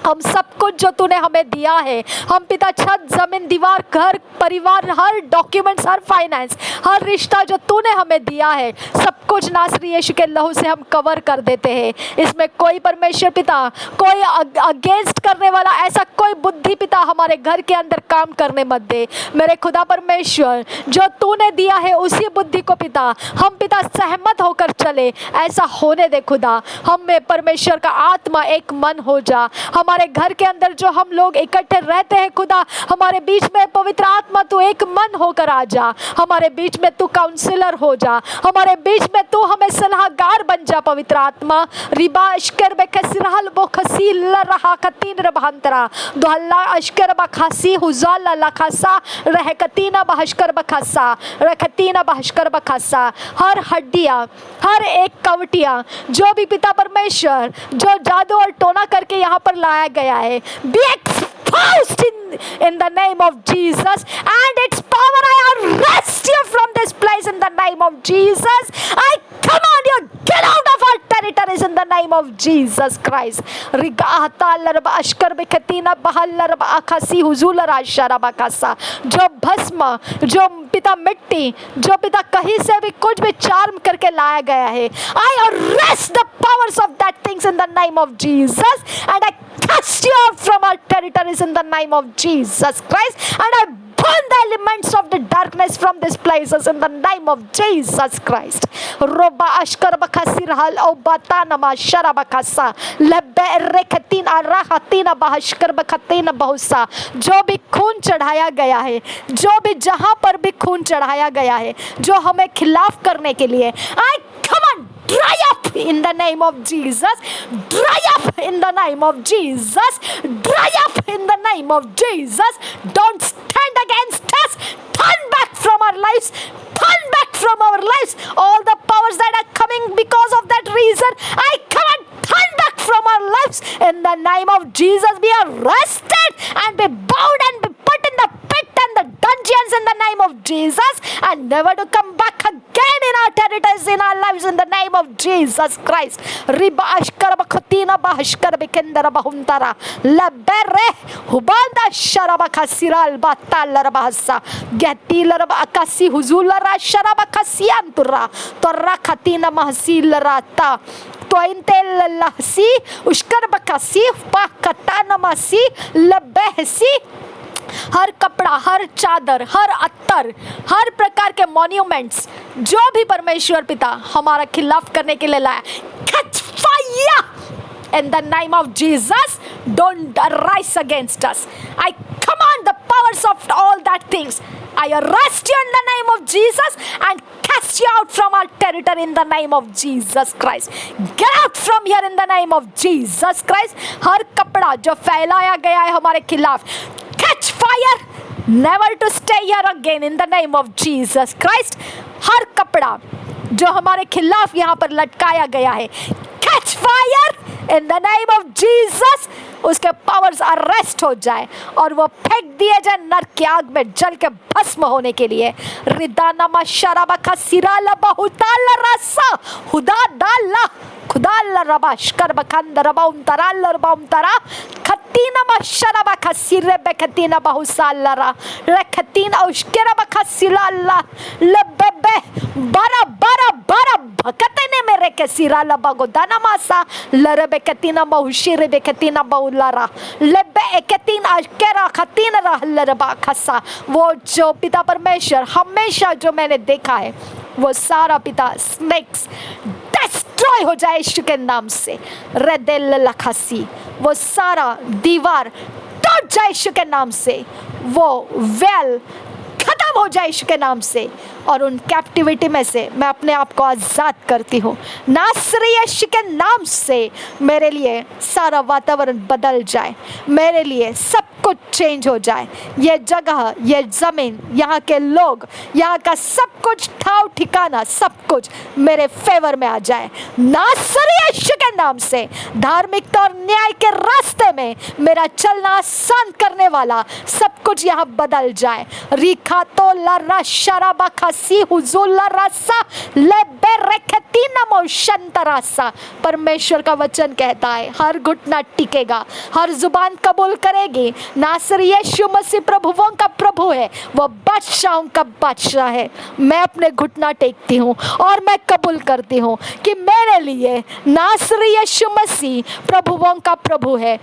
हम सब कुछ जो तूने हमें दिया है, हम पिता छत, जमीन, दीवार, घर, परिवार, हर डॉक्यूमेंट्स, हर फाइनेंस, हर रिश्ता जो तूने हमें दिया है, सब कुछ नासरी यीशु के लहू से हम कवर कर देते हैं। इसमें कोई परमेश्वर पिता, कोई अगेंस्ट करने वाला ऐसा कोई बुद्धि पिता हमारे घर के अंदर काम करने मत दे। मेरे खुदा परमेश्वर जो तूने दिया है उसी बुद्धि को पिता हम पिता सहमत होकर चले, ऐसा होने दे खुदा। हम में परमेश्वर का आत्मा एक मन हो जा। हमारे घर के अंदर जो हम लोग इकट्ठे रहते हैं खुदा, हमारे बीच में पवित्र आत्मा तू एक मन होकर आ जा। हमारे बीच में तू काउंसलर हो जा, हमारे बीच में तू हमें सलाहकार बन जा पवित्र आत्मा। रिबा अशकर बेखसिरहल बोखसील रहा कतीन रबहंतरा दोहल्ला अशकर बखासी हुजाला लखासा रहकतीना बहशकर बखासा रखतीना बहशकर बखासा। हर हड्डियां, हर एक कवटियां, जो भी पिता परमेश्वर जो जादू और टोना करके यहाँ पर लाया गया है, be exposed in the name of Jesus and its power. I arrest you from this place in the name of Jesus. I command you, get out of our territories in the name of Jesus Christ. रिगाहता लरबा अशकर बेखतीना बहल्लरबा आखासी हुजूलरा शराबा कासा। जो भस्म, जो पिता मिट्टी, जो पिता कहीं से भी कुछ भी चार्म करके लाया गया है, I arrest the powers of that things in the name of Jesus and I cast you out from our territories in the name of Jesus Christ and I burn the elements of the darkness from these places in the name of Jesus Christ. Roba ashkar bakasir hal au batana ma shara bakasa lebbe rekatin arahatina bahashkar bakatina bahusa। जो भी खून चढ़ाया गया है, जो भी जहां पर भी खून चढ़ाया गया है, जो हमें खिलाफ करने के लिए, I command dry up in the name of Jesus, dry up in the name of Jesus, dry up in the name of Jesus. Don't stand against us. Turn back from our lives, turn back from our lives. All the powers that are coming because of that reason, I command, turn back from our lives in the name of Jesus. Be arrested and be bound and be put in the pit and the dungeons in the name of Jesus and never to come back again in our territories, in our lives, in the name of Jesus Christ. Riba ashkar bakhatina bahashkar bekendara bahuntara labere hubanda sharaba khasiral batalla bahasa gatilar akasi huzulara sharaba khasiantura torra khatina mahsil rata तो इंतेल लहसी उश्कर बकासी पाकताना मासी लबहसी। हर कपड़ा, हर चादर, हर अत्तर, हर प्रकार के monuments जो भी परमेश्वर पिता हमारा खिलाफ करने के लिए लाया, catch fire in the name of Jesus. Don't rise against us. I command the powers of all that things. I arrest you in the name of Jesus and cast you out from our territory in the name of Jesus Christ. Get out from here in the name of Jesus Christ. हर कपड़ा जो फैलाया गया है हमारे खिलाफ, catch fire never to stay here again in the name of Jesus Christ. हर कपड़ा जो हमारे खिलाफ यहाँ पर लटकाया गया है, catch fire in the name of Jesus. उसके पावर्स अरेस्ट हो जाए और वो फेंक दिए जाए नरक की आग में जल के भस्म होने के लिए। रिदानमा शराबा का सिराला बहुताला रसा हुदा दाला खुदाला रबाश कर बखंद रबाउम तराल रबाउम तरा खत्तीना मशराबा का सिरे बेखतीना बहुसाला रा रखतीना उश्केरा बखा सिलाला लबबे बारा बारा बारा भकतने मेरे के सिराला बगोदाना मासा लरबे कतीना बहुशिरे बेखतीना बहुलारा लबे एकतीना अश्केरा खतीना रहलरबा खसा। वो जो पिता परमेश्वर हमेशा जो मैंने देखा है वो सारा पिता स्नेक्स डिस्ट्रॉय हो जाए यीशु के नाम से। रेदेल लखासी वो सारा दीवार टूट जाए यीशु के नाम से। वो वेल खत्म हो जाए यीशु के नाम से और उन कैप्टिविटी में से मैं अपने आप को आज़ाद करती हूँ। नासरी यीशु के नाम से मेरे लिए सारा वातावरण बदल जाए, मेरे लिए सब कुछ चेंज हो जाए। ये जगह, ये ज़मीन, यहाँ के लोग, यहाँ का सब कुछ ठाव ठिकाना सब कुछ मेरे फेवर में आ जाए। नासरी यीशु के नाम से धार्मिकता और न्याय के रास्ते में मेरा चलना आसान करने वाला सब कुछ यहाँ बदल जाए। रिखा तो लरा शराबा सी हुजुला रासा लेबे रेखतीना मोशंतरासा। परमेश्वर का वचन कहता है हर घुटना टिकेगा, हर जुबान कबूल करेगी नासरी यीशु मसीह प्रभुओं का प्रभु है, वो बादशाहों का बादशाह है। मैं अपने घुटना टेकती हूँ और मैं कबूल करती हूँ कि मेरे लिए नासरी यीशु मसीह प्रभुओं का प्रभु है,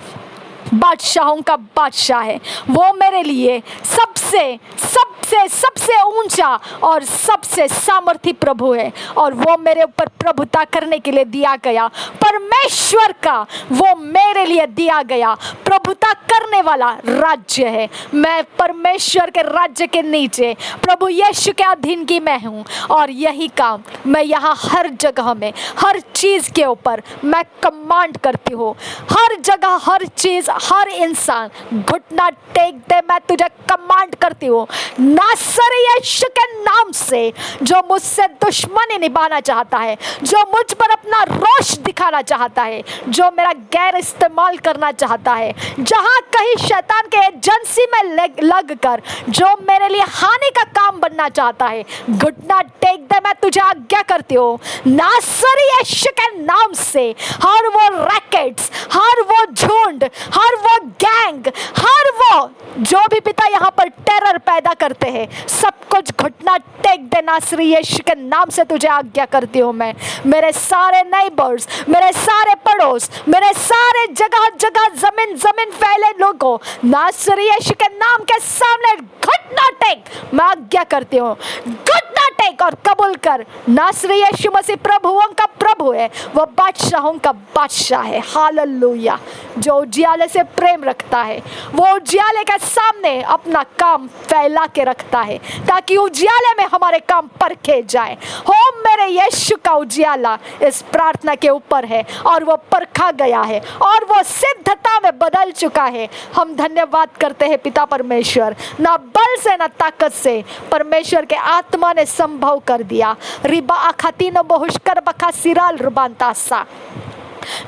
बादशाहों का बादशाह है। वो मेरे लिए सबसे सबसे सबसे ऊंचा और सबसे सामर्थी प्रभु है और वो मेरे ऊपर प्रभुता करने के लिए दिया गया परमेश्वर का वो मेरे लिए दिया गया प्रभुता करने वाला राज्य है। मैं परमेश्वर के राज्य के नीचे प्रभु यीशु के अधीनगी में हूँ और यही काम मैं यहाँ हर जगह में हर चीज़ के ऊपर मैं कमांड करती हूँ। हर जगह हर चीज़ हर इंसान घुटना टेक दे, मैं तुझे कमांड करती हूँ नासरी यीशु के नाम से जो मुझसे दुश्मनी निभाना चाहता है, जो मुझ पर अपना रोष दिखाना चाहता है, जो मेरा गैर इस्तेमाल करना चाहता है, जहाँ कहीं शैतान के एजेंसी में लग कर जो मेरे लिए हानि का काम बनना चाहता है, घुटना टेक दे, मैं तुझे आज्ञा करती हूँ नासरी यीशु के नाम से। हर वो रैकेट्स, हर वो झुंड, हर वो गैंग, हर वो जो भी पिता यहाँ पर टेरर पैदा करते हैं, सब कुछ घुटना टेक दे नासरी यीशु के नाम से तुझे आज्ञा करती हूँ मैं। मेरे सारे नेबर्स, मेरे सारे पड़ोस, मेरे सारे जगह जगह जमीन जमीन फैले लोगों नासरी यीशु के नाम के सामने घुटना टेक मैं आज्ञा करती हूँ। घुटना टेक और कबूल कर नासरी यीशु मसीह प्रभुओं का प्रभु है, वो बादशाहों का बादशाह है। हालेलुया। जो उजियाले से प्रेम रखता है वो उजियाले के सामने अपना काम फैला के रखता है ताकि उजियाले में हमारे काम परखे जाए। हो मेरे यीशु का उजियाला इस प्रार्थना के ऊपर है और वो परखा गया है और वो सिद्धता में बदल चुका है। हम धन्यवाद करते हैं पिता परमेश्वर, ना बल से ना ताकत से परमेश्वर के आत्मा ने संभव कर दिया। रिबा अखातीन बहुष्कर बखा सिराल रुबांतासा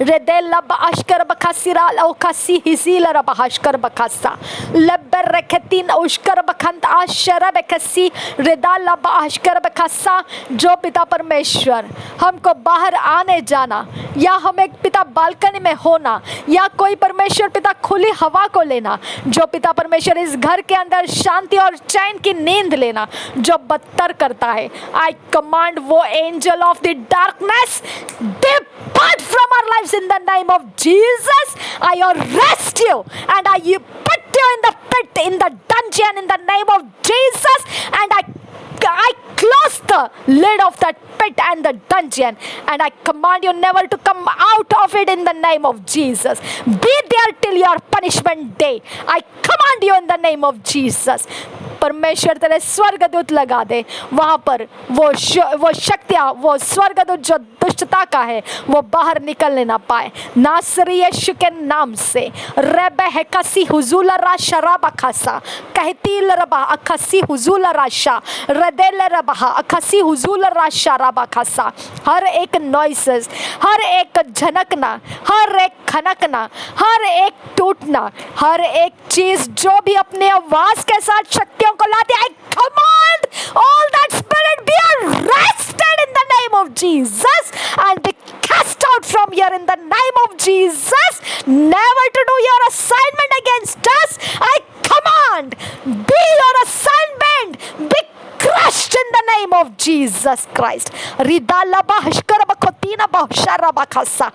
रेदेला बाशकर बखासिराल औकासी हिजीला रबाशकर बखासा लब्बर रखतीन औशकर बखंत आशरा बखसी रेदाला बाशकर बखासा। जो पिता परमेश्वर हमको बाहर आने जाना या हम एक पिता बालकनी में होना या कोई परमेश्वर पिता खुली हवा को लेना, जो पिता परमेश्वर इस घर के अंदर शांति और चैन की नींद लेना जो बदतर करता है, आई कमांड वो angel of the darkness depart from our lives in the name of Jesus. I arrest you and I put you in the pit, in the dungeon in the name of Jesus, and I close the lid of that pit and the dungeon and I command you never to come out of it in the name of Jesus. Be there till your punishment day. I command you in the name of Jesus. परमेश्वर तेरे स्वर्गदूत लगा दे वहाँ पर, वो शक्तियाँ, वो स्वर्गदूत जो दुष्टता का है वो बाहर निकलने ना पाए, नासरी यीशु के नाम से। रबे हेकसी हुजूला रा शराबा खासा कहती लरबा अखसी हुजूला राशा रदेल रबा अखसी हुजूला रा शराबा खासा। हर एक नॉइसेस, हर एक झनकना, हर एक खनकना, हर एक टूटना, हर एक चीज जो भी अपने आवाज के साथ शक्तियों को लाती है, I command all that spirit be arrested in the name of Jesus and be cast out from here in the name of Jesus, never to do your assignment against us. I command, be your assignment, be crushed in the name of Jesus Christ. Ridalaba hashkaraba kotina bahsharaba khasa.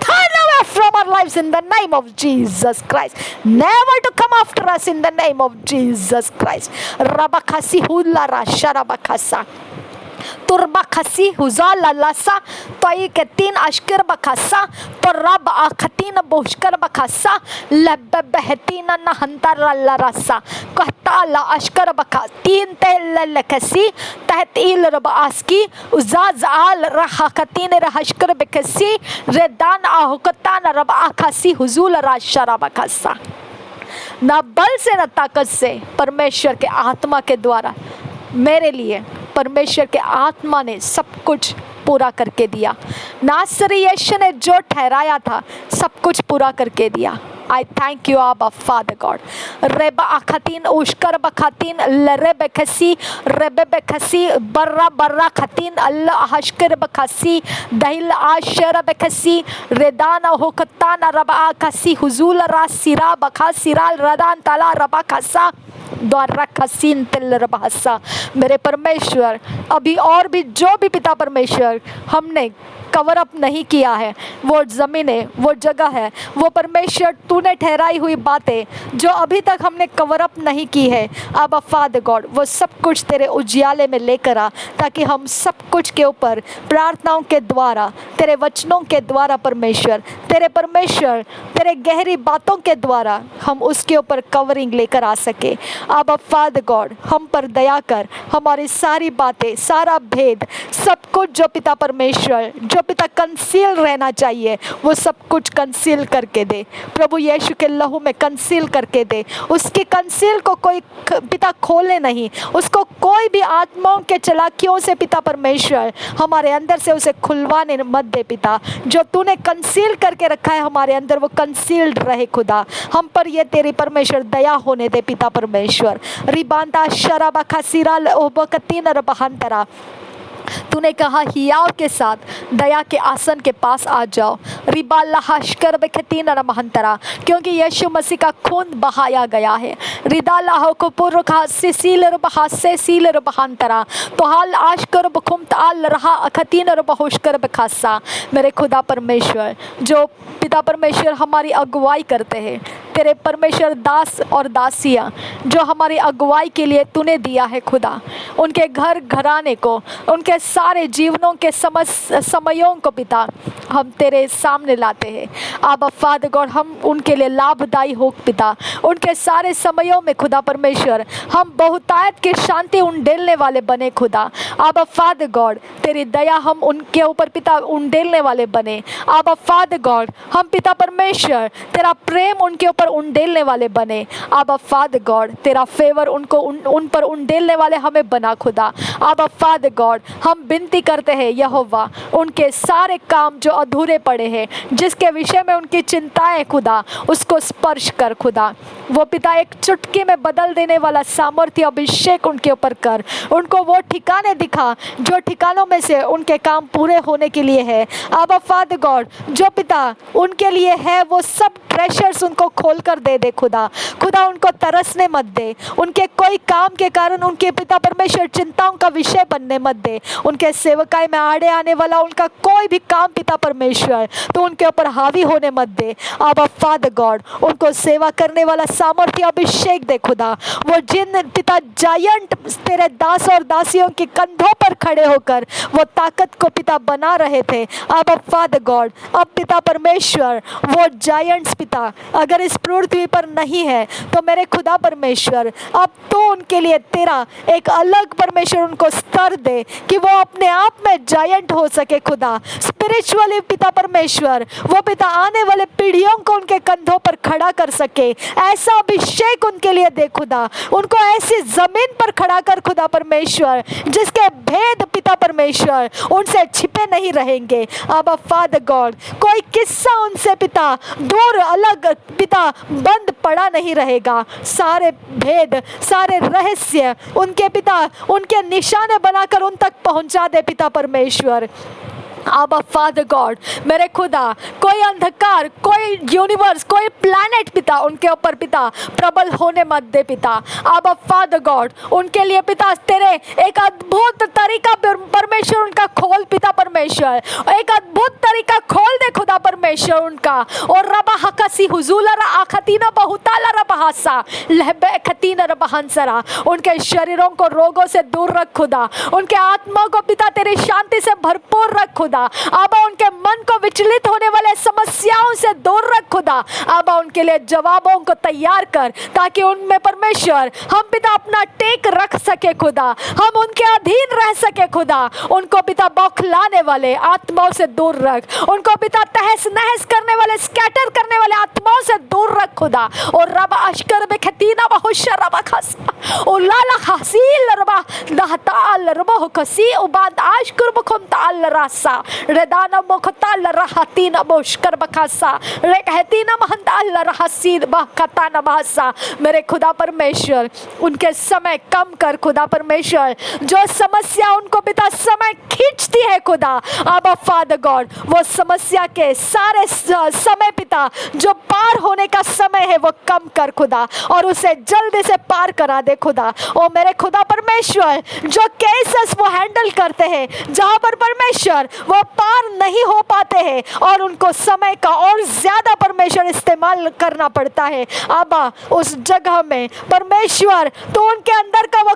Turn away from our lives in the name of Jesus Christ. Never to come after us in the name of Jesus Christ. Rabakasi hula rasha rabakasa. तुरबा खसी हुजा ललासा तोई के तीन अशकर बखासा तो रब आखतीन बोशकर बखासा लब बहतीन नहंतर ललरसा कहता ला अशकर बखा तीन तेल लकसी तहत इल रब आस्की उजाज आल रहाकतीन रहशकर बकसी रेदान आहुकतान रब आखसी हुजूल राशरा बखासा। ना बल से न ताकत से, परमेश्वर के आत्मा के द्वारा मेरे लिए परमेश्वर के आत्मा ने सब कुछ पूरा करके दिया। नासरी यीशु ने जो ठहराया था सब कुछ पूरा करके दिया। I thank you, Abba Father God. Reba akhatin ushkar bakhatin lere bekhasi rebe bekhasi barra barra khatin Allah hashkar bakhasi dahil ashara bekhasi redana hokatana raba akasi huzul rasira bakhasiral radan tala raba khasa द्वारा खसीन तिल रबासा। मेरे परमेश्वर अभी और भी जो भी पिता परमेश्वर हमने कवर अप नहीं किया है, वो ज़मीनें, वो जगह है, वो परमेश्वर तूने ठहराई हुई बातें जो अभी तक हमने कवर अप नहीं की है, अब फादर गॉड वो सब कुछ तेरे उजियाले में लेकर आ, ताकि हम सब कुछ के ऊपर प्रार्थनाओं के द्वारा, तेरे वचनों के द्वारा परमेश्वर, तेरे गहरी बातों के द्वारा हम उसके ऊपर कवरिंग लेकर आ सके। अब फादर गॉड हम पर दया कर, हमारी सारी बातें, सारा भेद, सब कुछ जो पिता परमेश्वर, जो पिता कंसील रहना चाहिए वो सब कुछ कंसील करके दे प्रभु यीशु के लहू में, कंसील करके दे। उसकी कंसील को कोई पिता खोले नहीं, उसको कोई भी आत्माओं के चालाकियों से पिता परमेश्वर हमारे अंदर से उसे खुलवाने मत दे पिता। जो तूने कंसील करके रखा है हमारे अंदर वो कंसील्ड रहे खुदा। हम पर ये तेरी परमेश्वर दया होने दे पिता परमेश्वर। रिबांता शराबा खसीराल ओबकतीन रबहंतरा, तूने कहा हियाव के साथ दया के आसन के पास आ जाओ। रिबाला हशकर बखतीन रमहंतरा, क्योंकि यीशु मसीह का खून बहाया गया है। रिदाला हो को पूर्व का सील रबहा से सील रबहंतरा तो हाल आशकर बखुम ताल रहा अखतीन रबहुशकर बखासा। मेरे खुदा परमेश्वर, जो पिता परमेश्वर हमारी अगुवाई करते हैं, तेरे परमेश्वर दास और दासियाँ जो हमारी अगुवाई के लिए तूने दिया है खुदा, उनके घर घराने को, उनके सारे जीवनों के समयों को पिता हम तेरे सामने लाते हैं। अब फादर गॉड हम उनके लिए लाभदायी हो पिता, उनके सारे समयों में खुदा परमेश्वर हम बहुतायत की शांति उंडेलने वाले बने खुदा। अब फादर गॉड तेरी दया हम उनके ऊपर पिता उंडेलने वाले बने। अब फादर गॉड हम पिता परमेश्वर तेरा प्रेम उनके ऊपर उंडेलने वाले बने। अब फादर गॉड तेरा फेवर उन पर उंडेलने वाले हमें बना खुदा। अब फादर गॉड हम विनती करते हैं यहोवा, उनके सारे काम जो अधूरे पड़े हैं, जिसके विषय में उनकी चिंताएं खुदा, उसको स्पर्श कर खुदा। वो पिता एक चुटकी में बदल देने वाला सामर्थ्य अभिषेक उनके ऊपर कर, उनको वो ठिकाने दिखा जो ठिकानों में से उनके काम पूरे होने के लिए है। अब फादर गॉड जो पिता उनके लिए है वो सब ट्रेशर्स उनको खोल कर दे दे खुदा। खुदा उनको तरसने मत दे, उनके कोई काम के कारण उनके पिता परमेश्वर चिंताओं का विषय बनने मत दे। उनके सेवकाई में आड़े आने वाला उनका कोई भी काम पिता परमेश्वर तो उनके ऊपर हावी होने मत दे। अब फादर गॉड उनको सेवा करने वाला सामर्थ्य अभिषेक दे खुदा। वो जिन पिता जायंट तेरे दास और दासियों के कंधों पर खड़े होकर वो ताकत को पिता बना रहे थे, अब फादर गॉड अब पिता परमेश्वर वो जायंट्स पिता अगर इस पृथ्वी पर नहीं है, तो मेरे खुदा परमेश्वर अब तो उनके लिए तेरा एक अलग परमेश्वर उनको स्तर दे कि वो अपने आप में जायंट हो सके खुदा। स्पिरिचुअली पिता परमेश्वर, वो पिता आने वाले पीढ़ियों को उनके कंधों पर खड़ा कर सके, ऐसा अभिषेक उनके लिए दे खुदा। उनको ऐसी जमीन पर खड़ा कर खुदा परमेश्वर जिसके भेद पिता परमेश्वर उनसे छिपे नहीं रहेंगे। अब फादर गॉड, कोई किस्सा उनसे पिता दूर अलग पिता बंद पड़ा नहीं रहेगा। सारे भेद, सारे रहस्य उनके पिता उनके निशाने बनाकर उन तक पहुंचा दे पिता परमेश्वर। अब फादर गॉड, मेरे खुदा, कोई अंधकार, कोई यूनिवर्स, कोई प्लैनेट पिता उनके ऊपर पिता प्रबल होने मत दे पिता। अब फादर गॉड, उनके लिए पिता तेरे एक अद्भुत तरीका परमेश्वर उनका खोल पिता परमेश्वर, एक अद्भुत तरीका खोल दे खुदा परमेश्वर उनका। और रबा हकसी हुजूला आखतीना बहुताला रबहासा लहबे खतीना रबहंसरा, उनके शरीरों को रोगों से दूर रख खुदा, उनके आत्मा को पिता तेरी शांति से भरपूर रख खुदा। अब उनके मन को विचलित होने वाले समस्याओं से दूर रख खुदा। अब उनके लिए जवाबों को तैयार कर ताकि उनमें परमेश्वर हम पिता अपना टेक रख सके खुदा, हम उनके अधीन रह सके खुदा। उनको पिता बौखलाने वाले आत्माओं से दूर रख, उनको पिता तहस नहस करने वाले, स्कैटर करने वाले आत्माओं से दूर रख खुदा। और रबा अशकर बे खतीना बहुशर रबा खस उलाला खसील रबा दहताल रबो खसी उबाद आशकुर बखम ताल रासा रेदाना मुखताल रहतीना बोशकर बखासा रेहतीना महंताल रहसीद बखताना बहसा। मेरे खुदा परमेश्वर, उनके समय कम कर खुदा परमेश्वर, जो समस्या उनको पिता समय खींचती है खुदा। अब फादर गॉड, वो समस्या के सारे समय पिता जो पार होने का समय है वो कम कर खुदा, और उसे जल्दी से पार करा दे खुदा। ओ मेरे खुदा परमेश्वर, जो केसेस वो हैंडल करते हैं जहाँ पर परमेश्वर वो पार नहीं हो पाते हैं और उनको समय का और ज्यादा परमेश्वर इस्तेमाल करना पड़ता है, अब उस जगह में परमेश्वर तो उनके अंदर का वो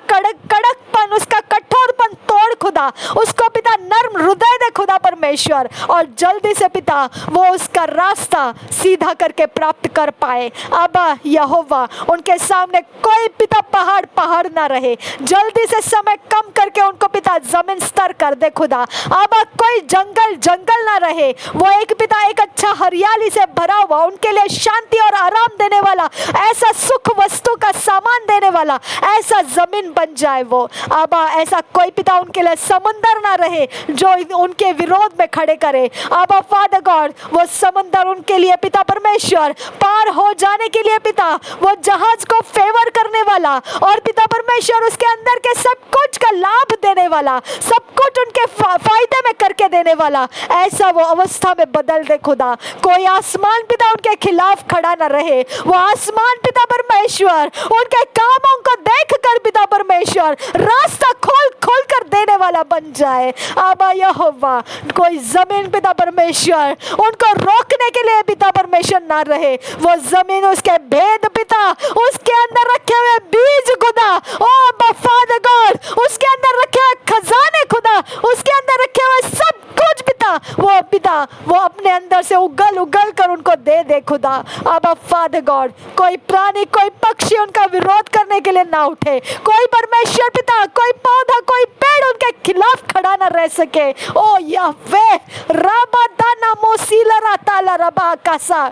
कड़कपन, उसका कठोरपन तोड़ खुदा, उसको पिता नर्म हृदय दे खुदा परमेश्वर, और जल्दी से पिता वो उसका रास्ता सीधा करके प्राप्त कर पाए। अब यहोवा, उनके सामने कोई पिता पहाड़ ना रहे, जल्दी से समय कम करके उनको पिता जमीन स्तर कर दे खुदा। अब कोई जंगल ना रहे, वो एक पिता एक अच्छा हरियाली से भरा हुआ, उनके लिए शांति और आराम देने वाला, ऐसा सुख वस्तु का सामान देने वाला ऐसा जमीन बन जाए वो। अब ऐसा कोई पिता उनके लिए समुंदर ना रहे जो उनके विरोध में खड़े करे। अब फादर गॉड, वो समुंदर उनके लिए पिता परमेश्वर पार हो जाने के लिए पिता वो जहाज को फेवर करने वाला, और पिता परमेश्वर उसके अंदर के सब कुछ का लाभ देने वाला, सब कुछ उनके फायदे में करके देने वाला, ऐसा वो अवस्था में बदल दे खुदा। कोई आसमान पिता उनके खिलाफ खड़ा न रहे, वो आसमान पिता परमेश्वर उनके कामों को देख कर पिता परमेश्वर रास्ता खोल कर देने वाला बन जाए। अब यहोवा, कोई जमीन पिता परमेश्वर उनको रोकने के लिए पिता परमेश्वर ना रहे, वो जमीन उसके भेद पिता, उसके अंदर रखे हुए बीज खुदा, ओ फादर गॉड, उसके अंदर रखे हुए खजाने खुदा, उसके अंदर रखे हुए सब कुछ पिता वो अपने अंदर से उगल कर उनको दे खुदा। अब फादर गॉड, कोई प्राणी, कोई पक्षी उनका विरोध करने के लिए ना उठे, कोई परमेश्वर पिता, कोई पौधा, कोई पेड़ उनके खिलाफ खड़ा ना रह सके। ओ यहोवा, राबा दाना मोसीला राताला रबा कासा,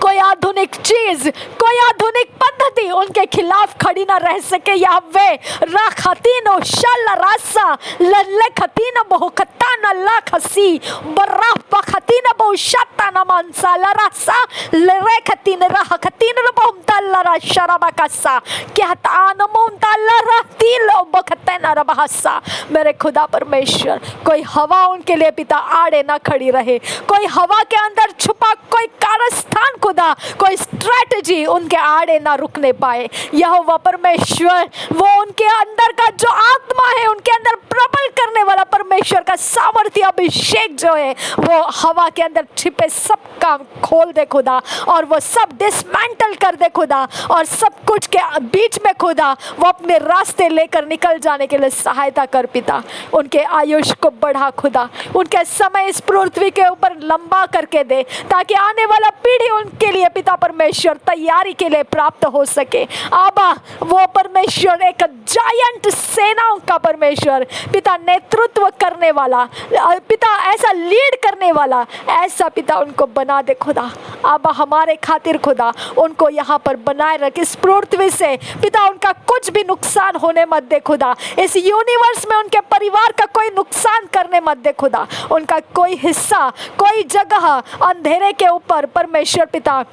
कोई आधुनिक चीज, कोई आधुनिक पद्धति उनके खिलाफ खड़ी ना रह सके। यावे राखतीनो शल्ला रासा लल्ले खतीना बहुकताना ला खसी बर्रा पखतीना बहुशताना मानसाला रासा लरे खतीना राह खतीना बहुमताला रा शराबा कासा क्या ताना मुमताला रहती लो बखतना रबहसा। मेरे खुदा परमेश्वर, कोई हवा उनके लिए पिता आड़े ना खड़ी रहे, कोई हवा के अंदर छुपा कोई कारस्तान खुदा, कोई स्ट्रेटजी उनके आड़े ना रुकने पाए। पाए। यहोवा परमेश्वर वो उनके अंदर का जो आत्मा है, उनके अंदर प्रबल करने वाला परमेश्वर का सामर्थ्य अभिषेक जो है वो हवा के अंदर छिपे सब काम खोल दे खुदा, और वो सब डिसमेंटल कर दे खुदा, और सब कुछ के बीच में खुदा वो अपने रास्ते लेकर निकल जाने के लिए सहायता कर पिता। उनके आयुष को बढ़ा खुदा, उनके समय इस पृथ्वी के ऊपर लंबा करके दे, ताकि आने वाला पीढ़ी उनके लिए पिता परमेश्वर तैयारी के लिए प्राप्त हो सके। आबा वो परमेश्वर एक जायंट सेनाओं का परमेश्वर पिता, नेतृत्व करने वाला पिता, ऐसा लीड करने वाला, ऐसा पिता उनको बना दे खुदा। आबा हमारे खातिर खुदा उनको यहाँ पर बनाए रख, इस पृथ्वी से पिता उनका कुछ भी नुकसान होने मत दे खुदा, इस यूनिवर्स में उनके परिवार का कोई नुकसान करने मत दे खुदा, उनका कोई हिस्सा, कोई जगह अंधेरे के ऊपर परमेश्वर पिता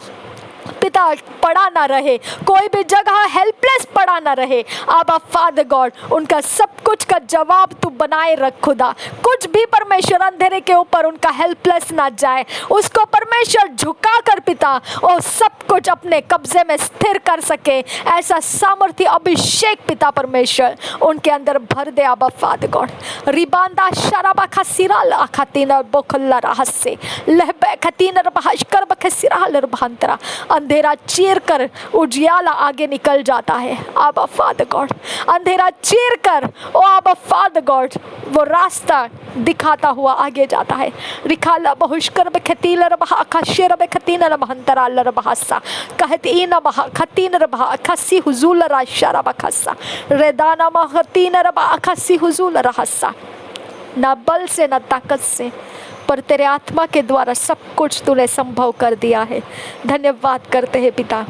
पड़ा ना रहे, कोई भी जगह हेल्पलेस पड़ा ना रहे। आबा फादर गॉड उनका सब कुछ का जवाब तू बनाए रख खुदा, कुछ भी परमेश्वर अंधेरे के ऊपर उनका हेल्पलेस ना जाए, उसको परमेश्वर झुका कर पिता और सब कुछ अपने कब्जे में स्थिर कर सके, ऐसा सामर्थ्य अभिषेक पिता परमेश्वर उनके अंदर भर दे। आबा फादर गॉड रिबांदा शराबा खसिराल अखतीना बोखल्ला रहस्य लहबे खतीना बहशकर बखसिराल रहंतरा, अंधेरा चीर कर उजियाला आगे निकल जाता है। आबा फादर गॉड अंधेरा चीर कर ओ आबा फादर गॉड वो रास्ता दिखाता हुआ आगे जाता है। रिखाला बहुष्कर बखतील रबहा खशर बखतीन रबहंतरा लरबहसा कहतीन बहा खतीन रबहा खसी हुजूल राशरा बखसा रेदाना महतीन रबा खसी हुजूल रहसा। ना बल से ना ताकत से पर तेरे आत्मा के द्वारा सब कुछ तूने संभव कर दिया है। धन्यवाद करते हैं पिता।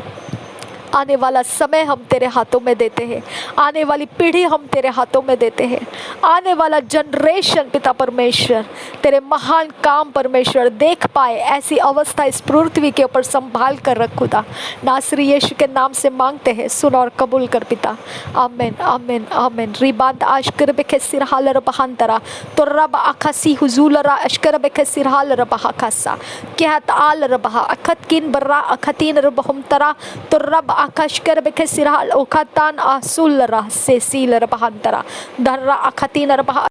आने वाला समय हम तेरे हाथों में देते हैं, आने वाली पीढ़ी हम तेरे हाथों में देते हैं, आने वाला जनरेशन पिता परमेश्वर तेरे महान काम परमेश्वर देख पाए, ऐसी अवस्था इस पृथ्वी के ऊपर संभाल कर रख खुदा। नासरी यीशु के नाम से मांगते हैं, सुन और कबूल कर पिता। आमीन आमीन आमीन। रिबांद आशकर बेखे सिरहाल रबहांतरा तो रब आखासी हुजूलरा अशकर बेखे सिरहाल रबहाखासा क्या ताल रबहा अखत किन बर्रा अखतीन रबहमतरा तो रब आकाशकर बेखे सिरहाल ओखातान आसुल रह से सील रबहांतरा धर्रा अखतीन रबहा